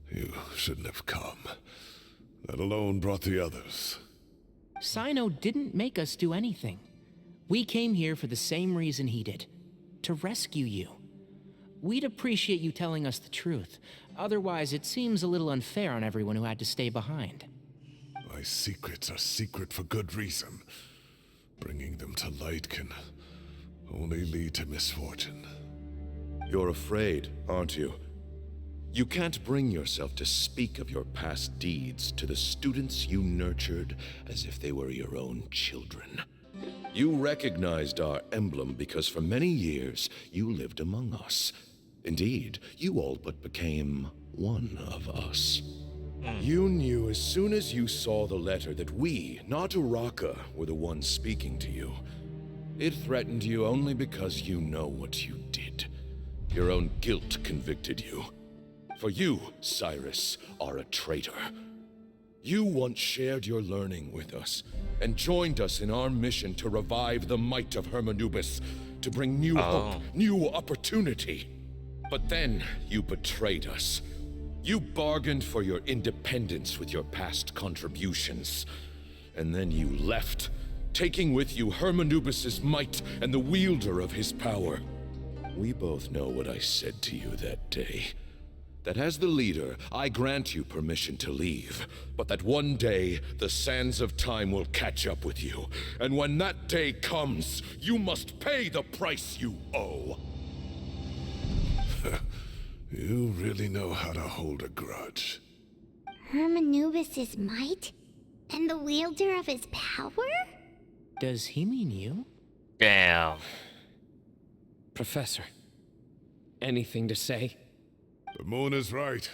You shouldn't have come. That alone brought the others. Cyno didn't make us do anything. We came here for the same reason he did. To rescue you. We'd appreciate you telling us the truth. Otherwise, it seems a little unfair on everyone who had to stay behind. My secrets are secret for good reason. Bringing them to light can only lead to misfortune. You're afraid, aren't you? You can't bring yourself to speak of your past deeds to the students you nurtured as if they were your own children. You recognized our emblem because for many years you lived among us. Indeed, you all but became one of us. You knew as soon as you saw the letter that we, not Uraka, were the ones speaking to you. It threatened you only because you know what you did. Your own guilt convicted you. For you, Cyrus, are a traitor. You once shared your learning with us, and joined us in our mission to revive the might of Hermanubis, to bring new hope, new opportunity. But then you betrayed us. You bargained for your independence with your past contributions. And then you left, taking with you Hermanubis' might and the wielder of his power. We both know what I said to you that day. That as the leader, I grant you permission to leave, but that one day, the sands of time will catch up with you. And when that day comes, you must pay the price you owe. You really know how to hold a grudge. Hermanubis' might? And the wielder of his power? Does he mean you? Damn. Professor, anything to say? The moon is right.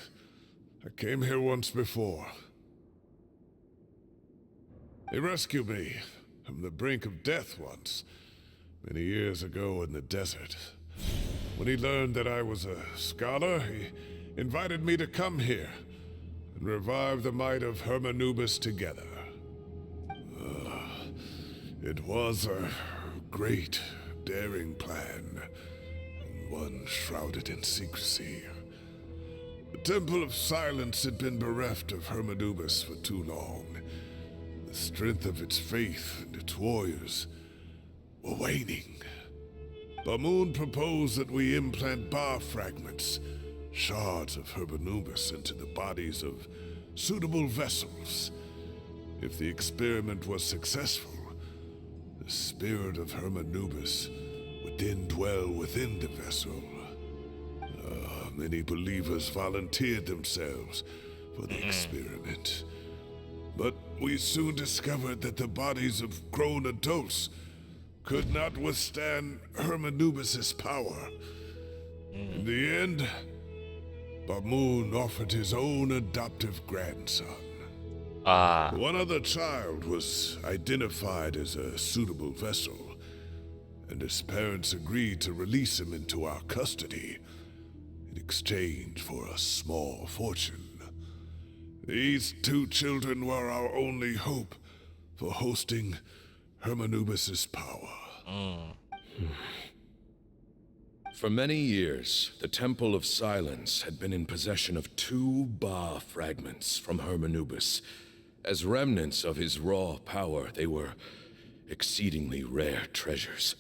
I came here once before. He rescued me from the brink of death once, many years ago in the desert. When he learned that I was a scholar, he invited me to come here and revive the might of Hermanubis together. It was a great, daring plan, and one shrouded in secrecy. The Temple of Silence had been bereft of Hermanubis for too long. The strength of its faith and its warriors were waning. Bamoon proposed that we implant bar fragments, shards of Hermanubis, into the bodies of suitable vessels. If the experiment was successful, the spirit of Hermanubis would then dwell within the vessel. Many believers volunteered themselves for the experiment. But we soon discovered that the bodies of grown adults could not withstand Hermanubis' power. In the end, Bamoon offered his own adoptive grandson. One other child was identified as a suitable vessel, and his parents agreed to release him into our custody in exchange for a small fortune. These two children were our only hope for hosting Hermanubis's power. For many years, the Temple of Silence had been in possession of 2 Ba fragments from Hermanubis. As remnants of his raw power, they were exceedingly rare treasures.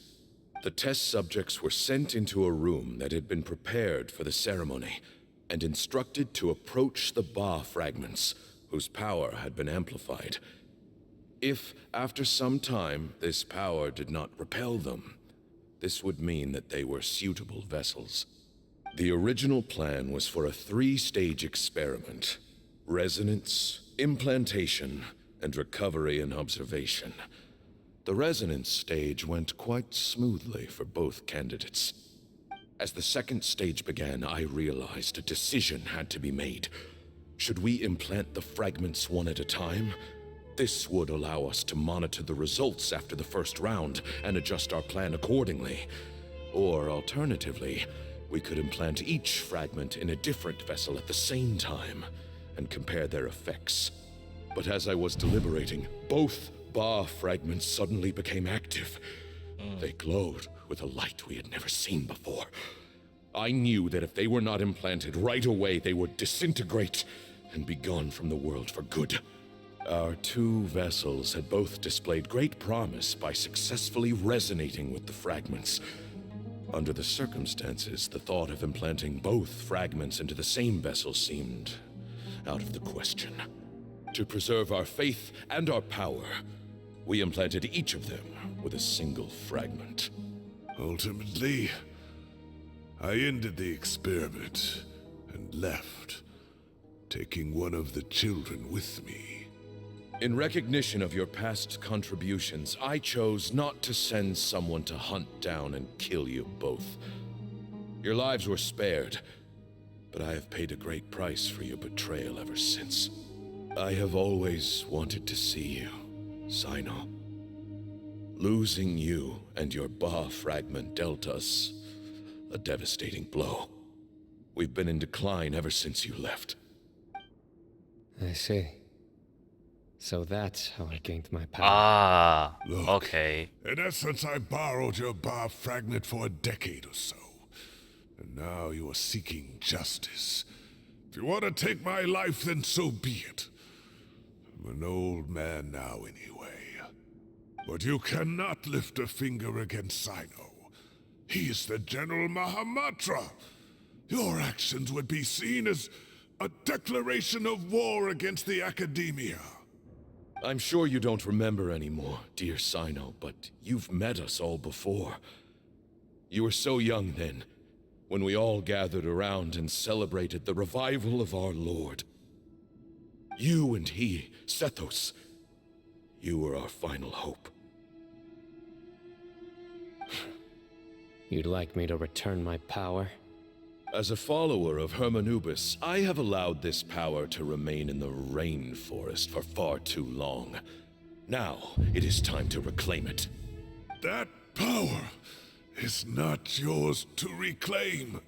The test subjects were sent into a room that had been prepared for the ceremony and instructed to approach the Ba fragments, whose power had been amplified. If, after some time, this power did not repel them, this would mean that they were suitable vessels. The original plan was for a 3-stage experiment: resonance, implantation, and recovery and observation. The resonance stage went quite smoothly for both candidates. As the second stage began, I realized a decision had to be made. Should we implant the fragments one at a time? This would allow us to monitor the results after the first round and adjust our plan accordingly. Or alternatively, we could implant each fragment in a different vessel at the same time and compare their effects. But as I was deliberating, both Ba fragments suddenly became active. They glowed with a light we had never seen before. I knew that if they were not implanted right away, they would disintegrate and be gone from the world for good. Our 2 vessels had both displayed great promise by successfully resonating with the fragments. Under the circumstances, the thought of implanting both fragments into the same vessel seemed out of the question. To preserve our faith and our power, we implanted each of them with a single fragment. Ultimately, I ended the experiment and left, taking one of the children with me. In recognition of your past contributions, I chose not to send someone to hunt down and kill you both. Your lives were spared, but I have paid a great price for your betrayal ever since. I have always wanted to see you, Cyno. Losing you and your Ba fragment dealt us a devastating blow. We've been in decline ever since you left. I see. So that's how I gained my power. Look, okay. In essence, I borrowed your Ba fragment for a decade or so. And now you are seeking justice. If you want to take my life, then so be it. I'm an old man now anyway. But you cannot lift a finger against Cyno. He is the General Mahamatra. Your actions would be seen as a declaration of war against the Academia. I'm sure you don't remember anymore, dear Cyno, but you've met us all before. You were so young then, when we all gathered around and celebrated the revival of our Lord. You and he, Sethos, you were our final hope. You'd like me to return my power? As a follower of Hermanubis, I have allowed this power to remain in the rainforest for far too long. Now, it is time to reclaim it. That power is not yours to reclaim.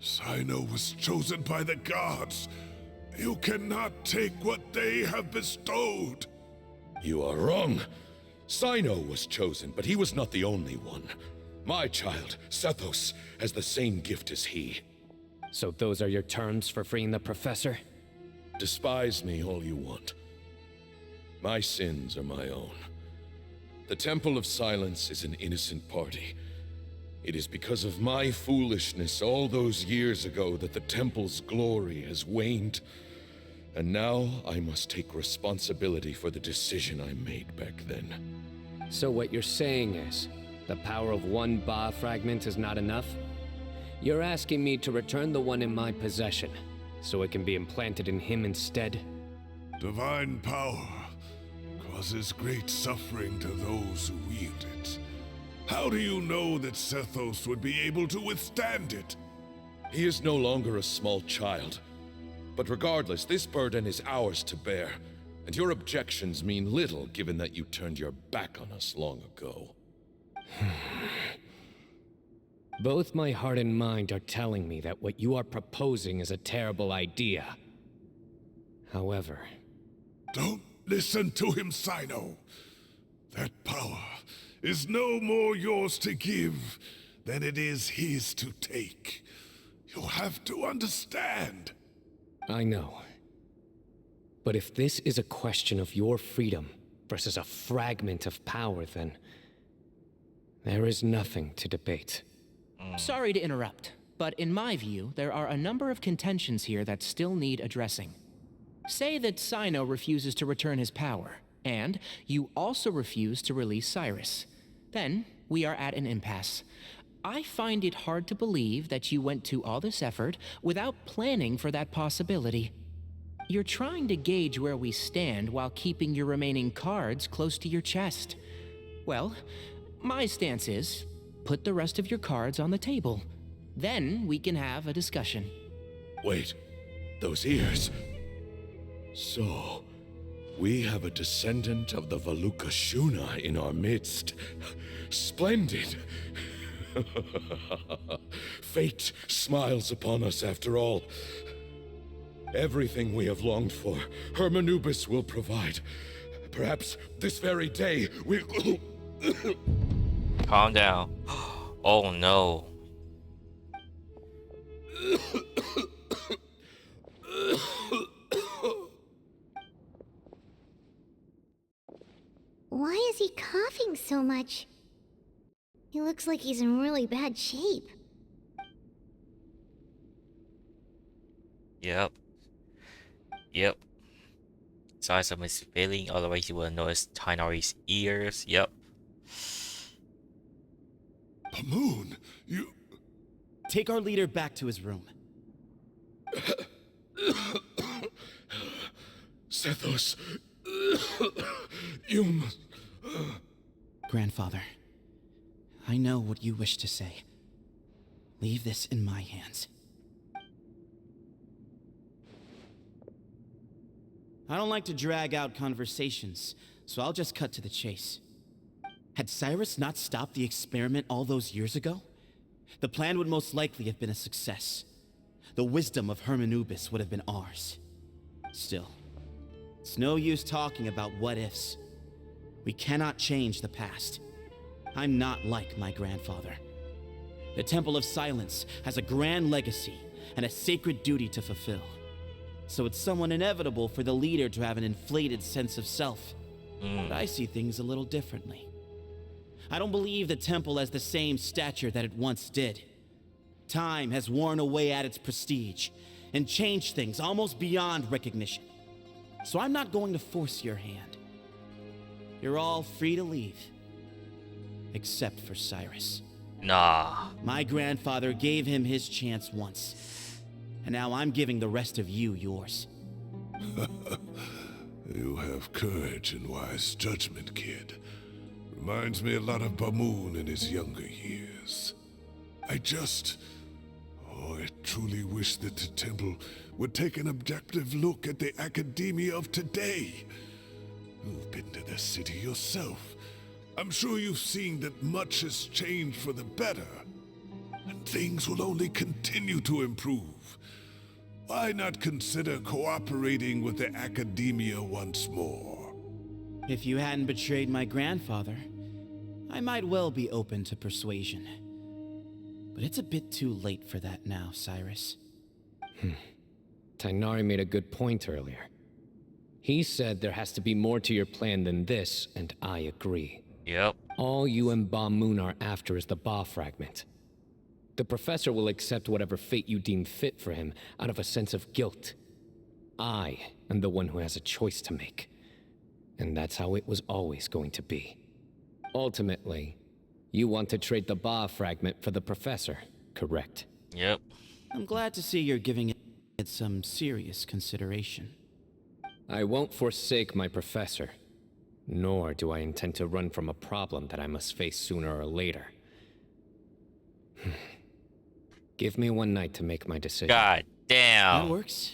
Cyno was chosen by the gods. You cannot take what they have bestowed. You are wrong. Cyno was chosen, but he was not the only one. My child, Sethos, has the same gift as he. So those are your terms for freeing the professor? Despise me all you want. My sins are my own. The Temple of Silence is an innocent party. It is because of my foolishness all those years ago that the Temple's glory has waned. And now I must take responsibility for the decision I made back then. So what you're saying is, the power of one Ba fragment is not enough? You're asking me to return the one in my possession, so it can be implanted in him instead? Divine power causes great suffering to those who wield it. How do you know that Sethos would be able to withstand it? He is no longer a small child. But regardless, this burden is ours to bear, and your objections mean little given that you turned your back on us long ago. Both my heart and mind are telling me that what you are proposing is a terrible idea. However... Don't listen to him, Cyno. That power is no more yours to give than it is his to take. You have to understand. I know. But if this is a question of your freedom versus a fragment of power, then... there is nothing to debate. Sorry to interrupt, but in my view, there are a number of contentions here that still need addressing. Say that Cyno refuses to return his power, and you also refuse to release Cyrus. Then, we are at an impasse. I find it hard to believe that you went to all this effort without planning for that possibility. You're trying to gauge where we stand while keeping your remaining cards close to your chest. Well, my stance is, put the rest of your cards on the table. Then we can have a discussion. Wait, those ears... So, we have a descendant of the Valukashuna in our midst. Splendid! Fate smiles upon us after all. Everything we have longed for, Hermanubis will provide. Perhaps this very day we'll... Calm down. Oh no. Why is he coughing so much? He looks like he's in really bad shape. Yep. Yep. Signs of his failing, otherwise you will notice Tighnari's ears. Yep. Pamoon, you... Take our leader back to his room. Sethos... you must... Grandfather, I know what you wish to say. Leave this in my hands. I don't like to drag out conversations, so I'll just cut to the chase. Had Cyrus not stopped the experiment all those years ago, the plan would most likely have been a success. The wisdom of Hermanubis would have been ours. Still, it's no use talking about what-ifs. We cannot change the past. I'm not like my grandfather. The Temple of Silence has a grand legacy and a sacred duty to fulfill. So it's somewhat inevitable for the leader to have an inflated sense of self. But I see things a little differently. I don't believe the temple has the same stature that it once did. Time has worn away at its prestige and changed things almost beyond recognition. So I'm not going to force your hand. You're all free to leave. Except for Cyrus. Nah. My grandfather gave him his chance once. And now I'm giving the rest of you yours. You have courage and wise judgment, kid. Reminds me a lot of Pamoon in his younger years. I truly wish that the temple would take an objective look at the academia of today. You've been to the city yourself. I'm sure you've seen that much has changed for the better. And things will only continue to improve. Why not consider cooperating with the academia once more? If you hadn't betrayed my grandfather, I might well be open to persuasion. But it's a bit too late for that now, Cyrus. Tighnari made a good point earlier. He said there has to be more to your plan than this, and I agree. Yep. All you and Ba Moon are after is the Ba fragment. The professor will accept whatever fate you deem fit for him out of a sense of guilt. I am the one who has a choice to make. And that's how it was always going to be. Ultimately, you want to trade the Ba fragment for the professor, correct? Yep. I'm glad to see you're giving it some serious consideration. I won't forsake my professor. Nor do I intend to run from a problem that I must face sooner or later. Give me one night to make my decision. God damn. That works.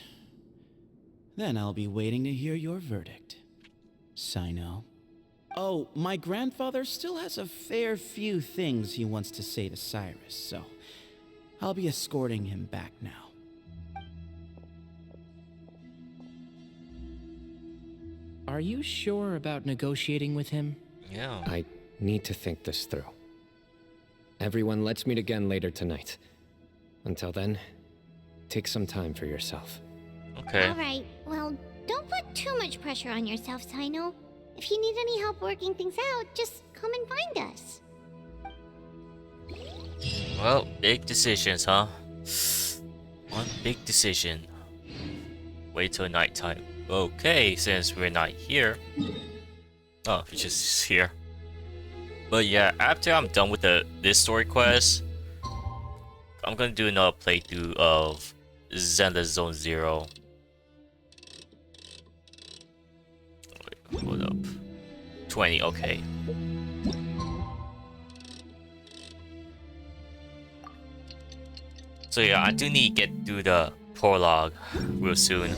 Then I'll be waiting to hear your verdict. Cyno. Oh, my grandfather still has a fair few things he wants to say to Cyrus, so I'll be escorting him back now. Are you sure about negotiating with him? Yeah. I need to think this through. Everyone, let's meet again later tonight. Until then, take some time for yourself. Okay. Alright, well, don't put too much pressure on yourself, Cyno. If you need any help working things out, just come and find us. Well, big decisions, huh? One big decision. Wait till nighttime. Okay, since we're not here. Oh, we're just here. But yeah, after I'm done with this story quest, I'm gonna do another playthrough of Zelda Zone Zero. Wait, hold up. 20, okay. So yeah, I do need to get through the prologue real soon.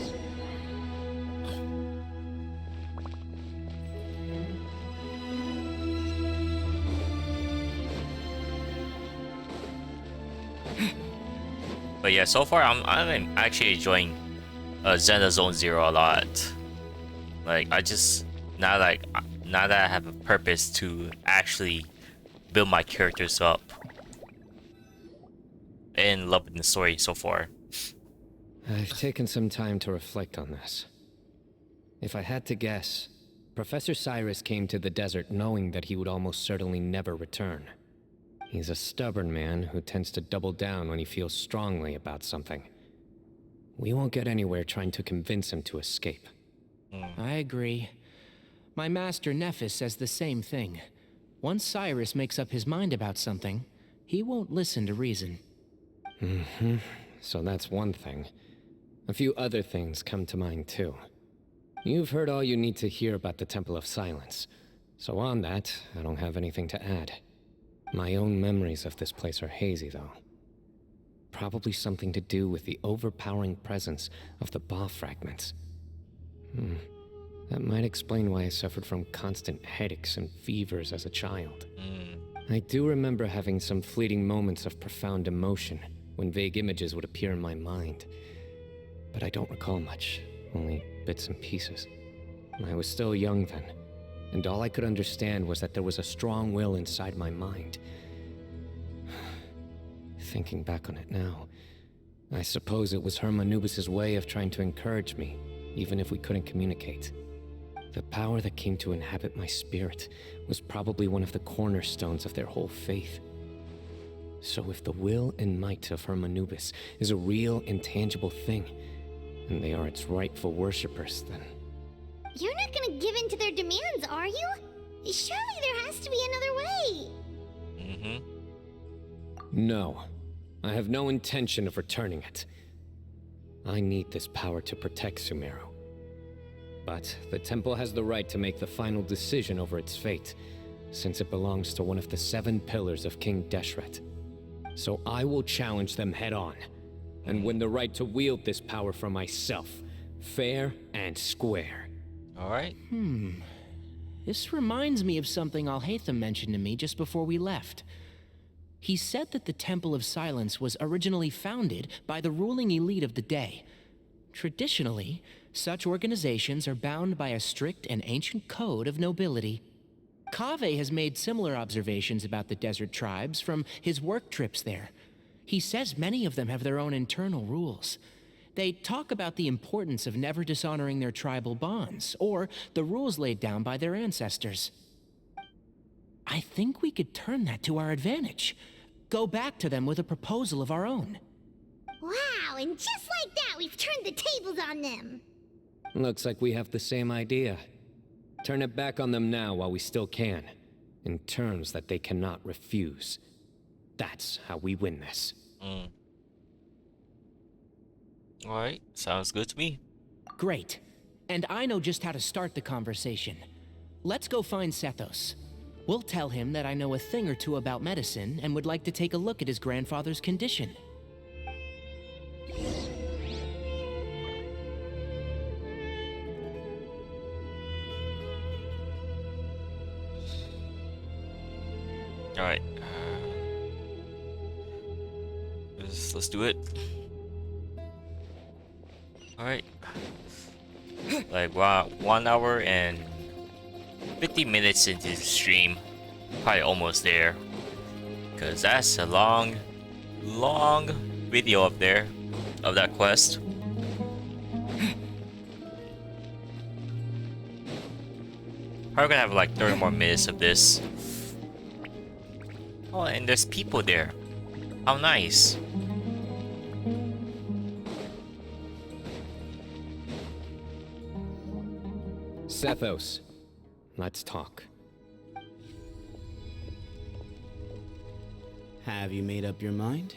But yeah, so far I'm actually enjoying Zelda Zone Zero a lot. Like now that I have a purpose to actually build my characters up. And loving the story so far. I've taken some time to reflect on this. If I had to guess, Professor Cyrus came to the desert knowing that he would almost certainly never return. He's a stubborn man who tends to double down when he feels strongly about something. We won't get anywhere trying to convince him to escape. I agree. My master Nephis says the same thing. Once Cyrus makes up his mind about something, he won't listen to reason. So that's one thing. A few other things come to mind too. You've heard all you need to hear about the Temple of Silence. So on that, I don't have anything to add. My own memories of this place are hazy though. Probably something to do with the overpowering presence of the Ba fragments. That might explain why I suffered from constant headaches and fevers as a child. I do remember having some fleeting moments of profound emotion when vague images would appear in my mind. But I don't recall much, only bits and pieces. I was still young then, and all I could understand was that there was a strong will inside my mind. Thinking back on it now, I suppose it was Hermanubis' way of trying to encourage me, even if we couldn't communicate. The power that came to inhabit my spirit was probably one of the cornerstones of their whole faith. So if the will and might of Hermanubis is a real, intangible thing, and they are its rightful worshippers, then... You're not gonna give in to their demands, are you? Surely there has to be another way. No. I have no intention of returning it. I need this power to protect Sumeru. But the temple has the right to make the final decision over its fate, since it belongs to one of the 7 pillars of King Deshret. So I will challenge them head-on, and win the right to wield this power for myself, fair and square. Alright. This reminds me of something Alhaitham mentioned to me just before we left. He said that the Temple of Silence was originally founded by the ruling elite of the day. Traditionally, such organizations are bound by a strict and ancient code of nobility. Kaveh has made similar observations about the desert tribes from his work trips there. He says many of them have their own internal rules. They talk about the importance of never dishonoring their tribal bonds, or the rules laid down by their ancestors. I think we could turn that to our advantage. Go back to them with a proposal of our own. Wow, and just like that, we've turned the tables on them. Looks like we have the same idea. Turn it back on them now while we still can, in terms that they cannot refuse. That's how we win this. Alright, sounds good to me. Great. And I know just how to start the conversation. Let's go find Sethos. We'll tell him that I know a thing or two about medicine and would like to take a look at his grandfather's condition. let's do it. All right. Like wow, 1 hour and 50 minutes into the stream, probably almost there. Cause that's a long video up there of that quest. Probably gonna have like 30 more minutes of this. Oh, and there's people there. How nice. Sethos, let's talk. Have you made up your mind?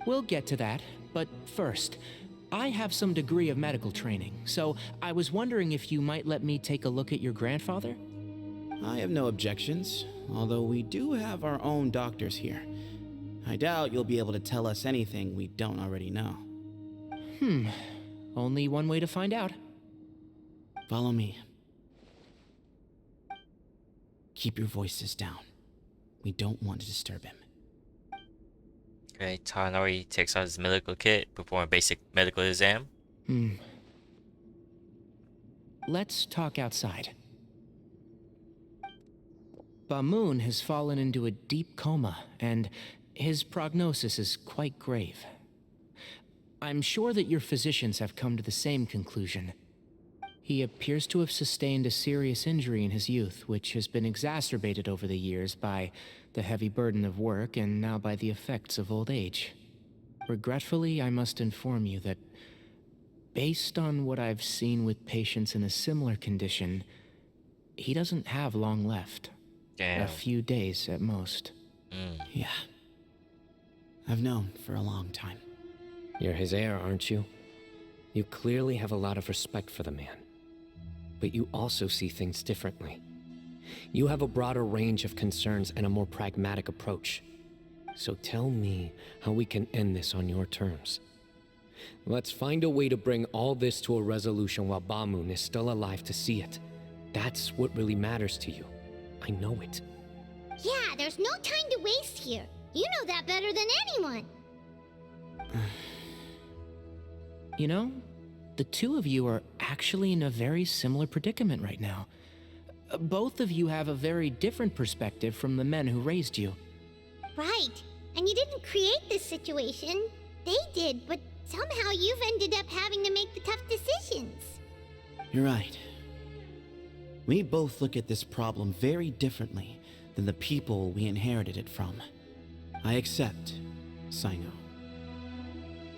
We'll get to that, but first, I have some degree of medical training, so I was wondering if you might let me take a look at your grandfather? I have no objections, although we do have our own doctors here. I doubt you'll be able to tell us anything we don't already know. Only one way to find out. Follow me. Keep your voices down. We don't want to disturb him. Okay, Tanori takes out his medical kit, perform a basic medical exam. Let's talk outside. Bamoon has fallen into a deep coma, and his prognosis is quite grave. I'm sure that your physicians have come to the same conclusion. He appears to have sustained a serious injury in his youth, which has been exacerbated over the years by the heavy burden of work and now by the effects of old age. Regretfully, I must inform you that, based on what I've seen with patients in a similar condition, he doesn't have long left. Damn. A few days at most. Yeah. I've known for a long time. You're his heir, aren't you? You clearly have a lot of respect for the man. But you also see things differently. You have a broader range of concerns and a more pragmatic approach. So tell me how we can end this on your terms. Let's find a way to bring all this to a resolution while Bamoon is still alive to see it. That's what really matters to you. I know it. Yeah, there's no time to waste here. You know that better than anyone. You know, the two of you are actually in a very similar predicament right now. Both of you have a very different perspective from the men who raised you. Right. And you didn't create this situation. They did, but somehow you've ended up having to make the tough decisions. You're right. We both look at this problem very differently than the people we inherited it from. I accept, Cyno.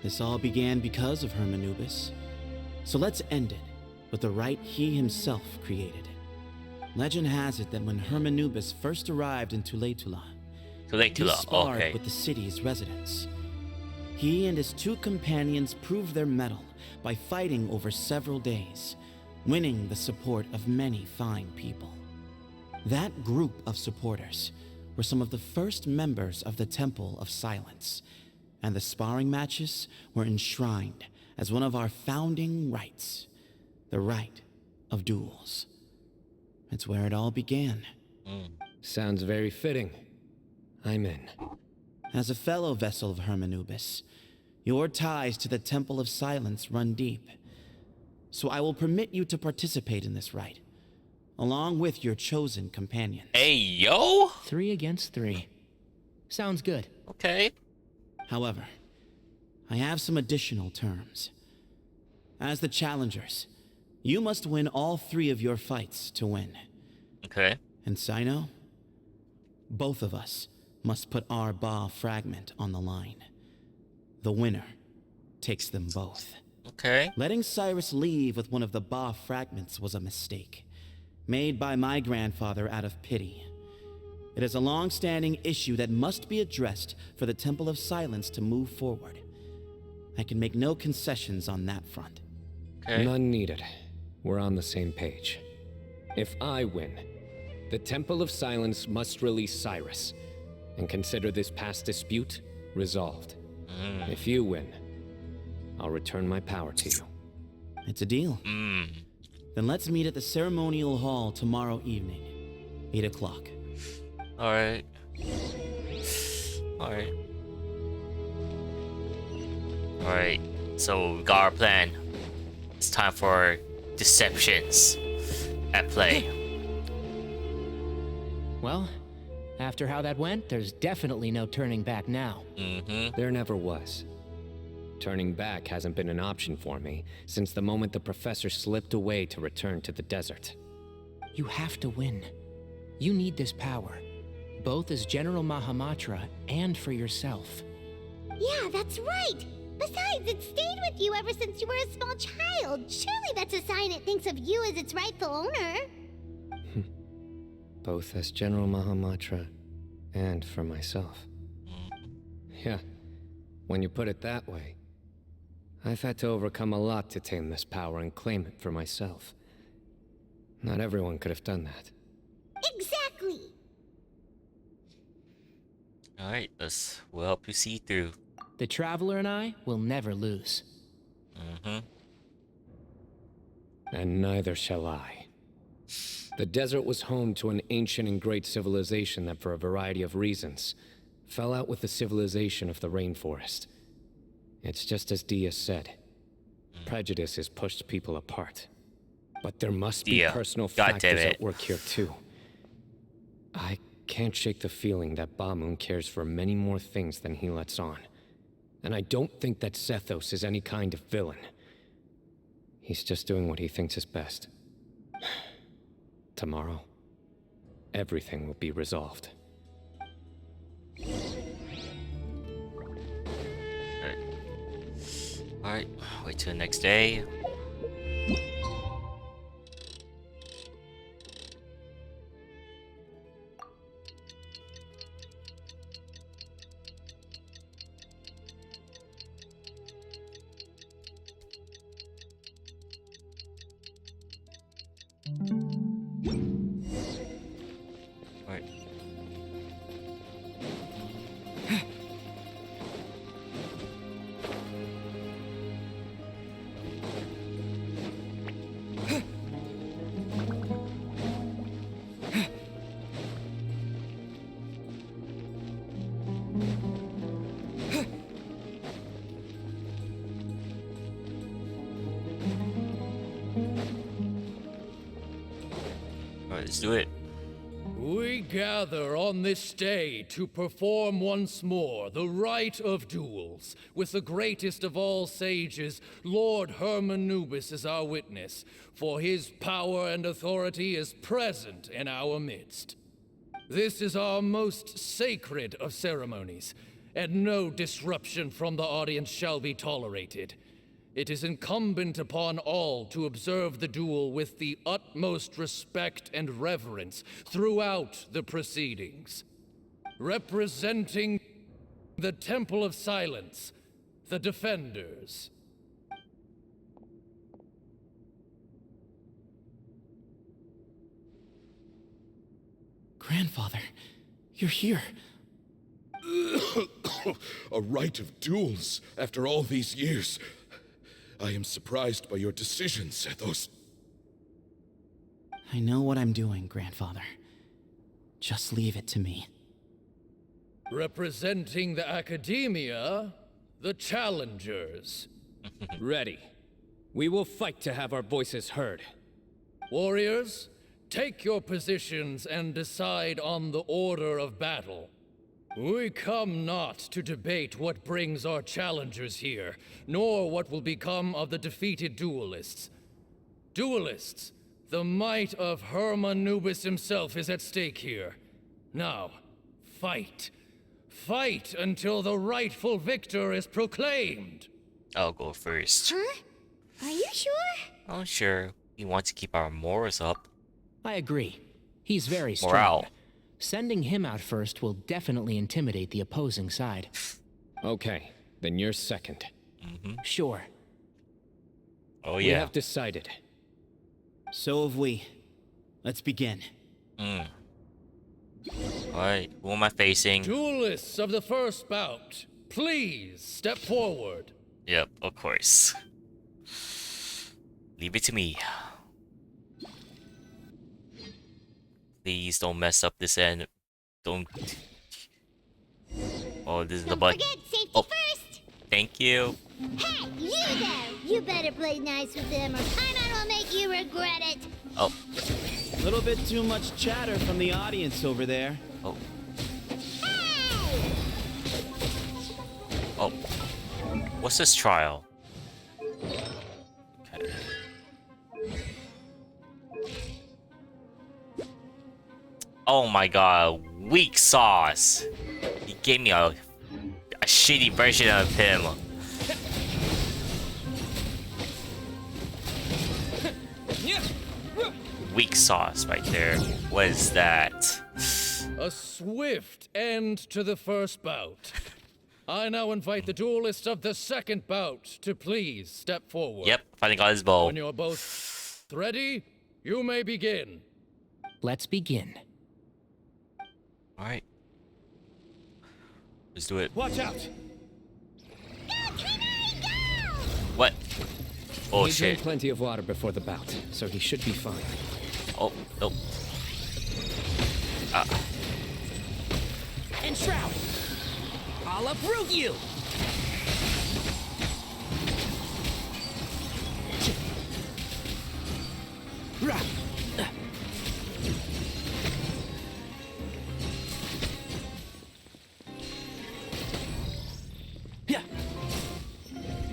This all began because of Hermanubis. So let's end it with the rite he himself created. Legend has it that when Hermanubis first arrived in Tuletula, he sparred with the city's residents. He and his two companions proved their mettle by fighting over several days, winning the support of many fine people. That group of supporters were some of the first members of the Temple of Silence, and the sparring matches were enshrined as one of our founding rites, the rite of duels. It's where it all began. Sounds very fitting. I'm in. As a fellow vessel of Hermanubis, your ties to the Temple of Silence run deep. So I will permit you to participate in this rite, along with your chosen companions. Hey, yo! 3 against 3. Sounds good. Okay. However, I have some additional terms. As the challengers, you must win all 3 of your fights to win. Okay. And Cyno, both of us must put our Ba fragment on the line. The winner takes them both. Okay. Letting Cyrus leave with one of the Ba fragments was a mistake, made by my grandfather out of pity. It is a long-standing issue that must be addressed for the Temple of Silence to move forward. I can make no concessions on that front. Okay. None needed. We're on the same page. If I win, the Temple of Silence must release Cyrus, and consider this past dispute resolved. If you win, I'll return my power to you. It's a deal. Then let's meet at the ceremonial hall tomorrow evening, 8 o'clock. Alright. Alright. Alright, so we got our plan. It's time for deceptions at play. Well, after how that went, there's definitely no turning back now. There never was. Turning back hasn't been an option for me since the moment the professor slipped away to return to the desert. You have to win. You need this power, both as General Mahamatra and for yourself. Yeah, that's right. Besides, it stayed with you ever since you were a small child. Surely that's a sign it thinks of you as its rightful owner. Both as General Mahamatra and for myself. Yeah, when you put it that way, I've had to overcome a lot to tame this power and claim it for myself. Not everyone could have done that. Exactly. Alright, we'll help you see through. The Traveler and I will never lose. And neither shall I. The desert was home to an ancient and great civilization that, for a variety of reasons, fell out with the civilization of the rainforest. It's just as Dia said. Prejudice has pushed people apart. But there must be personal factors at work here too. I can't shake the feeling that Bamun cares for many more things than he lets on. And I don't think that Sethos is any kind of villain. He's just doing what he thinks is best. Tomorrow, everything will be resolved. Alright, wait till the next day. Let's do it. We gather on this day to perform once more the rite of duels, with the greatest of all sages, Lord Hermanubis, as our witness, for his power and authority is present in our midst. This is our most sacred of ceremonies, and no disruption from the audience shall be tolerated. It is incumbent upon all to observe the duel with the utmost respect and reverence throughout the proceedings. Representing the Temple of Silence, the Defenders. Grandfather, you're here. A rite of duels after all these years. I am surprised by your decision, Sethos. I know what I'm doing, Grandfather. Just leave it to me. Representing the Academia, the Challengers. Ready. We will fight to have our voices heard. Warriors, take your positions and decide on the order of battle. We come not to debate what brings our challengers here, nor what will become of the defeated duelists. Duelists, the might of Hermanubis himself is at stake here. Now, fight. Fight until the rightful victor is proclaimed. I'll go first. Huh? Are you sure? Oh, sure. We want to keep our morals up. I agree. He's very strong. Morale. Sending him out first will definitely intimidate the opposing side. Okay, then you're second. Sure. Oh, We yeah. have decided. So have we. Let's begin. Alright, who am I facing? Duelists of the first bout, please step forward. Yep, of course. Leave it to me. Please don't mess up this end. Don't. Oh, this is the button. Forget safety Oh, first. thank you. Hey, you there! You better play nice with them or Paimon will make you regret it! Oh. A little bit too much chatter from the audience over there. Oh. Oh. What's this trial? Okay. Oh my god, weak sauce. He gave me a shitty version of him. Weak sauce right there. What is that? A swift end to the first bout. I now invite the duelists of the second bout to please step forward. Yep, fighting on his bow. When you're both ready, you may begin. Let's begin. Alright. Let's do it. Watch out! What? Oh He shit. drank plenty of water before the bout, so he should be fine. Oh, nope. And Shroud! I'll uproot you!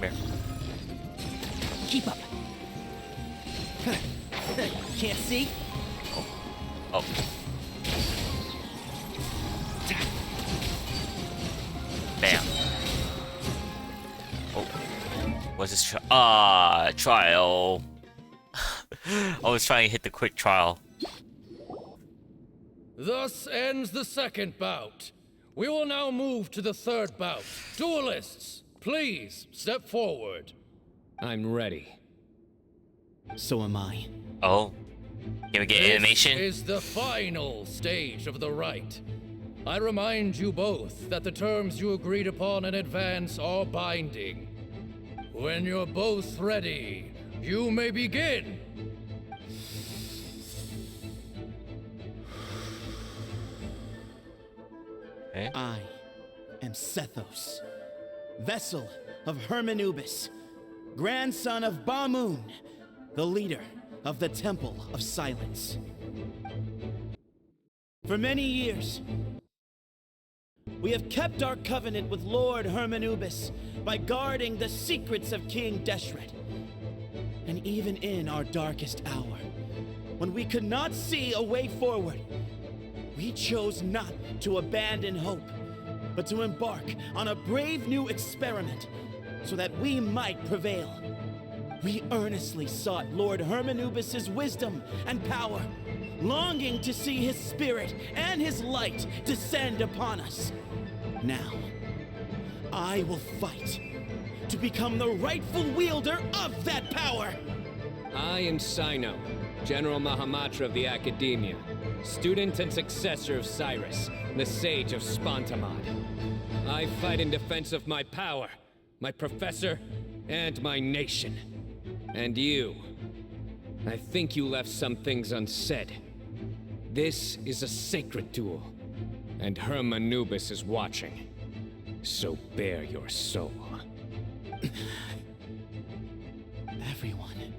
Come here. Keep up. Can't see? Oh. Bam. Oh. What's this trial? I was trying to hit the quick trial. Thus ends the second bout. We will now move to the third bout. Duelists, please step forward. I'm ready. So am I. Oh. Can we get animation? This is the final stage of the rite. I remind you both that the terms you agreed upon in advance are binding. When you're both ready, you may begin. I am Sethos, vessel of Hermanubis, grandson of Bamun, the leader of the Temple of Silence. For many years, we have kept our covenant with Lord Hermanubis by guarding the secrets of King Deshret. And even in our darkest hour, when we could not see a way forward, we chose not to abandon hope, but to embark on a brave new experiment so that we might prevail. We earnestly sought Lord Hermanubis' wisdom and power, longing to see his spirit and his light descend upon us. Now, I will fight to become the rightful wielder of that power. I am Cyno, General Mahamatra of the Academia, student and successor of Cyrus, the Sage of Spontamod. I fight in defense of my power, my professor, and my nation. And you. I think you left some things unsaid. This is a sacred duel, and Hermanubis is watching. So bare your soul. Everyone,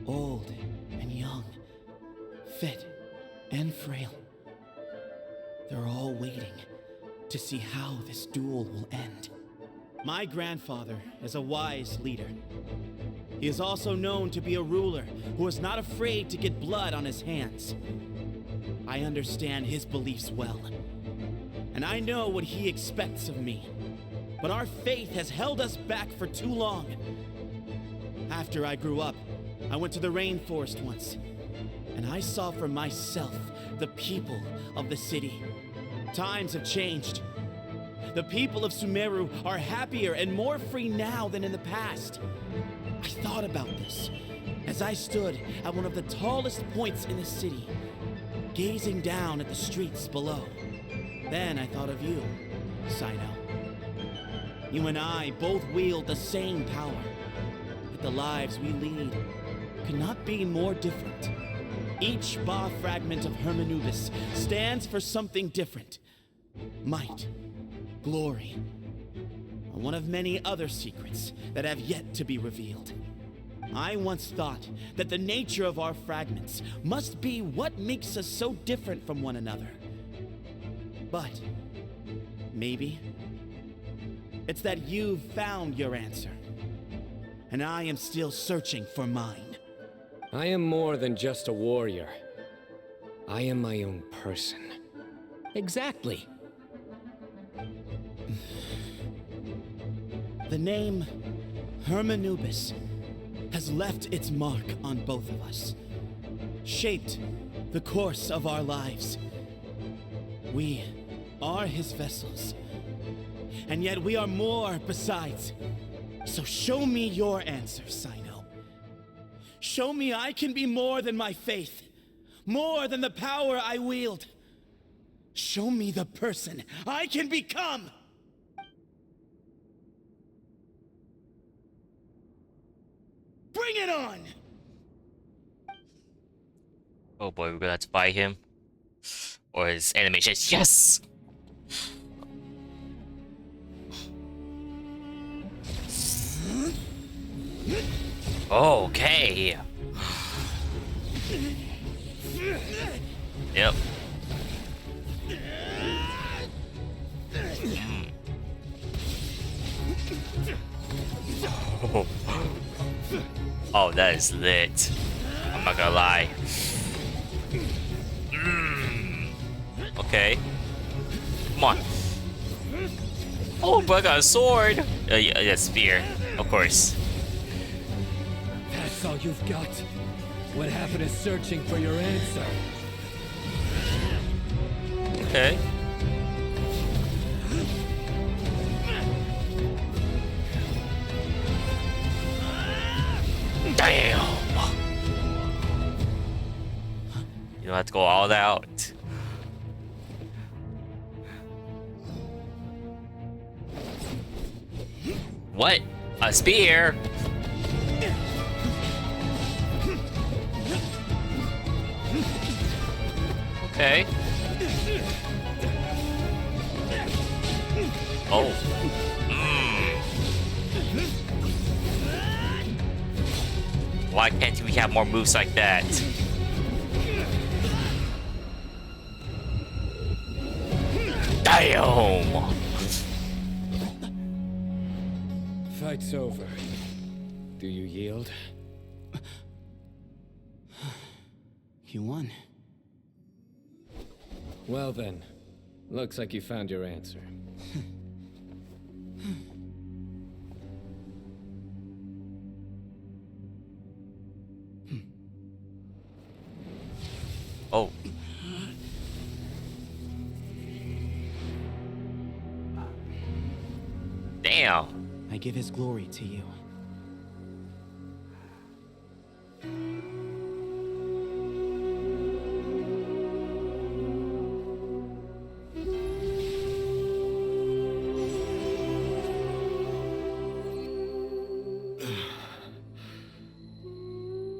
old and young, fit and frail, they're all waiting to see how this duel will end. My grandfather is a wise leader. He is also known to be a ruler who is not afraid to get blood on his hands. I understand his beliefs well, and I know what he expects of me. But our faith has held us back for too long. After I grew up, I went to the rainforest once, and I saw for myself the people of the city. Times have changed. The people of Sumeru are happier and more free now than in the past. I thought about this as I stood at one of the tallest points in the city, gazing down at the streets below. Then I thought of you, Cyno. You and I both wield the same power, but the lives we lead could not be more different. Each Ba fragment of Hermanubis stands for something different. Might, glory, one of many other secrets that have yet to be revealed. I once thought that the nature of our fragments must be what makes us so different from one another. But maybe it's that you've found your answer, and I am still searching for mine. I am more than just a warrior. I am my own person. Exactly. The name Hermanubis has left its mark on both of us, shaped the course of our lives. We are his vessels, and yet we are more besides. So show me your answer, Cyno. Show me I can be more than my faith, more than the power I wield. Show me the person I can become! Bring it on! Oh boy, we're gonna have to buy him. Or his animation. Yes! Okay. Yep. Oh. Oh, that is lit. I'm not gonna lie. Okay. Come on. Oh, but I got a sword. Yeah, spear. Of course. That's all you've got. What happened is searching for your answer. Okay. Damn. You don't have to go all out. What? A spear? Okay. Oh. Why can't we have more moves like that? Damn! Fight's over. Do you yield? You won. Well then, looks like you found your answer. Oh. Damn. I give his glory to you.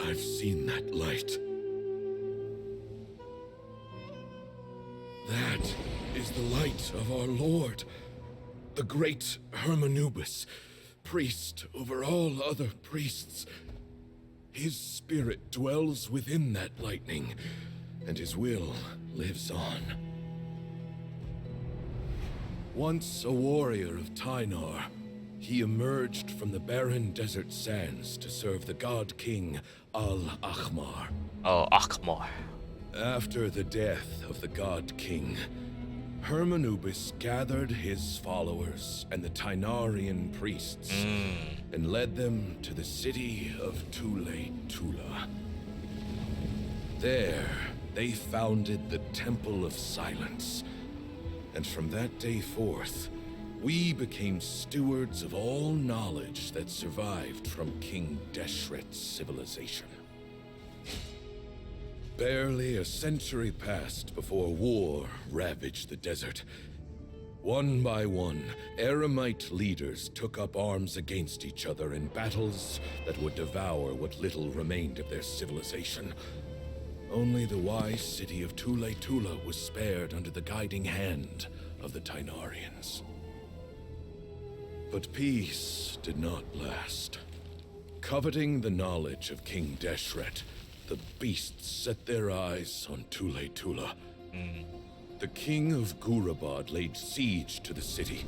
I've seen that light. That is the light of our Lord, the great Hermanubis, priest over all other priests. His spirit dwells within that lightning, and his will lives on. Once a warrior of Tynar, he emerged from the barren desert sands to serve the god king Al-Akhmar. Oh, Akhmar. After the death of the god king, Hermanubis gathered his followers and the Tynarian priests and led them to the city of Tula. There, they founded the Temple of Silence, and from that day forth, we became stewards of all knowledge that survived from King Deshret's civilization. Barely a century passed before war ravaged the desert. One by one, Eremite leaders took up arms against each other in battles that would devour what little remained of their civilization. Only the wise city of Tula was spared under the guiding hand of the Tynarians. But peace did not last. Coveting the knowledge of King Deshret, the beasts set their eyes on Tule Tula. The king of Gurabad laid siege to the city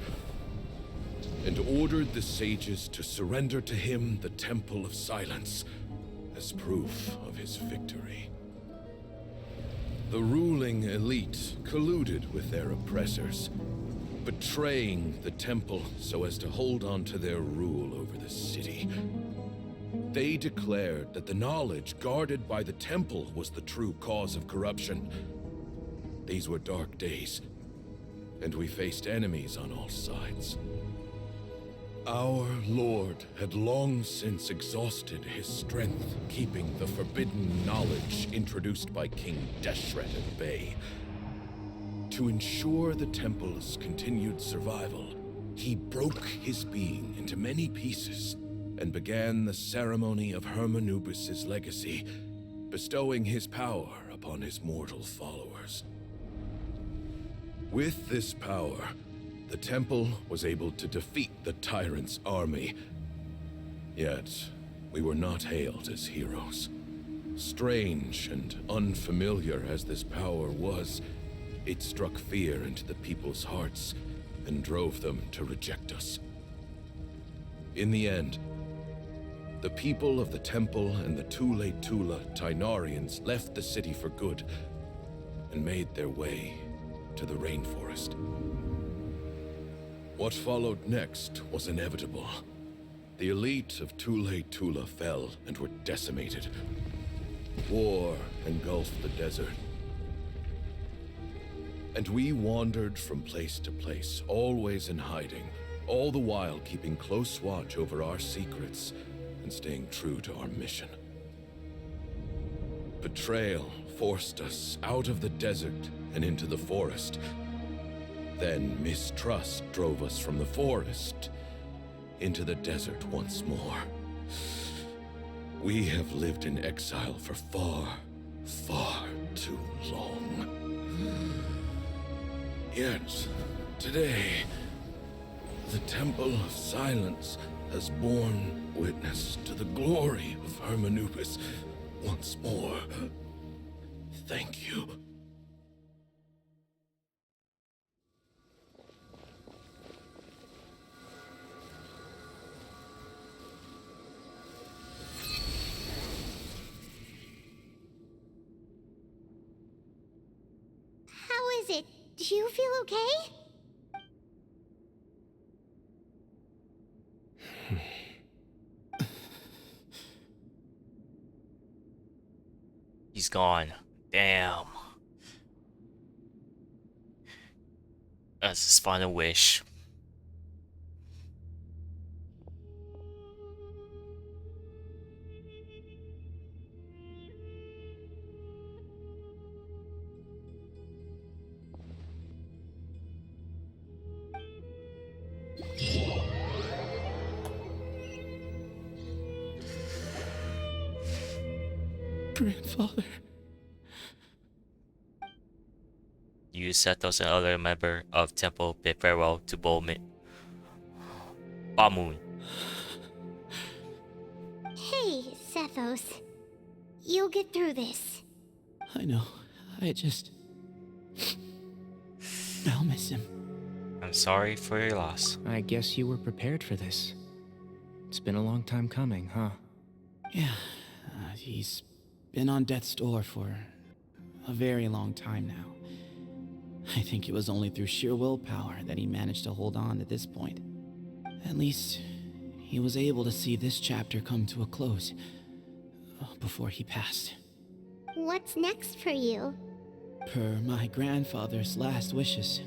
and ordered the sages to surrender to him the Temple of Silence as proof of his victory. The ruling elite colluded with their oppressors, betraying the temple so as to hold on to their rule over the city. They declared that the knowledge guarded by the temple was the true cause of corruption. These were dark days, and we faced enemies on all sides. Our lord had long since exhausted his strength, keeping the forbidden knowledge introduced by King Deshret at bay. To ensure the temple's continued survival, he broke his being into many pieces and began the ceremony of Hermanubis' legacy, bestowing his power upon his mortal followers. With this power, the temple was able to defeat the tyrant's army. Yet, we were not hailed as heroes. Strange and unfamiliar as this power was, it struck fear into the people's hearts and drove them to reject us. In the end, the people of the temple and the Tule Tula Tainarians left the city for good and made their way to the rainforest. What followed next was inevitable. The elite of Tule Tula fell and were decimated. War engulfed the desert. And we wandered from place to place, always in hiding, all the while keeping close watch over our secrets and staying true to our mission. Betrayal forced us out of the desert and into the forest. Then mistrust drove us from the forest into the desert once more. We have lived in exile for far, far too long. Yet, today, the Temple of Silence has borne witness to the glory of Hermanubis once more. Thank you. How is it? Do you feel okay? He's gone. Damn. That's his final wish. Grandfather. You, Sethos, and other member of Temple bid farewell to Bamun. Hey, Sethos. You'll get through this. I know. I'll miss him. I'm sorry for your loss. I guess you were prepared for this. It's been a long time coming, huh? Yeah, he's been on death's door for a very long time now. I think it was only through sheer willpower that he managed to hold on to this point. At least, he was able to see this chapter come to a close before he passed. What's next for you? Per my grandfather's last wishes,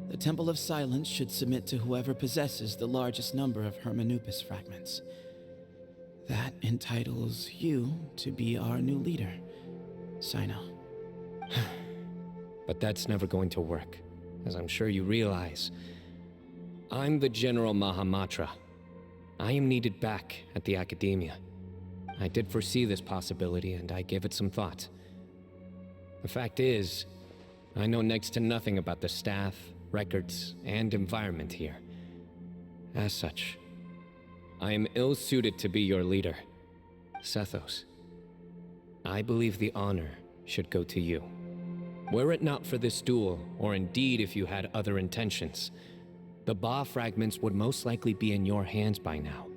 the Temple of Silence should submit to whoever possesses the largest number of Hermanubis fragments. That entitles you to be our new leader, Cyno. But that's never going to work, as I'm sure you realize. I'm the General Mahamatra. I am needed back at the Academia. I did foresee this possibility, and I gave it some thought. The fact is, I know next to nothing about the staff, records, and environment here. As such, I am ill-suited to be your leader. Sethos, I believe the honor should go to you. Were it not for this duel, or indeed if you had other intentions, the Ba fragments would most likely be in your hands by now.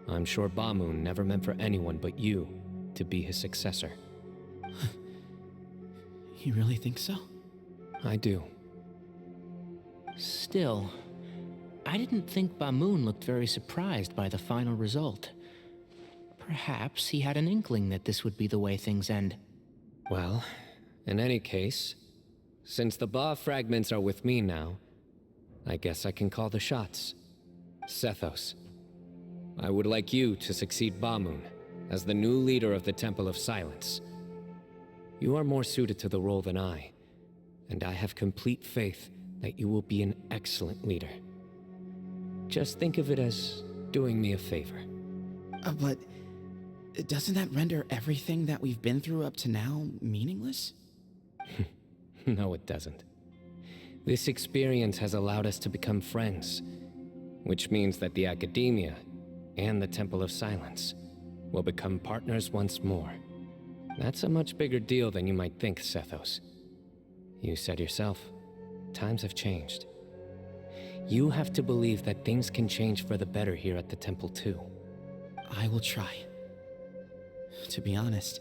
I'm sure Bamoon never meant for anyone but you to be his successor. You really think so? I do. Still, I didn't think Bamoon looked very surprised by the final result. Perhaps he had an inkling that this would be the way things end. Well, in any case, since the Ba fragments are with me now, I guess I can call the shots. Sethos, I would like you to succeed Bamoon as the new leader of the Temple of Silence. You are more suited to the role than I, and I have complete faith that you will be an excellent leader. Just think of it as doing me a favor. But doesn't that render everything that we've been through up to now meaningless? No, it doesn't. This experience has allowed us to become friends, which means that the Academia and the Temple of Silence will become partners once more. That's a much bigger deal than you might think, Sethos. You said yourself, times have changed. You have to believe that things can change for the better here at the temple too. I will try. To be honest,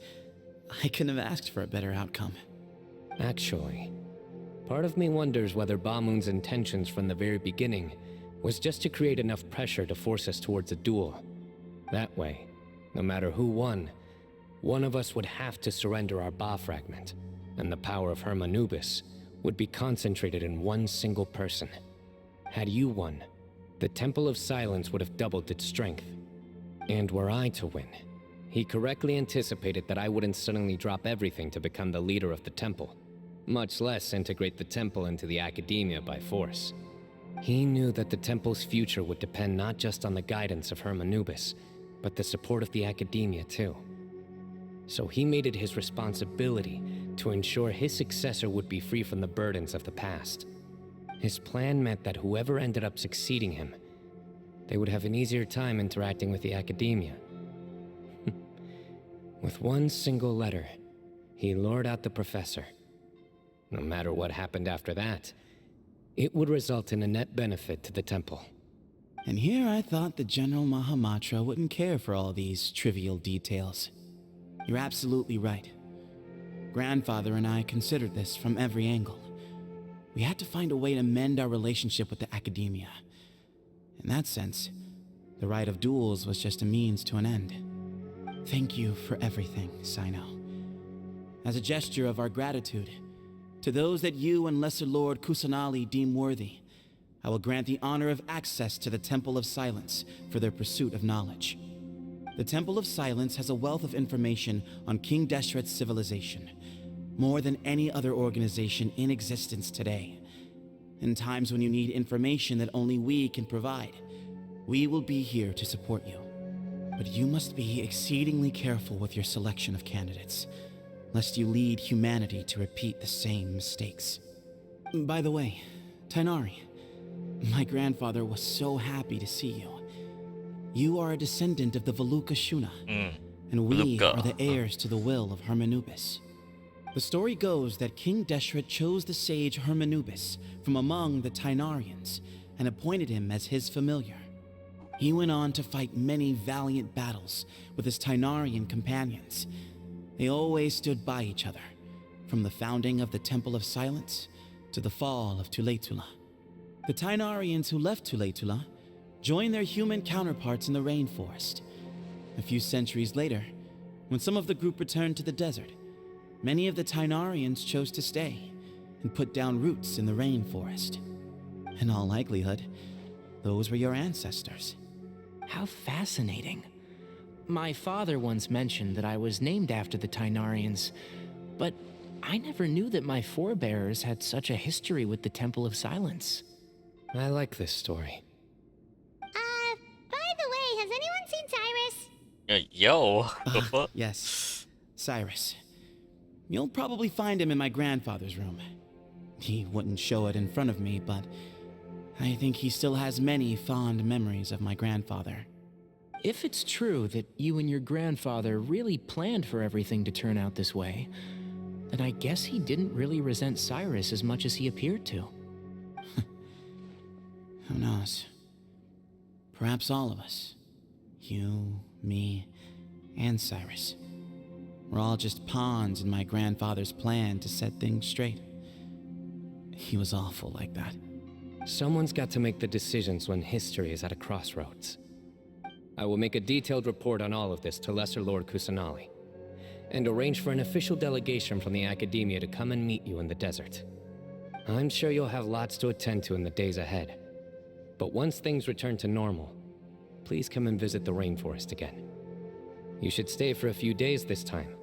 I couldn't have asked for a better outcome. Actually, part of me wonders whether Bamoon's intentions from the very beginning was just to create enough pressure to force us towards a duel. That way, no matter who won, one of us would have to surrender our Ba fragment, and the power of Hermanubis would be concentrated in one single person. Had you won, the Temple of Silence would have doubled its strength. And were I to win, he correctly anticipated that I wouldn't suddenly drop everything to become the leader of the temple, much less integrate the temple into the Academia by force. He knew that the temple's future would depend not just on the guidance of Hermanubis, but the support of the Academia too. So he made it his responsibility to ensure his successor would be free from the burdens of the past. His plan meant that whoever ended up succeeding him, they would have an easier time interacting with the Academia. With one single letter, he lured out the professor. No matter what happened after that, it would result in a net benefit to the temple. And here I thought the General Mahamatra wouldn't care for all these trivial details. You're absolutely right. Grandfather and I considered this from every angle. We had to find a way to mend our relationship with the Academia. In that sense, the right of duels was just a means to an end. Thank you for everything, Cyno. As a gesture of our gratitude, to those that you and Lesser Lord Kusanali deem worthy, I will grant the honor of access to the Temple of Silence for their pursuit of knowledge. The Temple of Silence has a wealth of information on King Deshret's civilization, more than any other organization in existence today. In times when you need information that only we can provide, we will be here to support you. But you must be exceedingly careful with your selection of candidates, lest you lead humanity to repeat the same mistakes. By the way, Tainari, my grandfather was so happy to see you. You are a descendant of the Veluca Shuna, and we are the heirs to the will of Hermanubis. The story goes that King Deshret chose the sage Hermanubis from among the Tainarians and appointed him as his familiar. He went on to fight many valiant battles with his Tainarian companions. They always stood by each other, from the founding of the Temple of Silence to the fall of Tuletula. The Tainarians who left Tuletula joined their human counterparts in the rainforest. A few centuries later, when some of the group returned to the desert, many of the Tainarians chose to stay and put down roots in the rainforest. In all likelihood, those were your ancestors. How fascinating. My father once mentioned that I was named after the Tainarians, but I never knew that my forebears had such a history with the Temple of Silence. I like this story. By the way, has anyone seen Cyrus? Yo, the fuck? Yes, Cyrus. You'll probably find him in my grandfather's room. He wouldn't show it in front of me, but I think he still has many fond memories of my grandfather. If it's true that you and your grandfather really planned for everything to turn out this way, then I guess he didn't really resent Cyrus as much as he appeared to. Who knows? Perhaps all of us. You, me, and Cyrus. We're all just pawns in my grandfather's plan to set things straight. He was awful like that. Someone's got to make the decisions when history is at a crossroads. I will make a detailed report on all of this to Lesser Lord Kusanali, and arrange for an official delegation from the Academia to come and meet you in the desert. I'm sure you'll have lots to attend to in the days ahead. But once things return to normal, please come and visit the rainforest again. You should stay for a few days this time,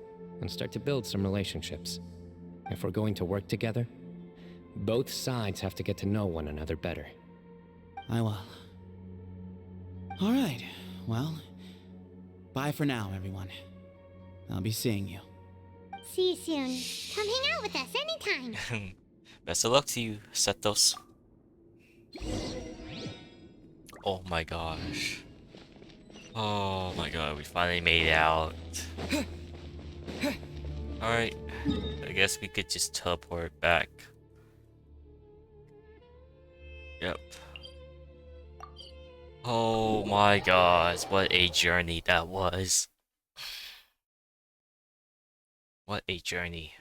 and start to build some relationships. If we're going to work together, both sides have to get to know one another better. I will. All right. Well, bye for now, everyone. I'll be seeing you. See you soon. Come hang out with us anytime. Best of luck to you, Setos. Oh my gosh. Oh my god, we finally made it out. Alright, I guess we could just teleport back. Yep. Oh my gosh, what a journey that was. What a journey.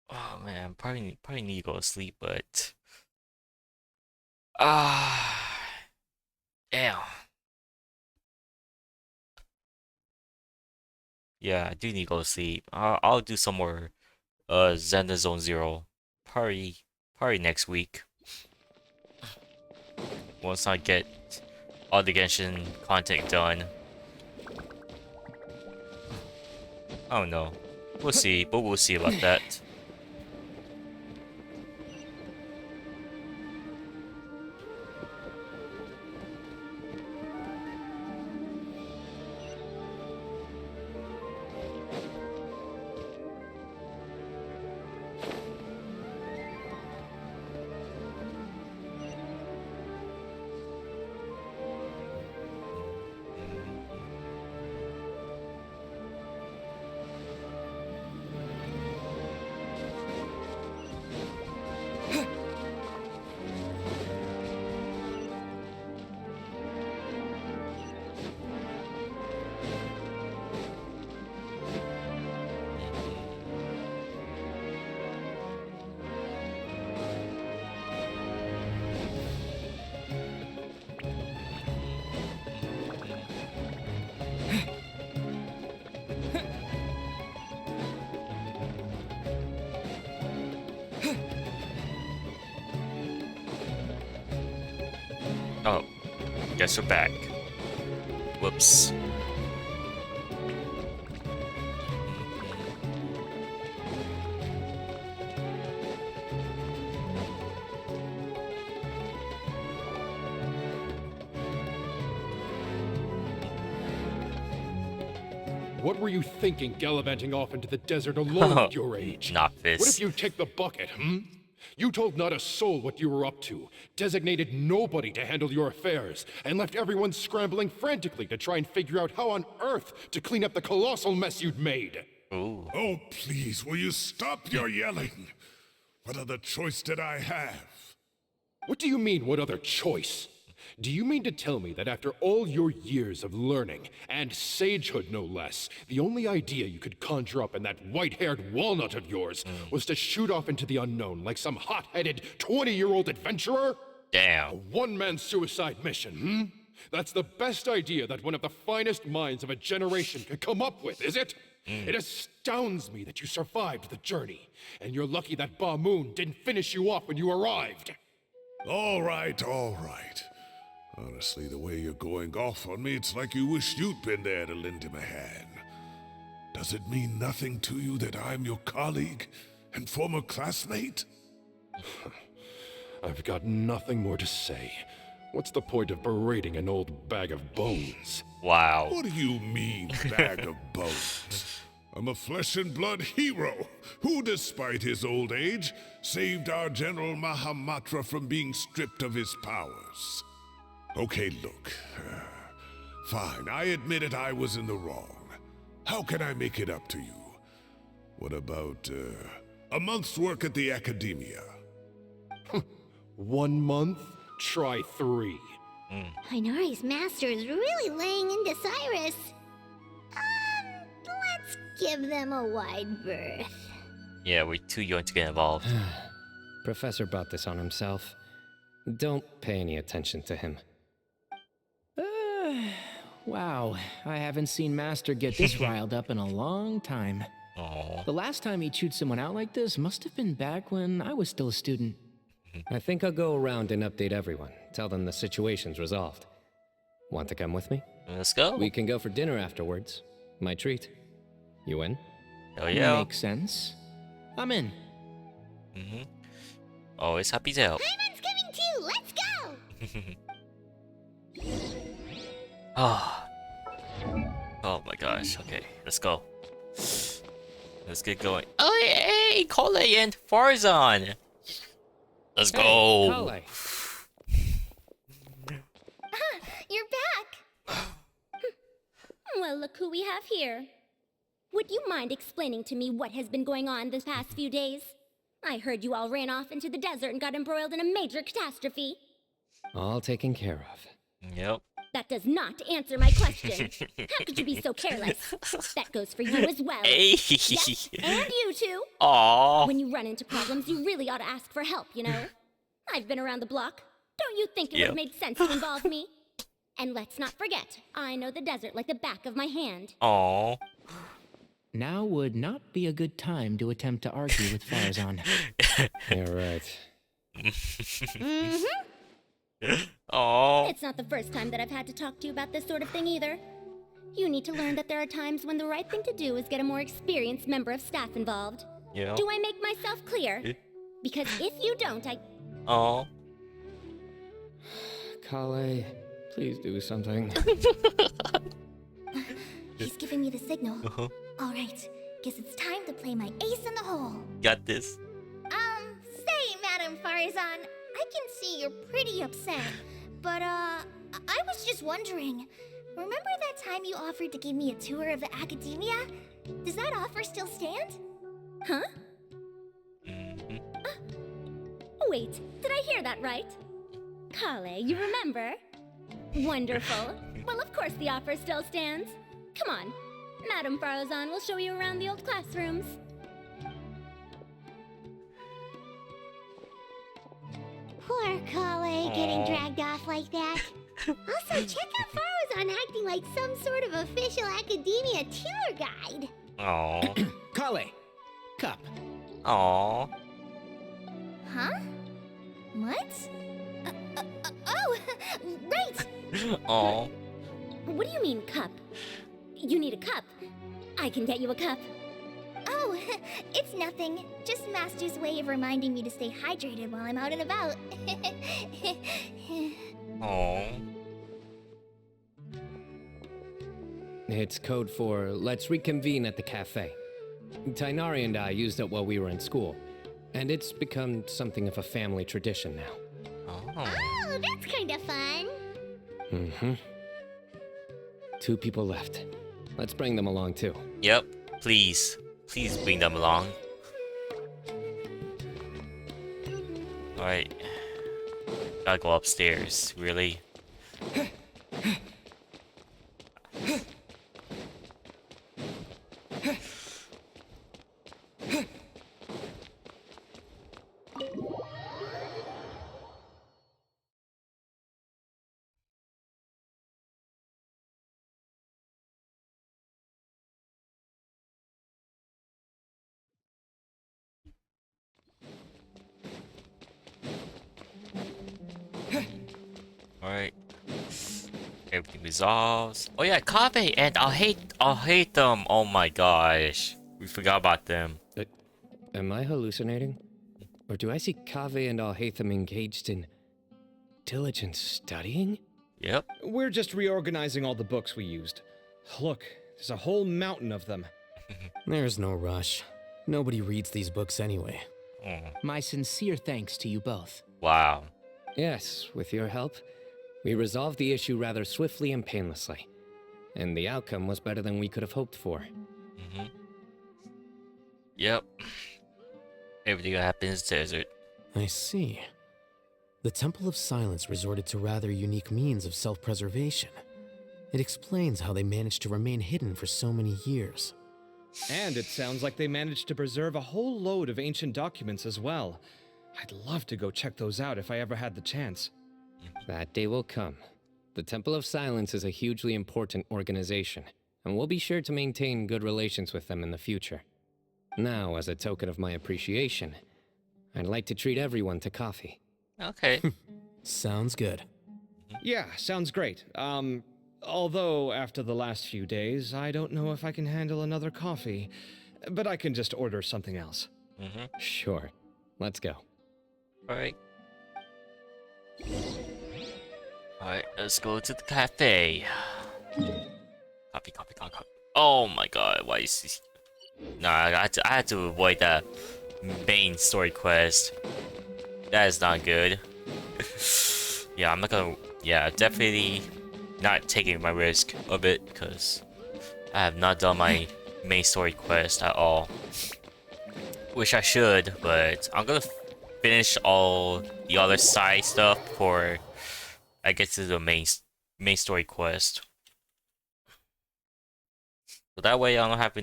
Oh man, probably need to go to sleep, but damn. Yeah, I do need to go to sleep. I'll do some more Zelda Zone Zero probably next week. Once I get all the Genshin content done. I don't know. We'll see, but we'll see about that. Oh, guess we're back. Whoops. What were you thinking, gallivanting off into the desert alone at your age? Not this. What if you take the bucket, You told not a soul what you were up to, designated nobody to handle your affairs, and left everyone scrambling frantically to try and figure out how on earth to clean up the colossal mess you'd made. Ooh. Oh, please, will you stop your yelling? What other choice did I have? What do you mean, what other choice? Do you mean to tell me that after all your years of learning, and sagehood no less, the only idea you could conjure up in that white-haired walnut of yours was to shoot off into the unknown like some hot-headed 20-year-old adventurer? Damn. A one-man suicide mission, That's the best idea that one of the finest minds of a generation could come up with, is it? It astounds me that you survived the journey, and you're lucky that Ba Moon didn't finish you off when you arrived. All right, all right. Honestly, the way you're going off on me, it's like you wish you'd been there to lend him a hand. Does it mean nothing to you that I'm your colleague and former classmate? I've got nothing more to say. What's the point of berating an old bag of bones? Wow. What do you mean, bag of bones? I'm a flesh and blood hero who, despite his old age, saved our General Mahamatra from being stripped of his powers. Okay, look. Fine, I admit it, I was in the wrong. How can I make it up to you? What about, a month's work at the Academia? 1 month? Try 3. Inari's master is really laying into Cyrus. Let's give them a wide berth. Yeah, we're too young to get involved. Professor brought this on himself. Don't pay any attention to him. Wow, I haven't seen Master get this riled up in a long time. Aww. The last time he chewed someone out like this must have been back when I was still a student. I think I'll go around and update everyone. Tell them the situation's resolved. Want to come with me? Let's go. We can go for dinner afterwards. My treat. You in? Oh yeah. Makes sense. I'm in. Always happy to help. Paimon's coming too! Let's go! Oh my gosh. Okay, let's go. Let's get going. Oh hey, Kole and Farzan. Let's go. Kole. You're back! Well, look who we have here. Would you mind explaining to me what has been going on this past few days? I heard you all ran off into the desert and got embroiled in a major catastrophe. All taken care of. Yep. That does not answer my question. How could you be so careless? That goes for you as well. Hey. Yes, and you too. Aww. When you run into problems, you really ought to ask for help, you know? I've been around the block. Don't you think it would have made sense to involve me? And let's not forget, I know the desert like the back of my hand. Aww. Now would not be a good time to attempt to argue with Farazan. You're right. Aww. It's not the first time that I've had to talk to you about this sort of thing either. You need to learn that there are times when the right thing to do is get a more experienced member of staff involved. Yeah. Do I make myself clear? Because if you don't, Aww. Kale, please do something. He's giving me the signal. All right, guess it's time to play my ace in the hole. Got this. Say, Madam Farazan, I can see you're pretty upset, but I was just wondering, remember that time you offered to give me a tour of the Academia? Does that offer still stand? Huh? Wait, did I hear that right? Kale, you remember? Wonderful. Well, of course the offer still stands. Come on, Madam Farazan will show you around the old classrooms. Poor Kale getting dragged off like that. Also, check out Farazan acting like some sort of official Academia tour guide. Aww. Kale, cup. Aww. Huh? What? Oh, right! Aww. What do you mean, cup? You need a cup. I can get you a cup. Oh, it's nothing. Just Master's way of reminding me to stay hydrated while I'm out and about. Aww. It's code for let's reconvene at the cafe. Tainari and I used it while we were in school, and it's become something of a family tradition now. Oh, that's kind of fun. Mm-hmm. 2 people left. Let's bring them along too. Yep. Please. Please bring them along. Alright. Gotta go upstairs, really. Alright. Everything resolves. Oh yeah, Kave and I'll hate them. Oh my gosh. We forgot about them. Am I hallucinating? Or do I see Kave and Alhaitham engaged in diligent studying? Yep. We're just reorganizing all the books we used. Look, there's a whole mountain of them. There's no rush. Nobody reads these books anyway. My sincere thanks to you both. Wow. Yes, with your help, we resolved the issue rather swiftly and painlessly. And the outcome was better than we could have hoped for. Yep. Everything that happens desert. I see. The Temple of Silence resorted to rather unique means of self-preservation. It explains how they managed to remain hidden for so many years. And it sounds like they managed to preserve a whole load of ancient documents as well. I'd love to go check those out if I ever had the chance. That day will come. The Temple of Silence is a hugely important organization, and we'll be sure to maintain good relations with them in the future. Now, as a token of my appreciation, I'd like to treat everyone to coffee. Okay. Sounds good. Yeah, sounds great. Although after the last few days, I don't know if I can handle another coffee, but I can just order something else. Sure. Let's go. Alright. Alright, let's go to the cafe. Copy. Oh my god, why is this? Nah, I had to avoid that main story quest. That is not good. Yeah, I'm not gonna. Yeah, definitely not taking my risk of it because I have not done my main story quest at all. Wish I should, but I'm gonna finish all the other side stuff before I get to the main story quest. So that way I don't have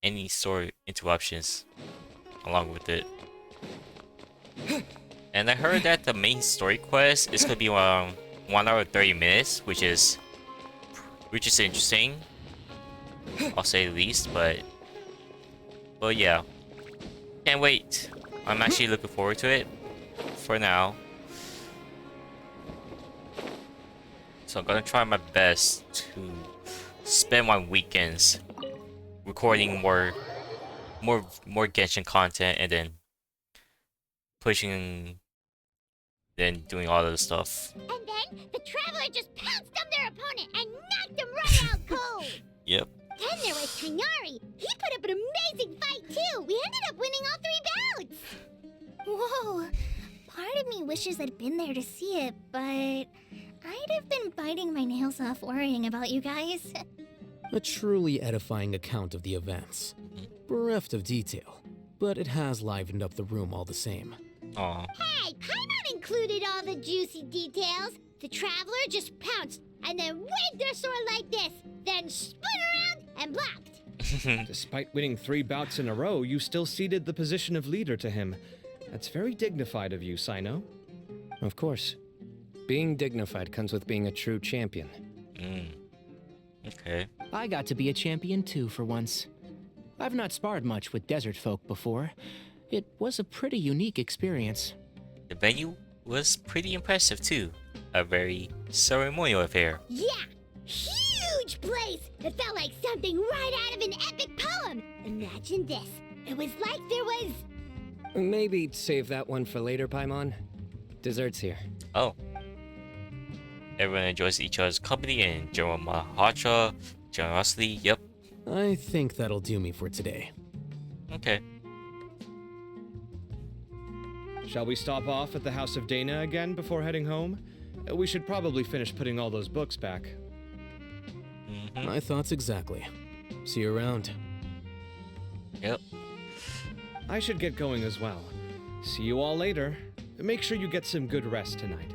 any story interruptions along with it. And I heard that the main story quest is gonna be around 1 hour 30 minutes, which is interesting. I'll say the least, but yeah. Can't wait. I'm actually looking forward to it for now. So I'm gonna try my best to spend my weekends recording more Genshin content and then doing all of the stuff. And then the traveler just pounced on their opponent and knocked him right out cold. Yep. Then there was Tighnari. He put up an amazing fight too. We ended up winning all 3 bouts. Whoa. Part of me wishes I'd been there to see it, but I'd have been biting my nails off worrying about you guys. A truly edifying account of the events. Bereft of detail, but it has livened up the room all the same. Aw. Hey, Paimon included all the juicy details. The traveler just pounced and then waved their sword like this, then spun around and blocked. Despite winning 3 bouts in a row, you still ceded the position of leader to him. That's very dignified of you, Cyno. Of course. Being dignified comes with being a true champion. Okay. I got to be a champion too for once. I've not sparred much with desert folk before. It was a pretty unique experience. The venue was pretty impressive too. A very ceremonial affair. Yeah, huge place. It felt like something right out of an epic poem. Imagine this. It was like there was... Maybe save that one for later, Paimon. Dessert's here. Oh. Everyone enjoys each other's company and general mahatra, generosity, yep. I think that'll do me for today. Okay. Shall we stop off at the House of Dana again before heading home? We should probably finish putting all those books back. My thoughts exactly. See you around. Yep. I should get going as well. See you all later. Make sure you get some good rest tonight.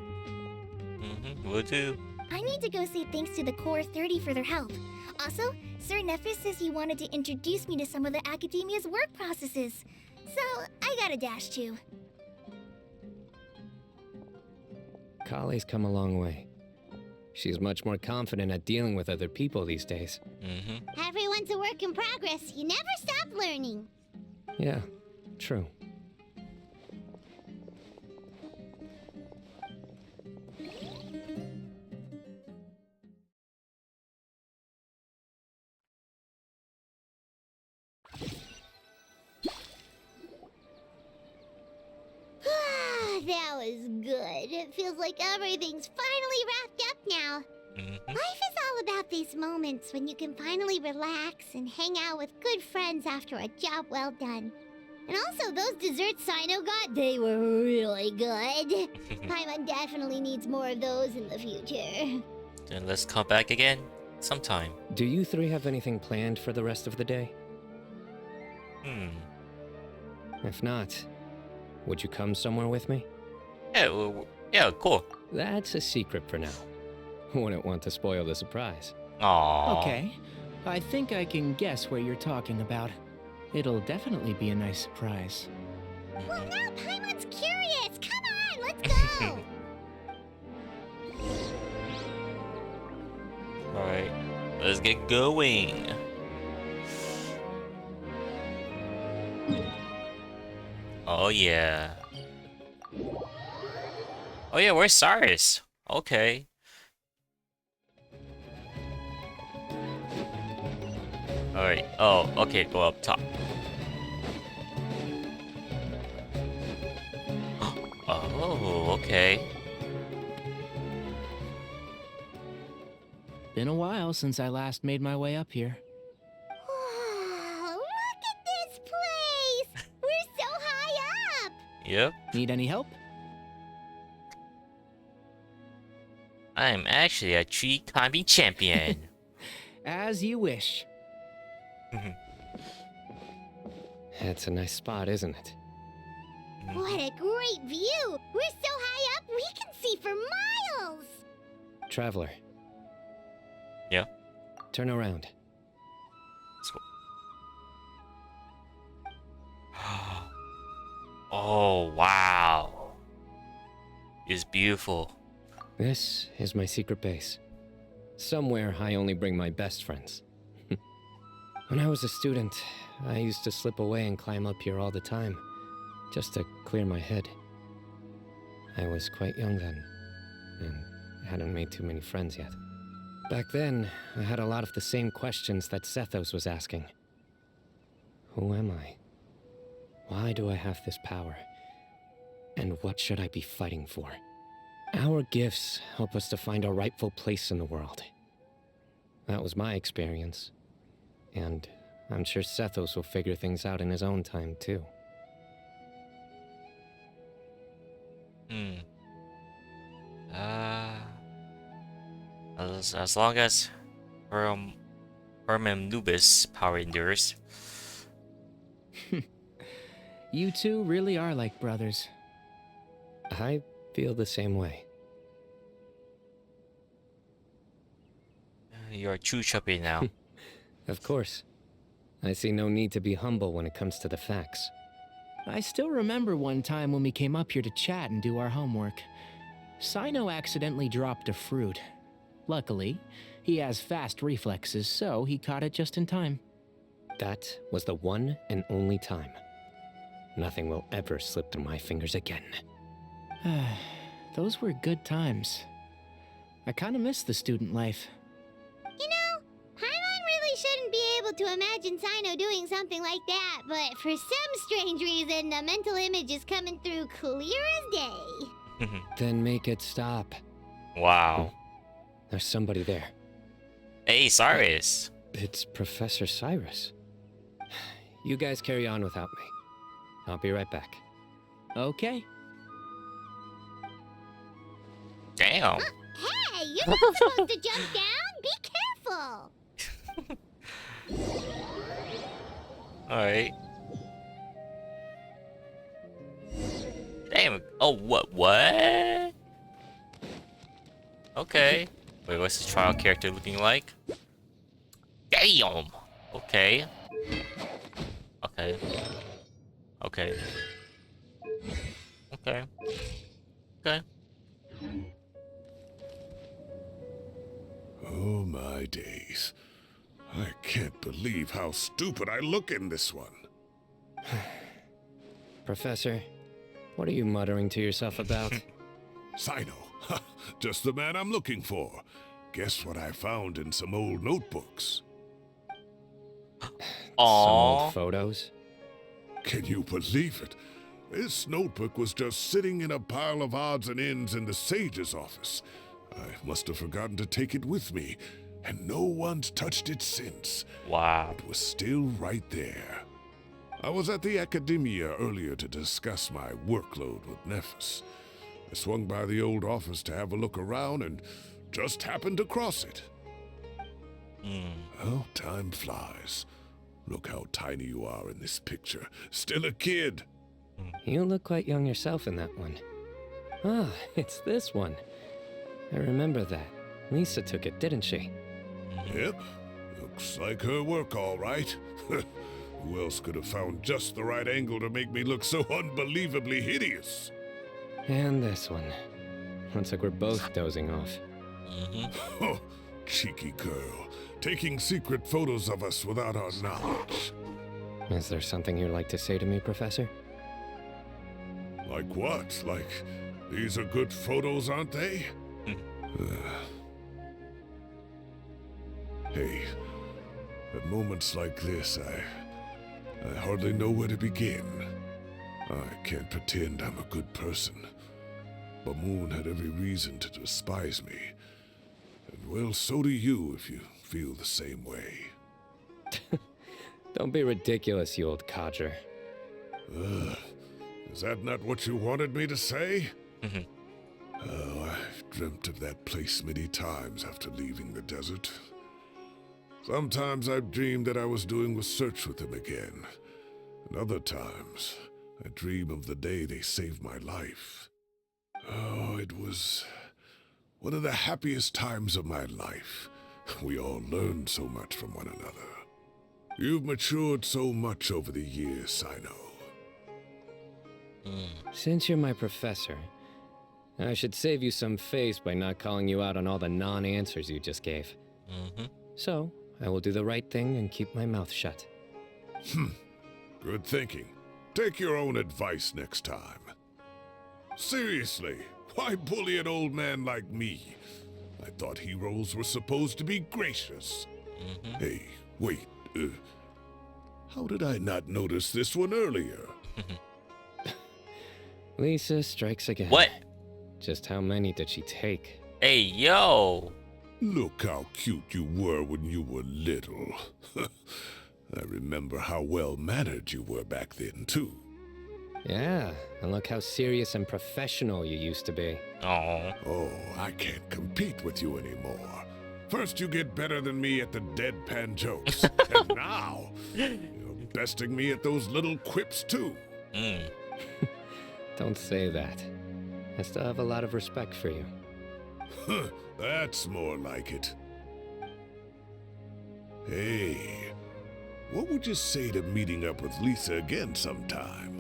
Will do. I need to go say thanks to the Core 30 for their help. Also, Sir Nephis says he wanted to introduce me to some of the Academia's work processes. So, I gotta dash too. Kale's come a long way. She's much more confident at dealing with other people these days. Everyone's a work in progress. You never stop learning. Yeah, true. That was good. It feels like everything's finally wrapped up now. Life is all about these moments when you can finally relax and hang out with good friends after a job well done. And also, those desserts Cyno got, they were really good. Paimon definitely needs more of those in the future. Then let's come back again sometime. Do you three have anything planned for the rest of the day? If not, would you come somewhere with me? Yeah, yeah, cool. That's a secret for now. Wouldn't want to spoil the surprise. Aww. Okay. I think I can guess what you're talking about. It'll definitely be a nice surprise. Well, now Paimon's curious. Come on, let's go. Alright, let's get going. Oh yeah. Oh yeah, where's Cyrus? Okay. Alright, oh, okay, go up top. Oh, okay. Been a while since I last made my way up here. Wow, look at this place. We're so high up. Yep. Need any help? I'm actually a tree climbing champion. As you wish. It's a nice spot, isn't it? What a great view. We're so high up, we can see for miles. Traveler. Yeah? Turn around. Let's go. Oh, wow. It's beautiful. This is my secret base. Somewhere I only bring my best friends. When I was a student, I used to slip away and climb up here all the time, just to clear my head. I was quite young then, and hadn't made too many friends yet. Back then, I had a lot of the same questions that Sethos was asking. Who am I? Why do I have this power? And what should I be fighting for? Our gifts help us to find our rightful place in the world. That was my experience. And I'm sure Sethos will figure things out in his own time, too. As long as Herman Nubis power endures. You two really are like brothers. I feel the same way. You're a true champion now. Of course. I see no need to be humble when it comes to the facts. I still remember one time when we came up here to chat and do our homework. Cyno accidentally dropped a fruit. Luckily, he has fast reflexes, so he caught it just in time. That was the one and only time. Nothing will ever slip through my fingers again. Those were good times. I kinda miss the student life. You know, Paimon really shouldn't be able to imagine Cyno doing something like that, but for some strange reason, the mental image is coming through clear as day. Then make it stop. Wow. Oh, there's somebody there. Hey, Cyrus. It's Professor Cyrus. You guys carry on without me. I'll be right back. Okay. Damn. Hey, you're not supposed to jump down. Be careful. Alright. Damn. Oh, what? Okay. Wait, what's the trial character looking like? Damn. Okay. Okay. Okay. Okay. Okay. Oh my days. I can't believe how stupid I look in this one. Professor, what are you muttering to yourself about? Cyno. Just the man I'm looking for. Guess what I found in some old notebooks? Some old photos? Can you believe it? This notebook was just sitting in a pile of odds and ends in the sage's office. I must have forgotten to take it with me, and no one's touched it since. Wow. It was still right there. I was at the Academia earlier to discuss my workload with Nephis. I swung by the old office to have a look around and just happened to cross it. Well, time flies. Look how tiny you are in this picture. Still a kid. You look quite young yourself in that one. Ah, it's this one. I remember that. Lisa took it, didn't she? Yep. Looks like her work, all right. Who else could have found just the right angle to make me look so unbelievably hideous? And this one. Looks like we're both dozing off. Oh, cheeky girl. Taking secret photos of us without our knowledge. Is there something you'd like to say to me, Professor? Like what? Like, these are good photos, aren't they? Hey, at moments like this, I hardly know where to begin. I can't pretend I'm a good person. But Moon had every reason to despise me. And well, so do you if you feel the same way. Don't be ridiculous, you old codger. Is that not what you wanted me to say? Oh, I've dreamt of that place many times after leaving the desert. Sometimes I've dreamed that I was doing research with them again. And other times, I dream of the day they saved my life. Oh, it was one of the happiest times of my life. We all learned so much from one another. You've matured so much over the years, Cyno. Since you're my professor, I should save you some face by not calling you out on all the non-answers you just gave. So, I will do the right thing and keep my mouth shut. Good thinking. Take your own advice next time. Seriously, why bully an old man like me? I thought heroes were supposed to be gracious. Hey, wait, how did I not notice this one earlier? Lisa strikes again. What? Just how many did she take? Hey, yo! Look how cute you were when you were little. I remember how well-mannered you were back then, too. Yeah, and look how serious and professional you used to be. Oh, I can't compete with you anymore. First you get better than me at the deadpan jokes, and now you're besting me at those little quips, too. Don't say that. I still have a lot of respect for you. That's more like it. Hey, what would you say to meeting up with Lisa again sometime?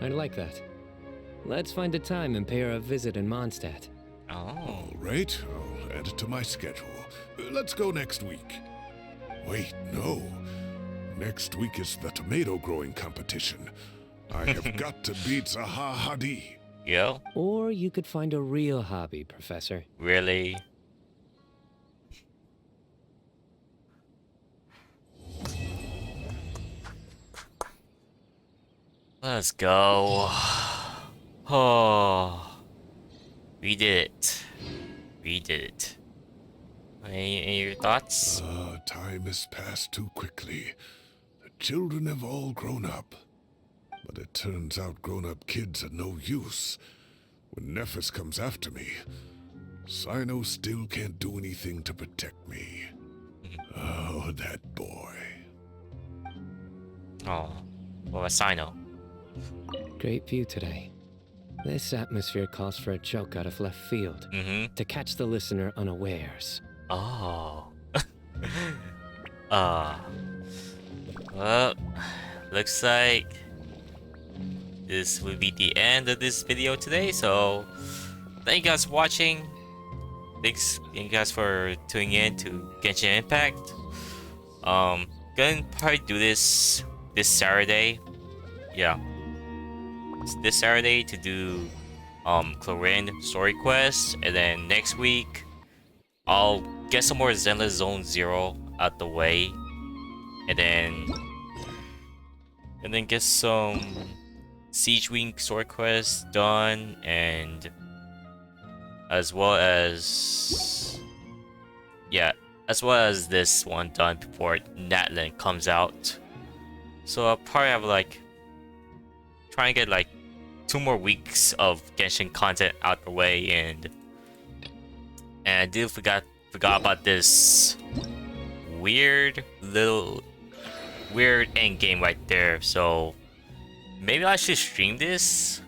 I'd like that. Let's find a time and pay her a visit in Mondstadt. All right, I'll add it to my schedule. Let's go next week. Wait, no. Next week is the tomato growing competition. I have got to beat Zaha Hadi. Yo? Or you could find a real hobby, Professor. Really? Let's go. Oh, we did it. We did it. Any your thoughts? Time has passed too quickly. The children have all grown up. But it turns out grown-up kids are no use. When Nephis comes after me, Cyno still can't do anything to protect me. Oh, that boy. Oh, well, Cyno. Great view today. This atmosphere calls for a joke out of left field to catch the listener unawares. Oh. Well, looks like this will be the end of this video today, so thank you guys for watching. Thanks you guys for tuning in to Genshin Impact. Gonna probably do this Saturday. Yeah. This Saturday to do Clorin story quest, and then next week I'll get some more Zenless Zone Zero out the way, and then get some Siege Wing story quests done, and as well as this one done before Natlan comes out. So I'll probably have like try and get like 2 more weeks of Genshin content out the way, and I did forgot about this weird end game right there. So maybe I should stream this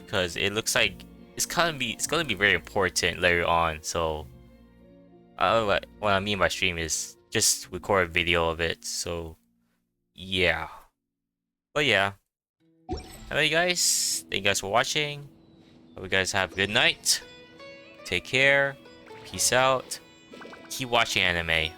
because it looks like it's gonna be very important later on. So what I mean by stream is just record a video of it. So yeah, but yeah. Hello, you guys. Thank you guys for watching. Hope you guys have a good night. Take care. Peace out. Keep watching anime.